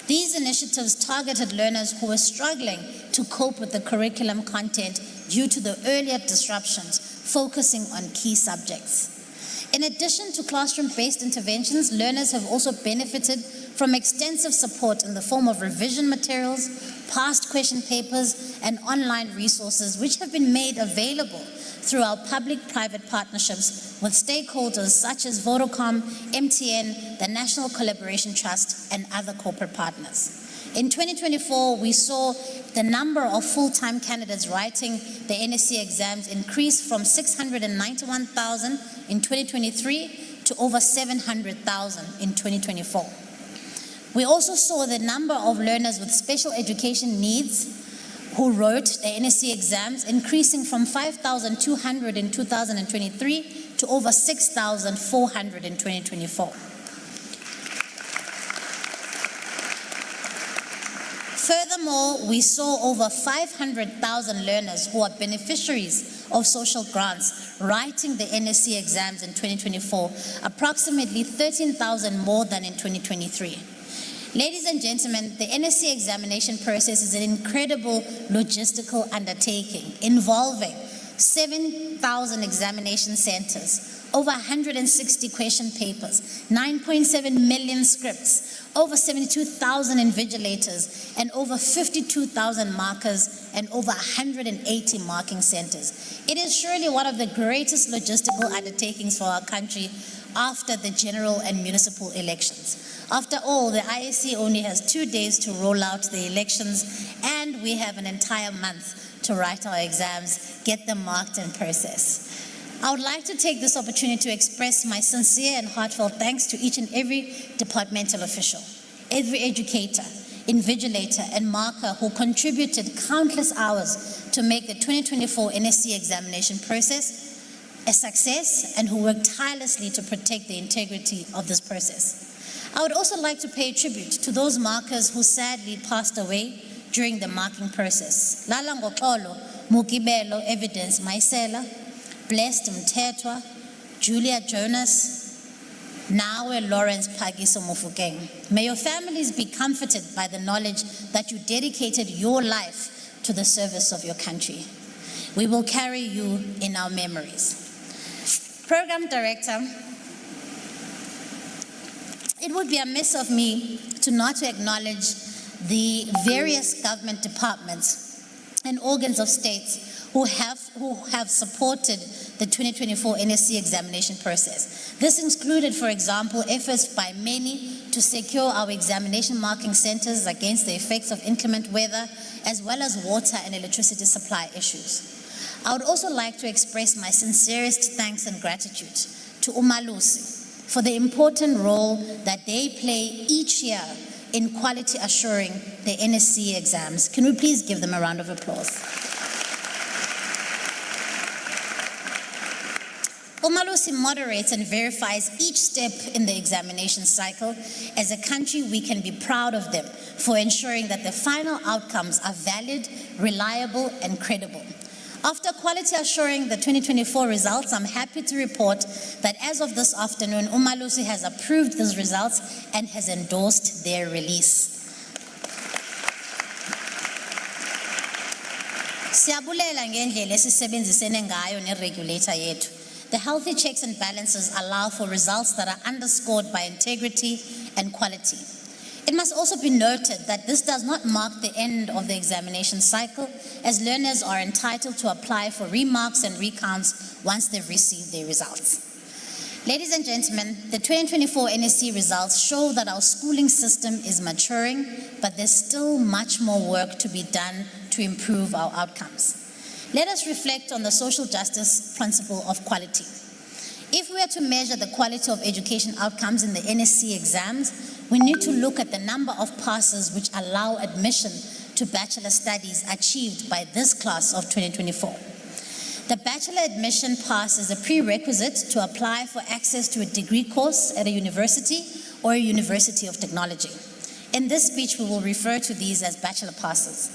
These initiatives targeted learners who were struggling to cope with the curriculum content due to the earlier disruptions, focusing on key subjects. In addition to classroom-based interventions, learners have also benefited from extensive support in the form of revision materials, past question papers, and online resources which have been made available through our public-private partnerships with stakeholders such as Vodacom, MTN, the National Collaboration Trust, and other corporate partners. In 2024, we saw the number of full-time candidates writing the NSC exams increase from 691,000 in 2023 to over 700,000 in 2024. We also saw the number of learners with special education needs who wrote the NSC exams increasing from 5,200 in 2023 to over 6,400 in 2024. Furthermore, we saw over 500,000 learners who are beneficiaries of social grants writing the NSC exams in 2024, approximately 13,000 more than in 2023. Ladies and gentlemen, the NSC examination process is an incredible logistical undertaking involving 7,000 examination centers, over 160 question papers, 9.7 million scripts, over 72,000 invigilators, and over 52,000 markers, and over 180 marking centers. It is surely one of the greatest logistical undertakings for our country after the general and municipal elections. After all, the ISC only has 2 days to roll out the elections, and we have an entire month to write our exams, get them marked and processed. I would like to take this opportunity to express my sincere and heartfelt thanks to each and every departmental official, every educator, invigilator, and marker who contributed countless hours to make the 2024 NSC examination process a success and who worked tirelessly to protect the integrity of this process. I would also like to pay tribute to those markers who sadly passed away during the marking process. Lala Ngokolo, Mukibelo Evidence Maisela, Blessed Mtetwa, Julia Jonas, Nawe Lawrence Pagiso Mufukeng. May your families be comforted by the knowledge that you dedicated your life to the service of your country. We will carry you in our memories. Program Director, it would be amiss of me to not acknowledge the various government departments and organs of state who have supported the 2024 NSC examination process. This included, for example, efforts by many to secure our examination marking centers against the effects of inclement weather, as well as water and electricity supply issues. I would also like to express my sincerest thanks and gratitude to Umalusi for the important role that they play each year in quality assuring the NSC exams. Can we please give them a round of applause? Umalusi moderates and verifies each step in the examination cycle. As a country, we can be proud of them for ensuring that the final outcomes are valid, reliable, and credible. After quality assuring the 2024 results, I'm happy to report that as of this afternoon, Umalusi has approved these results and has endorsed their release. Siyabulela ngendlela esisebenzisene ngayo neregulator yethu. The healthy checks and balances allow for results that are underscored by integrity and quality. It must also be noted that this does not mark the end of the examination cycle, as learners are entitled to apply for remarks and recounts once they've received their results. Ladies and gentlemen, the 2024 NSC results show that our schooling system is maturing, but there's still much more work to be done to improve our outcomes. Let us reflect on the social justice principle of quality. If we are to measure the quality of education outcomes in the NSC exams, we need to look at the number of passes which allow admission to Bachelor Studies achieved by this class of 2024. The Bachelor Admission Pass is a prerequisite to apply for access to a degree course at a university or a University of Technology. In this speech, we will refer to these as Bachelor Passes.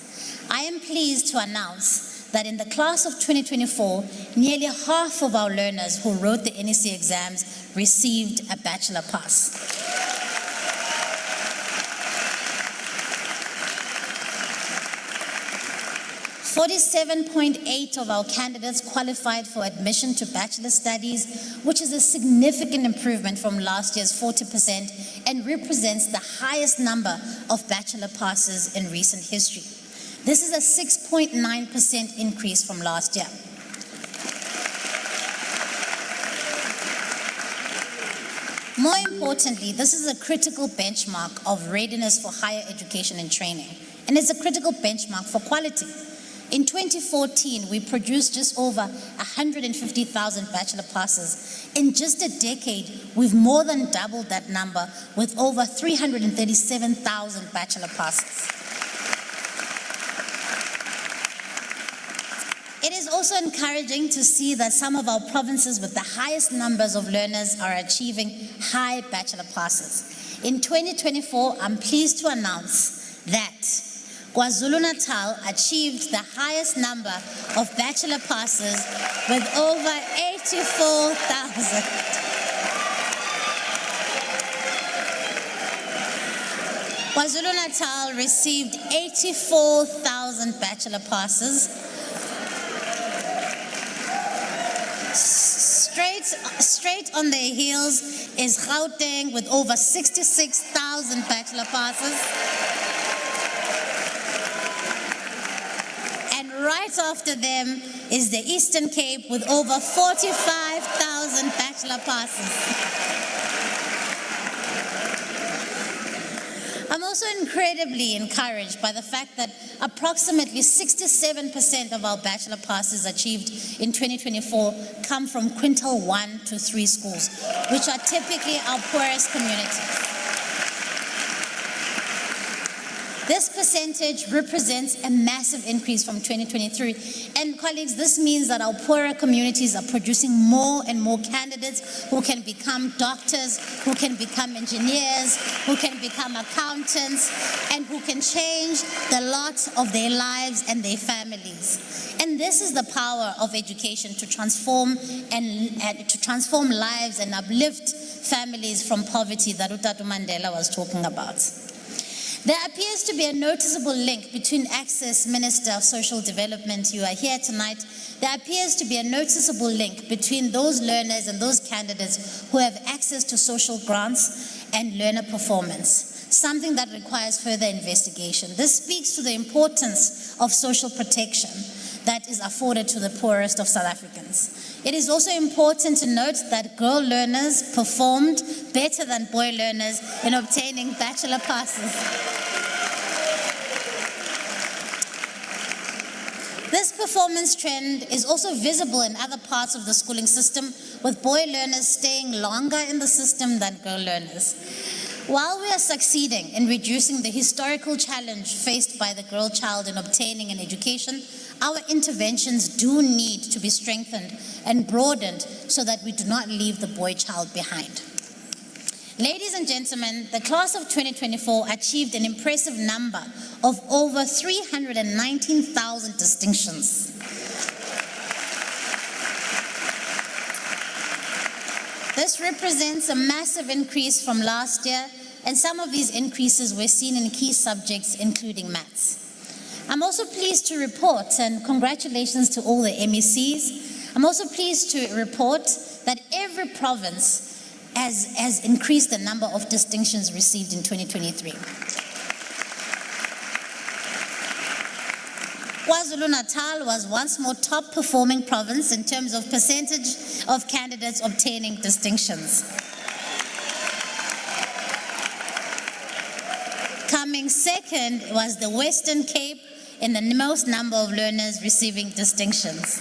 I am pleased to announce that in the class of 2024, nearly half of our learners who wrote the NEC exams received a Bachelor Pass. 47.8% of our candidates qualified for admission to Bachelor Studies, which is a significant improvement from last year's 40% and represents the highest number of Bachelor Passes in recent history. This is a 6.9% increase from last year. More importantly, this is a critical benchmark of readiness for higher education and training, and it's a critical benchmark for quality. In 2014, we produced just over 150,000 Bachelor Passes. In just a decade, we've more than doubled that number with over 337,000 Bachelor Passes. It is also encouraging to see that some of our provinces with the highest numbers of learners are achieving high Bachelor Passes. In 2024, I'm pleased to announce that KwaZulu-Natal achieved the highest number of Bachelor Passes with over 84,000. KwaZulu-Natal received 84,000 Bachelor Passes. Straight on their heels is Gauteng with over 66,000 Bachelor Passes. And right after them is the Eastern Cape with over 45,000 Bachelor Passes. I'm also incredibly encouraged by the fact that approximately 67% of our Bachelor Passes achieved in 2024 come from quintile 1 to 3 schools, which are typically our poorest communities. This percentage represents a massive increase from 2023. And colleagues, this means that our poorer communities are producing more and more candidates who can become doctors, who can become engineers, who can become accountants, and who can change the lot of their lives and their families. And this is the power of education to transform lives and uplift families from poverty that Utatu Mandela was talking about. There appears to be a noticeable link between Access Minister of Social Development, you are here tonight. There appears to be a noticeable link between those learners and those candidates who have access to social grants and learner performance, something that requires further investigation. This speaks to the importance of social protection that is afforded to the poorest of South Africans. It is also important to note that girl learners performed better than boy learners in obtaining Bachelor Passes. This performance trend is also visible in other parts of the schooling system, with boy learners staying longer in the system than girl learners. While we are succeeding in reducing the historical challenge faced by the girl child in obtaining an education, our interventions do need to be strengthened and broadened so that we do not leave the boy child behind. Ladies and gentlemen, the class of 2024 achieved an impressive number of over 319,000 distinctions. This represents a massive increase from last year, and some of these increases were seen in key subjects, including maths. I'm also pleased to report, and congratulations to all the MECs, I'm also pleased to report that every province has increased the number of distinctions received in 2023. KwaZulu-Natal was once more top performing province in terms of percentage of candidates obtaining distinctions. Coming second was the Western Cape in the most number of learners receiving distinctions,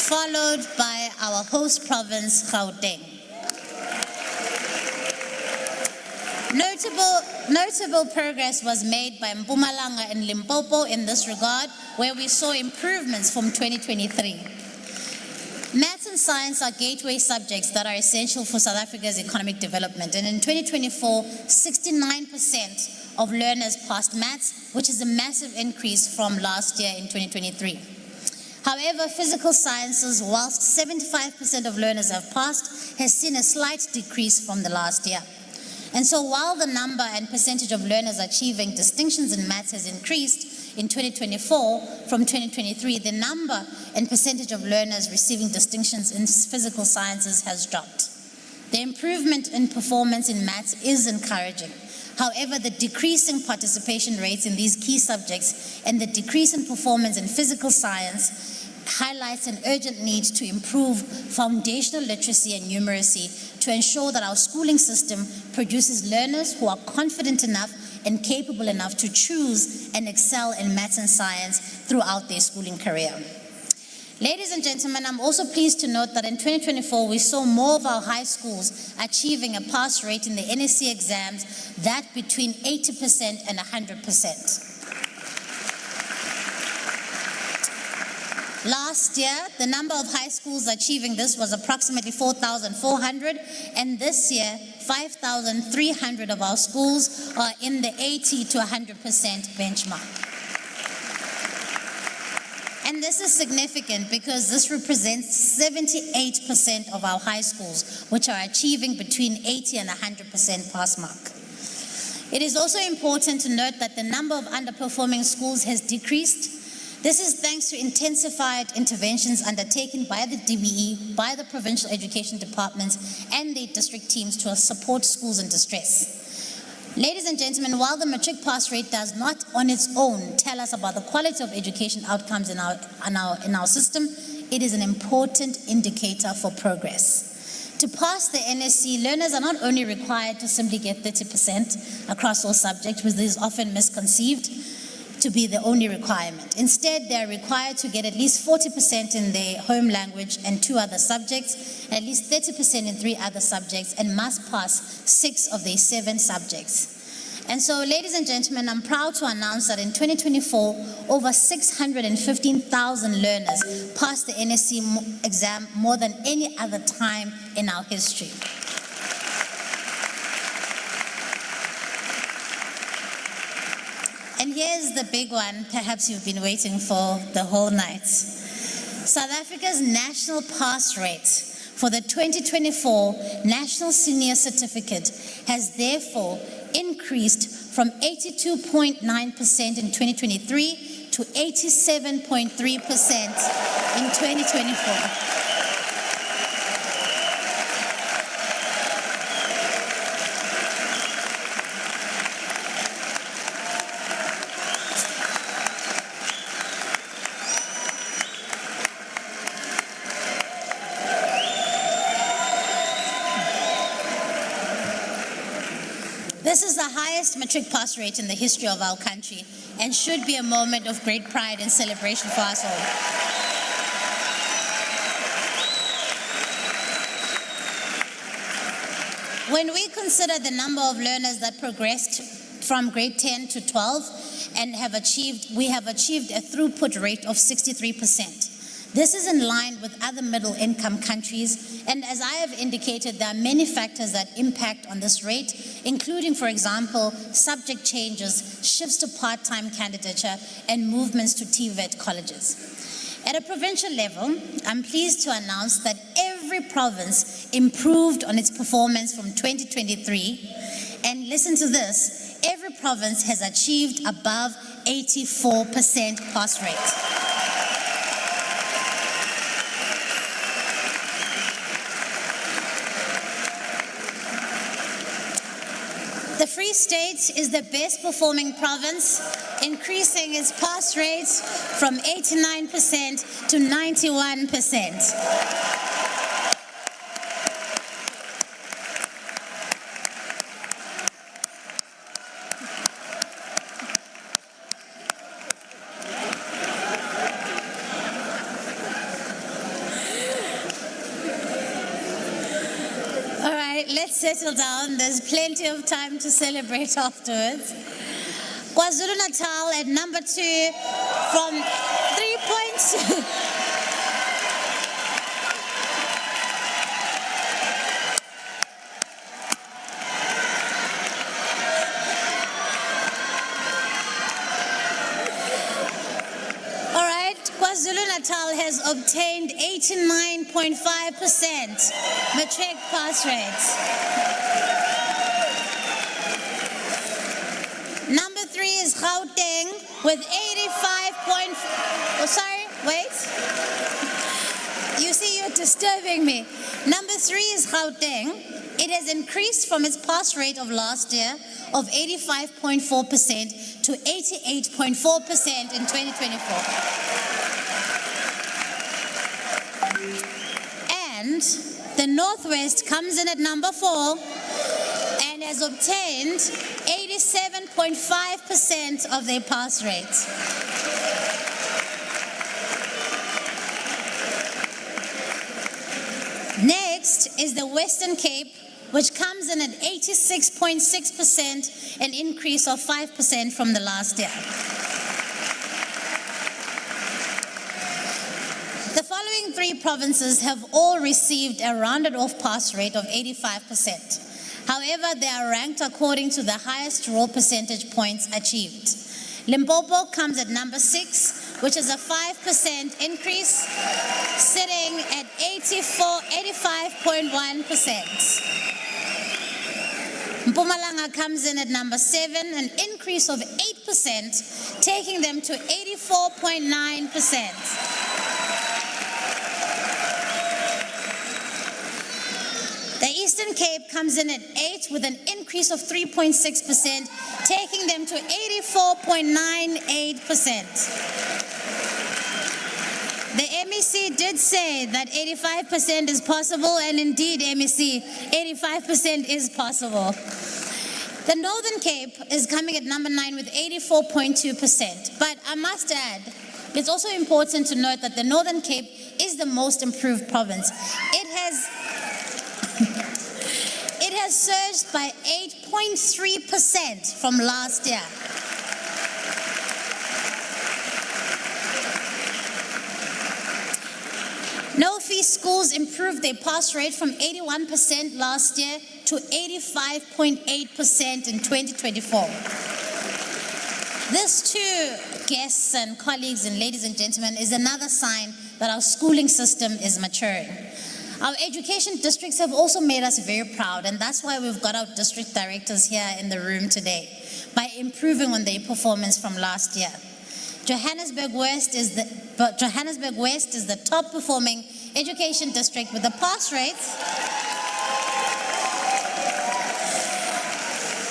followed by our host province, Gauteng. Notable progress was made by Mpumalanga and Limpopo in this regard, where we saw improvements from 2023. Maths and science are gateway subjects that are essential for South Africa's economic development. And in 2024, 69% of learners passed maths, which is a massive increase from last year in 2023. However, physical sciences, whilst 75% of learners have passed, has seen a slight decrease from the last year. And so while the number and percentage of learners achieving distinctions in maths has increased in 2024 from 2023, the number and percentage of learners receiving distinctions in physical sciences has dropped. The improvement in performance in maths is encouraging. However, the decreasing participation rates in these key subjects and the decrease in performance in physical science highlights an urgent need to improve foundational literacy and numeracy to ensure that our schooling system produces learners who are confident enough and capable enough to choose and excel in maths and science throughout their schooling career. Ladies and gentlemen, I'm also pleased to note that in 2024, we saw more of our high schools achieving a pass rate in the NSC exams that between 80% and 100%. Last year, the number of high schools achieving this was approximately 4,400, and this year, 5,300 of our schools are in the 80 to 100% benchmark. And this is significant because this represents 78% of our high schools, which are achieving between 80 and 100% pass mark. It is also important to note that the number of underperforming schools has decreased. This is thanks to intensified interventions undertaken by the DBE, by the provincial education departments, and their district teams to support schools in distress. Ladies and gentlemen, while the matric pass rate does not on its own tell us about the quality of education outcomes in our system, it is an important indicator for progress. To pass the NSC, learners are not only required to simply get 30% across all subjects, which is often misconceived to be the only requirement. Instead, they are required to get at least 40% in their home language and 2 other subjects, at least 30% in 3 other subjects, and must pass 6 of their 7 subjects. And so, ladies and gentlemen, I'm proud to announce that in 2024, over 615,000 learners passed the NSC exam more than any other time in our history. And here's the big one, perhaps you've been waiting for the whole night. South Africa's national pass rate for the 2024 National Senior Certificate has therefore increased from 82.9% in 2023 to 87.3% in 2024. This is the highest matric pass rate in the history of our country and should be a moment of great pride and celebration for us all. When we consider the number of learners that progressed from grade 10 to 12 and we have achieved a throughput rate of 63%. This is in line with other middle-income countries, and as I have indicated, there are many factors that impact on this rate, including, for example, subject changes, shifts to part-time candidature, and movements to TVET colleges. At a provincial level, I'm pleased to announce that every province improved on its performance from 2023, and listen to this, every province has achieved above 84% pass rate. The Free State is the best performing province, increasing its pass rate from 89% to 91%. All right, let's settle down. There's plenty of time to celebrate afterwards. KwaZulu-Natal at number 2 from 3 points. All right, KwaZulu-Natal has obtained 89.5% Matric pass rates. Number 3 is Gauteng with 85. Sorry, wait. You see, you're disturbing me. Number 3 is Gauteng. It has increased from its pass rate of last year of 85.4% to 88.4% in 2024. And the Northwest comes in at number 4 and has obtained 87.5% of their pass rates. Next is the Western Cape, which comes in at 86.6%, an increase of 5% from the last year. The following 3 provinces have all received a rounded off pass rate of 85%. However, they are ranked according to the highest raw percentage points achieved. Limpopo comes at number 6, which is a 5% increase, sitting at 85.1%. Mpumalanga comes in at number 7, an increase of 8%, taking them to 84.9%. The Eastern Cape comes in at 8 with an increase of 3.6%, taking them to 84.98%. The MEC did say that 85% is possible, and indeed, MEC, 85% is possible. The Northern Cape is coming at number 9 with 84.2%. But I must add, it's also important to note that the Northern Cape is the most improved province. It has surged by 8.3% from last year. No-fee schools improved their pass rate from 81% last year to 85.8% in 2024. This, too, guests and colleagues and ladies and gentlemen, is another sign that our schooling system is maturing. Our education districts have also made us very proud, and that's why we've got our district directors here in the room today, by improving on their performance from last year. Johannesburg West is the top performing education district with the pass rates.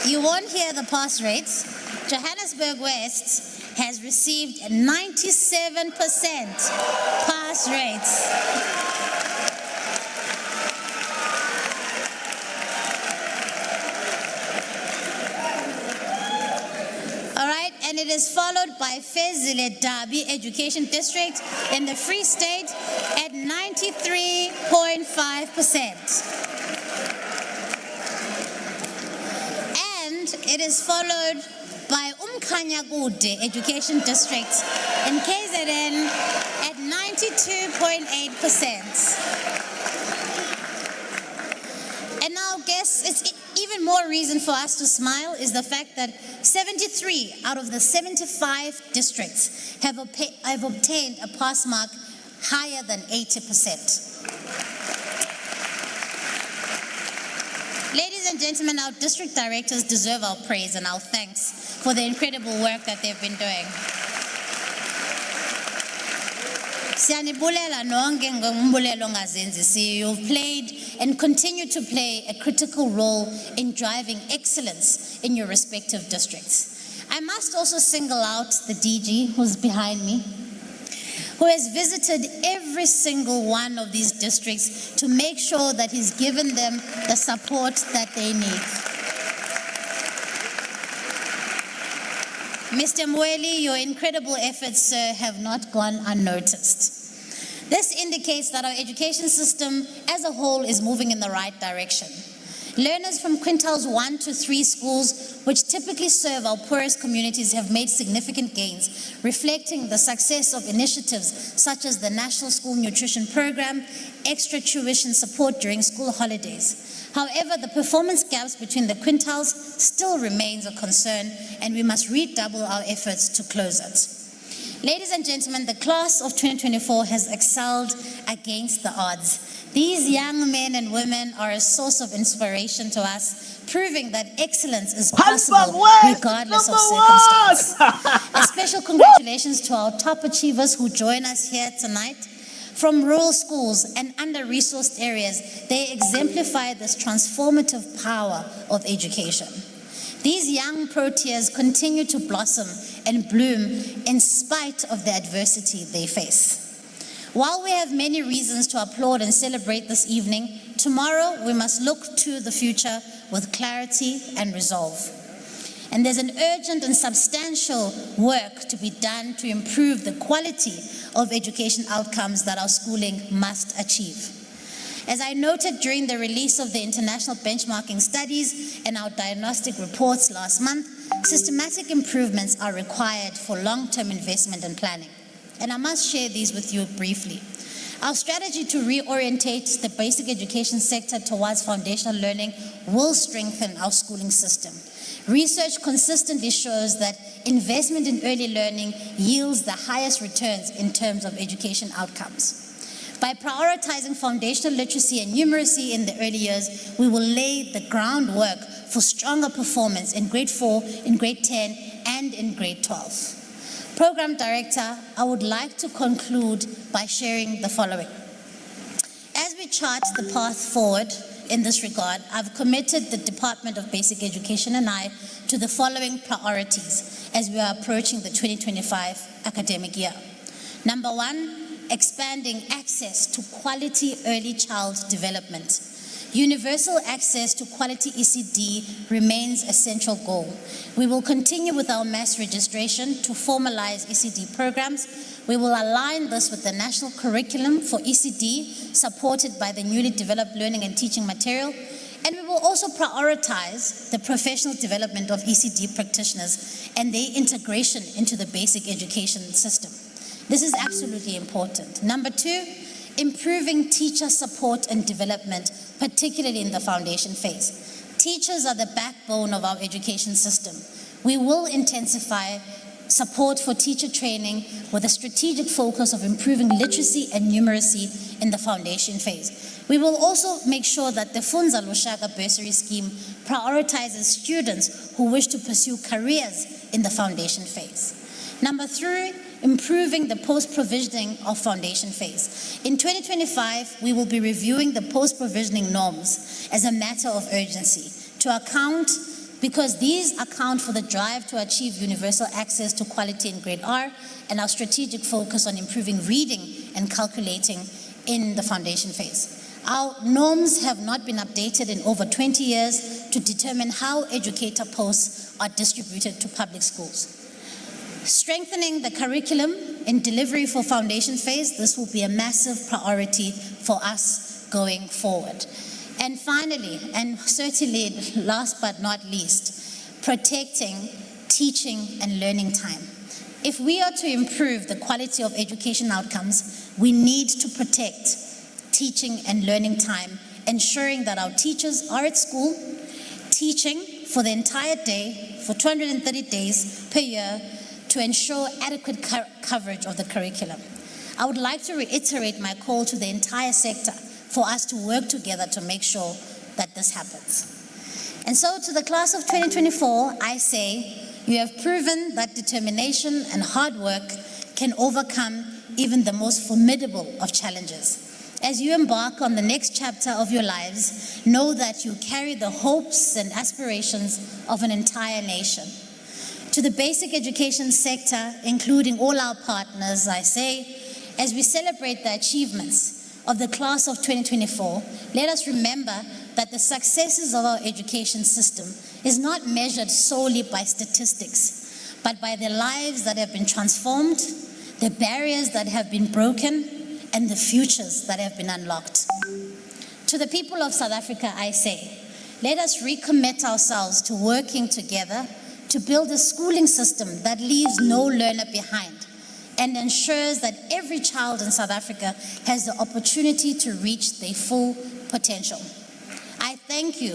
You won't hear the pass rates. Johannesburg West has received 97% pass rates. And it is followed by Fezile Dabi Education District in the Free State at 93.5%. And it is followed by Umkhanyakude Education District in KZN at 92.8%. And now, guess it's even more reason for us to smile is the fact that 73 out of the 75 districts have obtained a pass mark higher than 80%. Ladies and gentlemen, our district directors deserve our praise and our thanks for the incredible work that they've been doing. You've played and continue to play a critical role in driving excellence in your respective districts. I must also single out the DG who's behind me, who has visited every single one of these districts to make sure that he's given them the support that they need. Mr. Mweli, your incredible efforts, sir, have not gone unnoticed. This indicates that our education system as a whole is moving in the right direction. Learners from quintiles 1 to 3 schools, which typically serve our poorest communities, have made significant gains, reflecting the success of initiatives such as the National School Nutrition Program, extra tuition support during school holidays. However, the performance gaps between the quintiles still remains a concern, and we must redouble our efforts to close it. Ladies and gentlemen, the class of 2024 has excelled against the odds. These young men and women are a source of inspiration to us, proving that excellence is possible regardless of circumstance. A special congratulations to our top achievers who join us here tonight. From rural schools and under-resourced areas, they exemplify this transformative power of education. These young proteas continue to blossom and bloom in spite of the adversity they face. While we have many reasons to applaud and celebrate this evening, tomorrow we must look to the future with clarity and resolve. And there's an urgent and substantial work to be done to improve the quality of education outcomes that our schooling must achieve. As I noted during the release of the international benchmarking studies and our diagnostic reports last month, systematic improvements are required for long-term investment and planning. And I must share these with you briefly. Our strategy to reorientate the basic education sector towards foundational learning will strengthen our schooling system. Research consistently shows that investment in early learning yields the highest returns in terms of education outcomes. By prioritizing foundational literacy and numeracy in the early years, we will lay the groundwork for stronger performance in grade 4, in grade 10, and in grade 12. Program Director, I would like to conclude by sharing the following. As we chart the path forward in this regard, I've committed the Department of Basic Education and I to the following priorities as we are approaching the 2025 academic year. Number 1, expanding access to quality early child development. Universal access to quality ECD remains a central goal. We will continue with our mass registration to formalize ECD programs. We will align this with the national curriculum for ECD, supported by the newly developed learning and teaching material. And we will also prioritize the professional development of ECD practitioners and their integration into the basic education system. This is absolutely important. Number 2, improving teacher support and development, particularly in the foundation phase. Teachers are the backbone of our education system. We will intensify support for teacher training with a strategic focus of improving literacy and numeracy in the foundation phase. We will also make sure that the Funza Lushaka bursary scheme prioritizes students who wish to pursue careers in the foundation phase. Number 3, improving the post-provisioning of foundation phase. In 2025, we will be reviewing the post-provisioning norms as a matter of urgency because these account for the drive to achieve universal access to quality in grade R and our strategic focus on improving reading and calculating in the foundation phase. Our norms have not been updated in over 20 years to determine how educator posts are distributed to public schools. Strengthening the curriculum in delivery for foundation phase, this will be a massive priority for us going forward. And finally, and certainly last but not least, protecting teaching and learning time. If we are to improve the quality of education outcomes, we need to protect teaching and learning time, ensuring that our teachers are at school, teaching for the entire day, for 230 days per year, to ensure adequate coverage of the curriculum. I would like to reiterate my call to the entire sector for us to work together to make sure that this happens. And so to the class of 2024, I say, you have proven that determination and hard work can overcome even the most formidable of challenges. As you embark on the next chapter of your lives, know that you carry the hopes and aspirations of an entire nation. To the basic education sector, including all our partners, I say, as we celebrate the achievements of the class of 2024, let us remember that the successes of our education system is not measured solely by statistics, but by the lives that have been transformed, the barriers that have been broken, and the futures that have been unlocked. To the people of South Africa, I say, let us recommit ourselves to working together to build a schooling system that leaves no learner behind and ensures that every child in South Africa has the opportunity to reach their full potential. I thank you.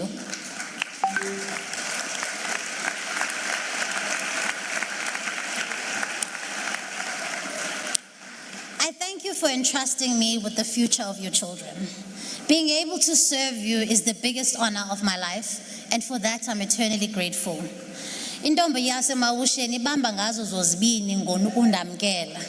I thank you for entrusting me with the future of your children. Being able to serve you is the biggest honor of my life, and for that I'm eternally grateful. Intombi yasemawusheni ibamba ngazo zozibini ngokundamkela.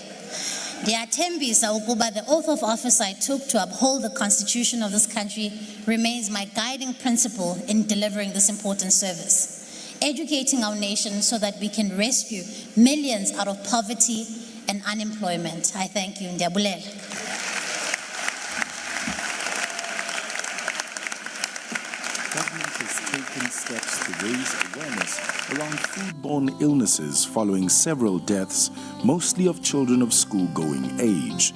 Ndiyathembisa ukuba the oath of office I took to uphold the constitution of this country remains my guiding principle in delivering this important service, educating our nation so that we can rescue millions out of poverty and unemployment. I thank you. Ndiyabulela. Government has taken steps to raise awareness around foodborne illnesses following several deaths, mostly of children of school-going age.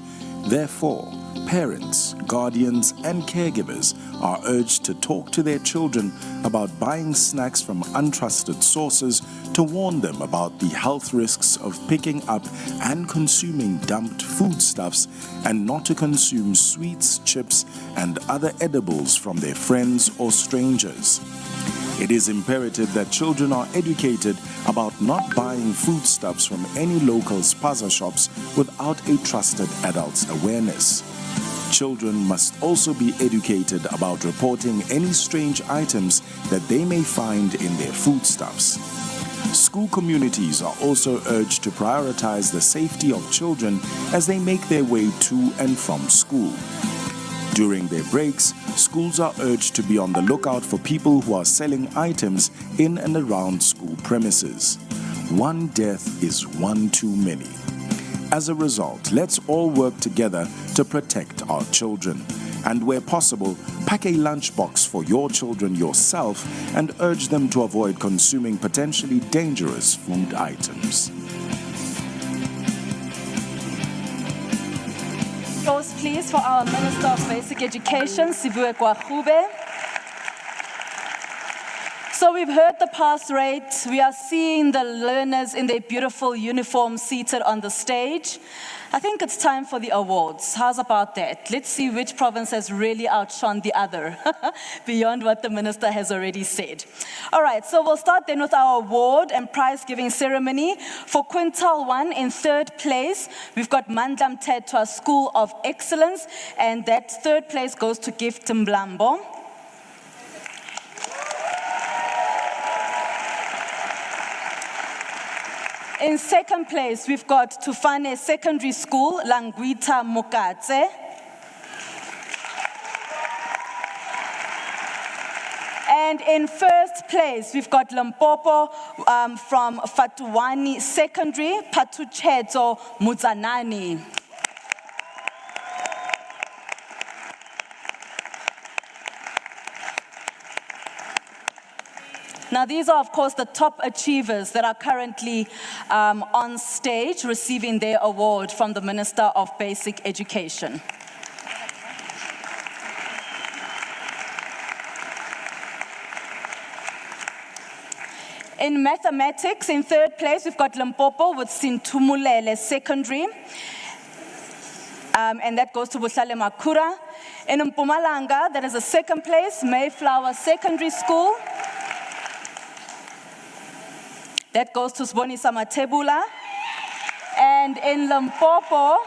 Therefore, parents, guardians, and caregivers are urged to talk to their children about buying snacks from untrusted sources, to warn them about the health risks of picking up and consuming dumped foodstuffs, and not to consume sweets, chips, and other edibles from their friends or strangers. It is imperative that children are educated about not buying foodstuffs from any local spaza shops without a trusted adult's awareness. Children must also be educated about reporting any strange items that they may find in their foodstuffs. School communities are also urged to prioritize the safety of children as they make their way to and from school. During their breaks, schools are urged to be on the lookout for people who are selling items in and around school premises. One death is one too many. As a result, let's all work together to protect our children. And where possible, pack a lunchbox for your children yourself and urge them to avoid consuming potentially dangerous food items. Applause, please, for our Minister of Basic Education, Sibue Gwachube. So we've heard the pass rate. We are seeing the learners in their beautiful uniforms seated on the stage. I think it's time for the awards. How's about that? Let's see which province has really outshone the other, beyond what the minister has already said. All right, so we'll start then with our award and prize-giving ceremony. For quintile 1, in 3rd place, we've got Mandla Mthethwa School of Excellence, and that 3rd place goes to Gift Mlambo. In 2nd place, we've got Tufane Secondary School, Langwita Mokatse. And in 1st place, we've got Limpopo from Fatuwani Secondary, Patucheto Muzanani. Now, these are, of course, the top achievers that are currently on stage receiving their award from the Minister of Basic Education. In mathematics, in 3rd place, we've got Limpopo with Sintumulele Secondary. And that goes to Buhlale Makura. In Mpumalanga, there is a 2nd place, Mayflower Secondary School. That goes to Sbonisa Matebula. And in Limpopo,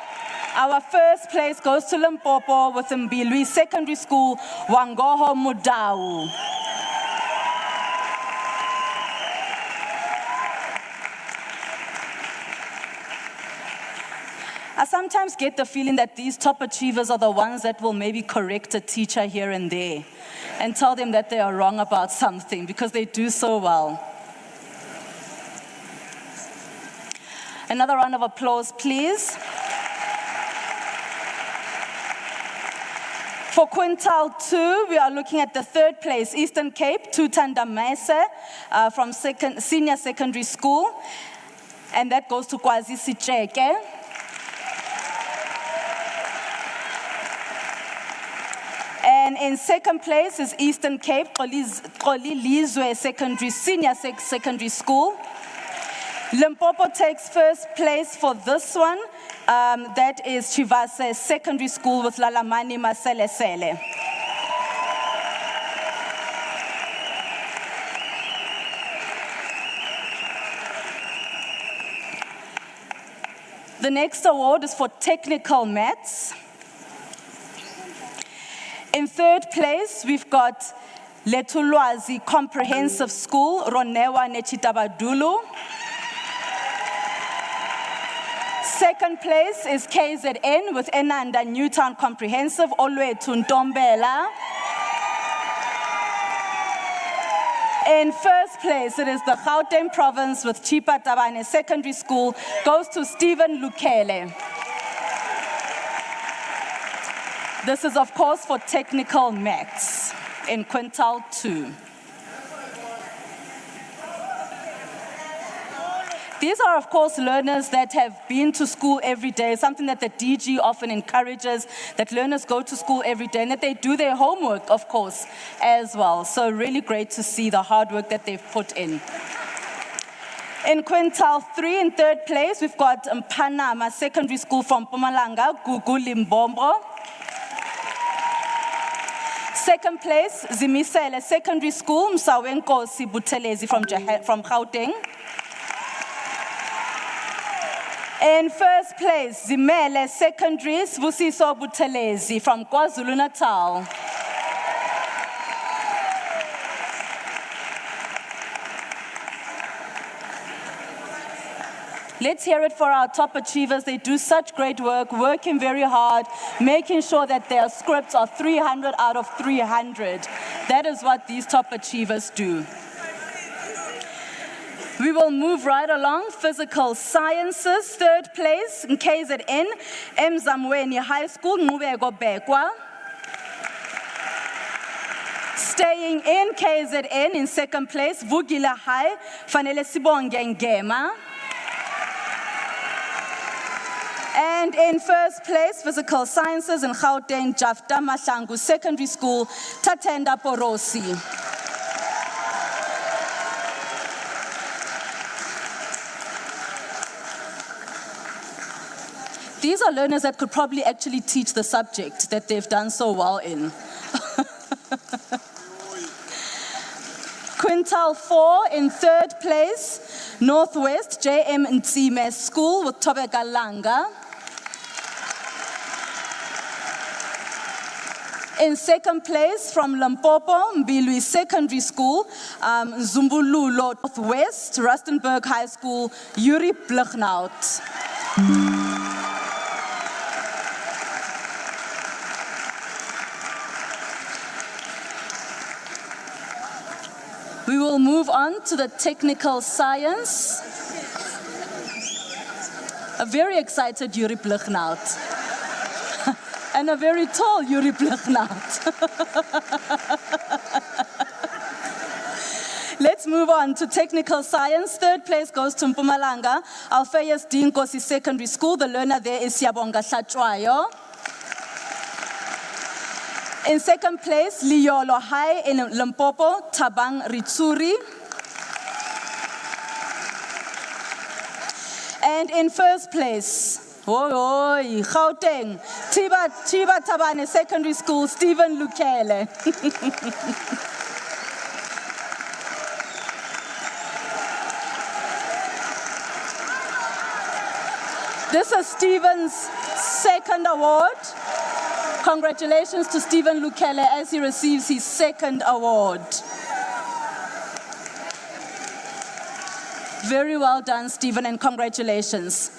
our 1st place goes to Limpopo with Mbilwi Secondary School, Wangoho Mudau. I sometimes get the feeling that these top achievers are the ones that will maybe correct a teacher here and there and tell them that they are wrong about something because they do so well. Another round of applause, please. For quintile 2, we are looking at the 3rd place, Eastern Cape, Tutanda Mese from Senior Secondary School. And that goes to Kwazi Sicheke. And in second place is Eastern Cape, Xolilizwe Senior Secondary School. Limpopo takes first place for this one. That is Chivase Secondary School with Lalamani Maselesele. The next award is for technical maths. In third place, we've got Letulwazi Comprehensive School, Ronewa Nechitabadulu. Second place is KZN with Enanda Newtown Comprehensive, Olwethu Ntombela. In first place, it is the Gauteng province with Chipa Tabane Secondary School, goes to Stephen Lukele. This is, of course, for technical maths in quintile 2. These are, of course, learners that have been to school every day, something that the DG often encourages, that learners go to school every day and that they do their homework, of course, as well. So really great to see the hard work that they've put in. In quintile 3, in third place, we've got Mpanama Secondary School from Mpumalanga, Gugu Limbombo. Second place, Zimisele Secondary School, Msawenkosi Butelezi from Gauteng. In first place, Zimele Secondary, Sbusiso Butelezi from KwaZulu-Natal. Let's hear it for our top achievers. They do such great work, working very hard, making sure that their scripts are 300 out of 300. That is what these top achievers do. We will move right along. Physical sciences, third place in KZN, Mzamweni High School, Ngubeko Bekwa. Staying in KZN, in second place, Vugila High, Fanele Sibonge Ngema. And in first place, physical sciences in Gauteng, Jafta Mahlangu Secondary School, Tatenda Porosi. These are learners that could probably actually teach the subject that they've done so well in. Quintile 4 in third place, Northwest JM Ntsime School with Tobeka Langa. In second place from Limpopo, Mbilwi Secondary School, Zumbululo Northwest, Rustenburg High School, Yuri Blechnaut. We will move on to the technical science. A very excited Yuri Blechnaut. And a very tall Yuri Blechnaut. Let's move on to technical science. Third place goes to Mpumalanga, Alphaeus D. Nkosi Secondary School. The learner there is Siyabonga Hlatshwayo. In second place, Liolo High in Limpopo, Tabang Ritsuri. And in first place, Gauteng, Chiba Tabane Secondary School, Stephen Lukele. This is Stephen's second award. Congratulations to Stephen Lukele as he receives his second award. Very well done, Stephen, and congratulations.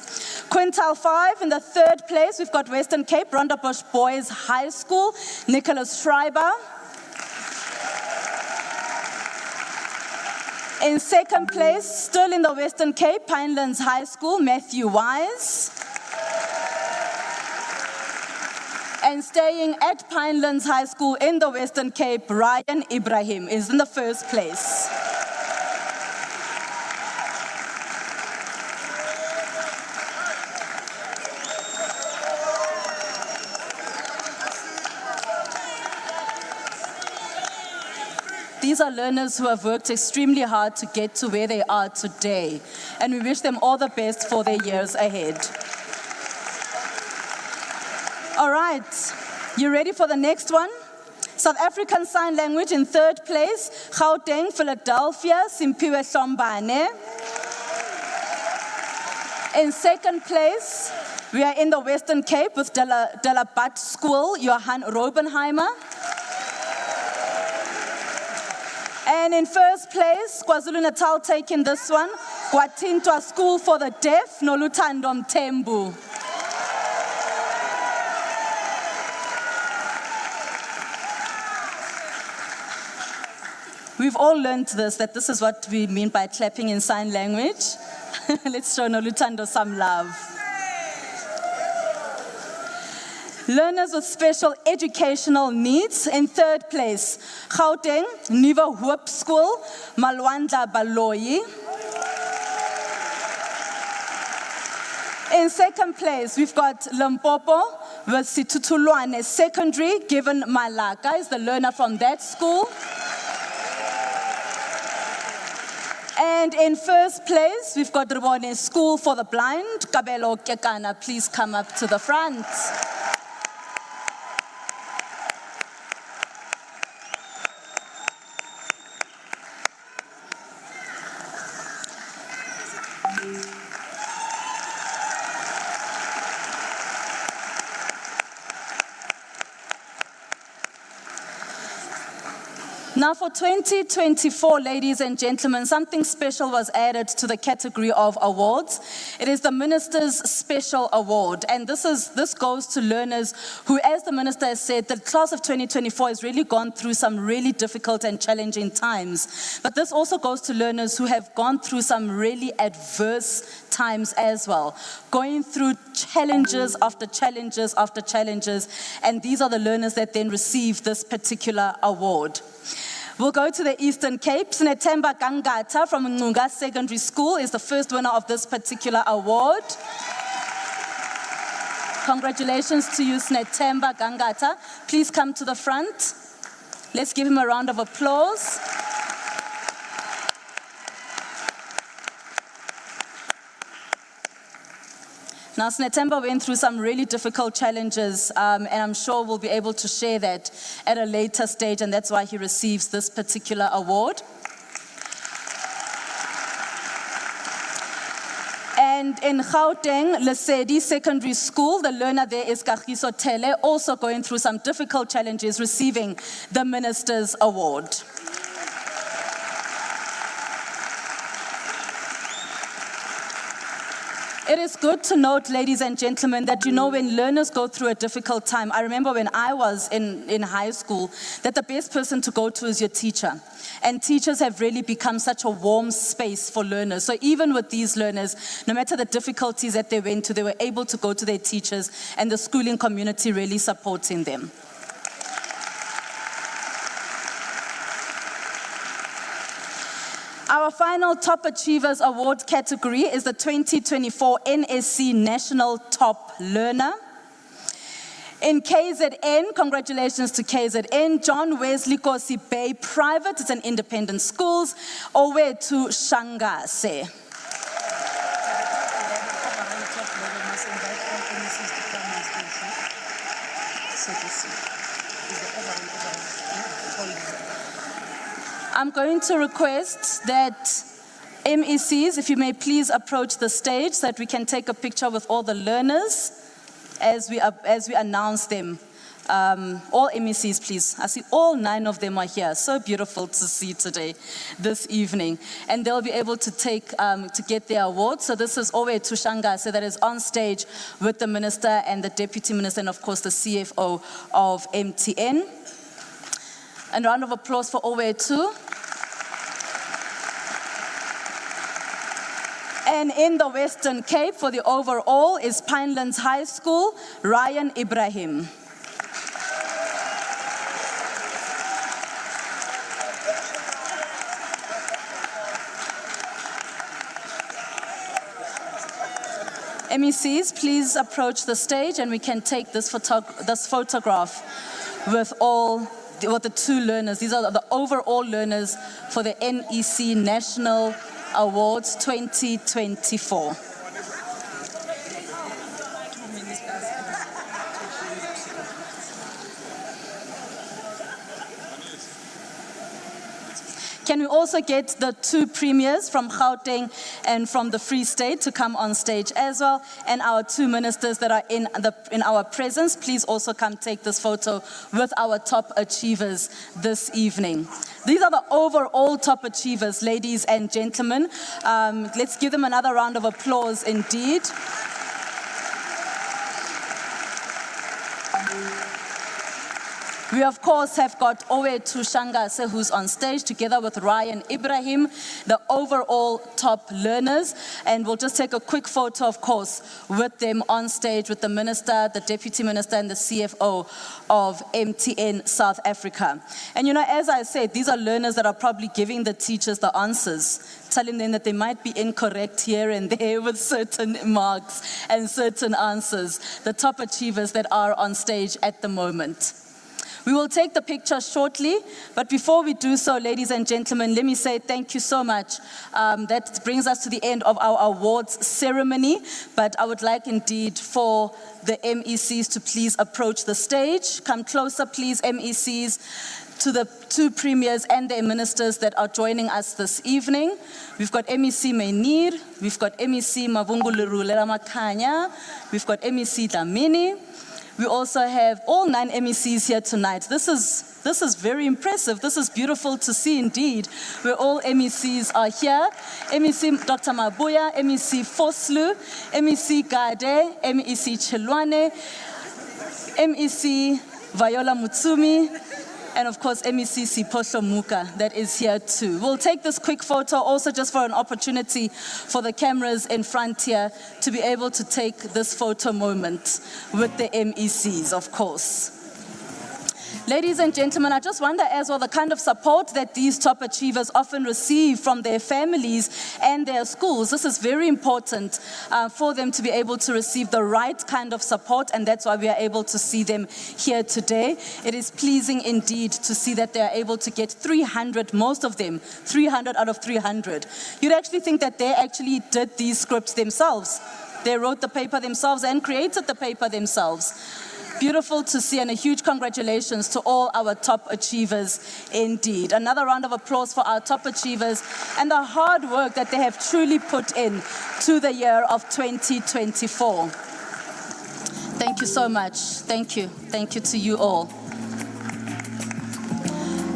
Quintile 5, in the third place, we've got Western Cape, Rondebosch Boys High School, Nicholas Schreiber. In second place, still in the Western Cape, Pinelands High School, Matthew Wise. And staying at Pinelands High School in the Western Cape, Ryan Ibrahim is in the first place. These are learners who have worked extremely hard to get to where they are today, and we wish them all the best for their years ahead. All right, you ready for the next one? South African Sign Language in third place, Gauteng, Philadelphia, Simpiwe Sombane. In second place, we are in the Western Cape with De La Bat School, Johan Robenheimer. And in first place, KwaZulu-Natal taking this one, Kwatintwa School for the Deaf, Nolutando Mthembu. We've all learned this, that this is what we mean by clapping in sign language. Let's show Nolutando some love. Learners with special educational needs in third place, Gauteng, Nuwe Hoop School, Malwandla Baloyi. In second place, we've got Limpopo with Situtulwane Secondary, given Malaka is the learner from that school. And in first place, we've got Ribone School for the Blind. Kabelo Kekana, please come up to the front. Now for 2024, ladies and gentlemen, something special was added to the category of awards. It is the Minister's Special Award, and this goes to learners who, as the Minister has said, the class of 2024 has really gone through some really difficult and challenging times. But this also goes to learners who have gone through some really adverse times as well, going through challenges after challenges after challenges, and these are the learners that then receive this particular award. We'll go to the Eastern Cape. Snethemba Gangata from Nunga Secondary School is the first winner of this particular award. Congratulations to you, Snethemba Gangata. Please come to the front. Let's give him a round of applause. Now, Snethemba went through some really difficult challenges, and I'm sure we'll be able to share that at a later stage, and that's why he receives this particular award. And in Gauteng, Lesedi Secondary School, the learner there is Kagiso Tele, also going through some difficult challenges, receiving the Minister's Award. It is good to note, ladies and gentlemen, that when learners go through a difficult time, I remember when I was in high school, that the best person to go to is your teacher. And teachers have really become such a warm space for learners. So even with these learners, no matter the difficulties that they went to, they were able to go to their teachers, and the schooling community really supporting them. Our final Top Achievers Award category is the 2024 NSC National Top Learner. In KZN, congratulations to KZN, John Wesley Kosi Bay Private, it's an independent schools, Owethu Shangase. I'm going to request that MECs, if you may please approach the stage so that we can take a picture with all the learners as we announce them. All MECs, please. I see all 9 of them are here. So beautiful to see today, this evening. And they'll be able to get their awards. So this is Owethu Shangase that is on stage with the Minister and the Deputy Minister and, of course, the CFO of MTN. And a round of applause for Owethu. And in the Western Cape for the overall is Pinelands High School, Ryan Ibrahim. MECs, please approach the stage and we can take this photograph with all the two learners. These are the overall learners for the NEC National Awards 2024. Can we also get the two premiers from Gauteng and from the Free State to come on stage as well? And our two ministers that are in our presence, please also come take this photo with our top achievers this evening. These are the overall top achievers, ladies and gentlemen. Let's give them another round of applause indeed. We, of course, have got Owe Tushangase, who's on stage, together with Ryan Ibrahim, the overall top learners. And we'll just take a quick photo, of course, with them on stage, with the minister, the deputy minister, and the CFO of MTN South Africa. And, you know, as I said, these are learners that are probably giving the teachers the answers, telling them that they might be incorrect here and there with certain marks and certain answers. The top achievers that are on stage at the moment. We will take the picture shortly, but before we do so, ladies and gentlemen, let me say thank you so much. That brings us to the end of our awards ceremony, but I would like indeed for the MECs to please approach the stage. Come closer, please, MECs, to the two premiers and their ministers that are joining us this evening. We've got MEC Mainir, we've got MEC Mavungulurulela Makanya, we've got MEC Dlamini. We also have all 9 MECs here tonight. This is very impressive. This is beautiful to see indeed, where all MECs are here. MEC Dr. Mabuya, MEC Foslu, MEC Gade, MEC Chelwane, MEC Viola Mutsumi, and of course MEC Siphohlo Muka that is here too. We'll take this quick photo also just for an opportunity for the cameras in front here to be able to take this photo moment with the MECs, of course. Ladies and gentlemen, I just wonder as well the kind of support that these top achievers often receive from their families and their schools. This is very important for them to be able to receive the right kind of support, and that's why we are able to see them here today. It is pleasing indeed to see that they are able to get 300, most of them, 300 out of 300. You'd actually think that they actually did these scripts themselves. They wrote the paper themselves and created the paper themselves. Beautiful to see, and a huge congratulations to all our top achievers indeed. Another round of applause for our top achievers and the hard work that they have truly put in to the year of 2024. Thank you so much. Thank you. Thank you to you all.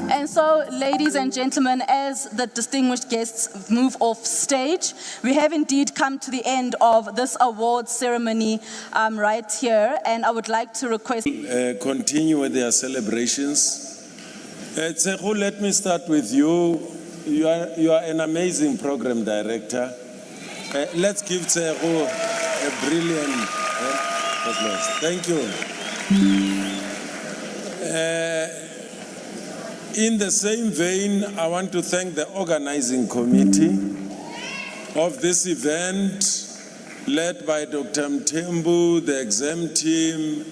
And so, ladies and gentlemen, as the distinguished guests move off stage, we have indeed come to the end of this award ceremony right here, and I would like to request... Continue with their celebrations. Tsehu, let me start with you. You are an amazing program director. Let's give Tsehu a brilliant applause. Thank you. In the same vein, I want to thank the organizing committee of this event, led by Dr. Mthembu, the exam team,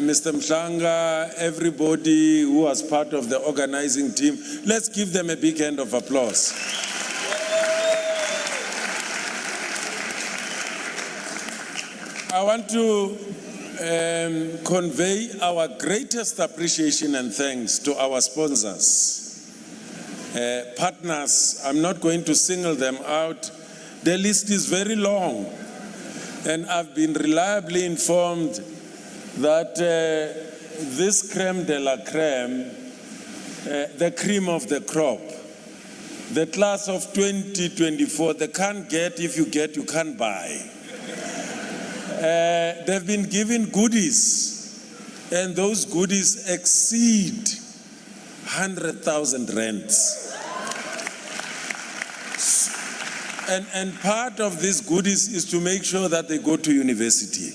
Mr. Mhlanga, everybody who was part of the organizing team. Let's give them a big hand of applause. I want to convey our greatest appreciation and thanks to our sponsors, partners. I'm not going to single them out. The list is very long, and I've been reliably informed that this creme de la creme, the cream of the crop, the class of 2024, they can't get, if you get, you can't buy. They've been given goodies, and those goodies exceed 100,000 rands. And part of these goodies is to make sure that they go to university,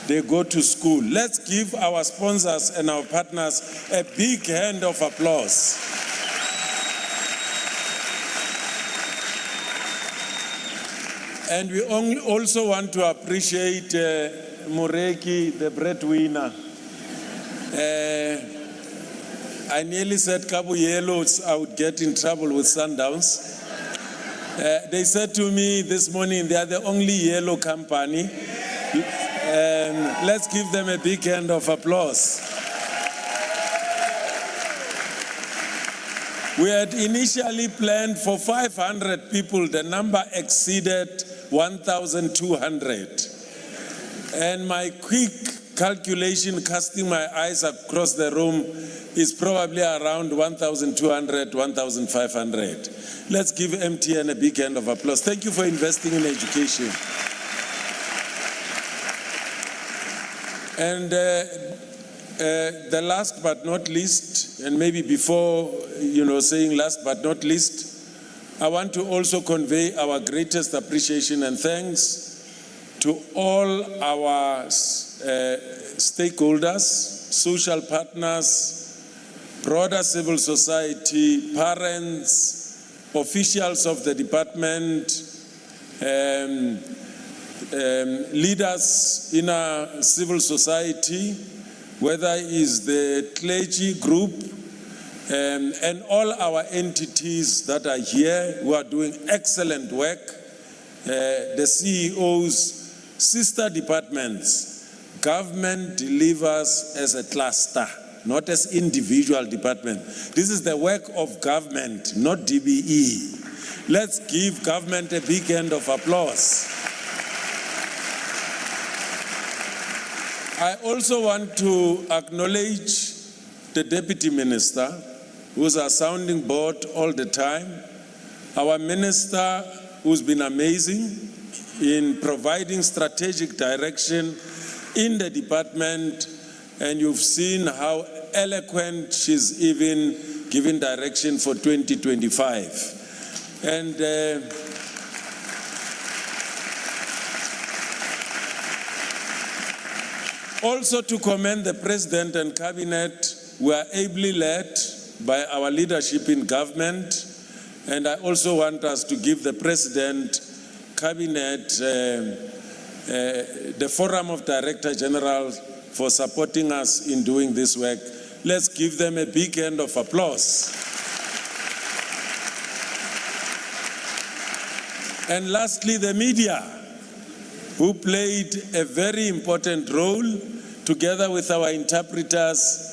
they go to school. Let's give our sponsors and our partners a big hand of applause. And we also want to appreciate Mureki, the breadwinner. I nearly said Kabu Yellows, I would get in trouble with Sundowns. They said to me this morning, they are the only yellow company. Let's give them a big hand of applause. We had initially planned for 500 people. The number exceeded 1,200. And my quick calculation, casting my eyes across the room, is probably around 1,200, 1,500. Let's give MTN a big hand of applause. Thank you for investing in education. And the last but not least, and maybe before, saying last but not least, I want to also convey our greatest appreciation and thanks to all our stakeholders, social partners, broader civil society, parents, officials of the department, leaders in our civil society, whether it is the clergy group, and all our entities that are here who are doing excellent work, the CEOs, sister departments. Government delivers as a cluster, not as individual department. This is the work of government, not DBE. Let's give government a big hand of applause. I also want to acknowledge the Deputy Minister, who's our sounding board all the time, our Minister who's been amazing in providing strategic direction in the department, and you've seen how eloquent she's even giving direction for 2025. And also to commend the President and Cabinet, we are ably led by our leadership in government, and I also want us to give the President, Cabinet, the Forum of Director General for supporting us in doing this work. Let's give them a big hand of applause. And lastly, the media, who played a very important role together with our interpreters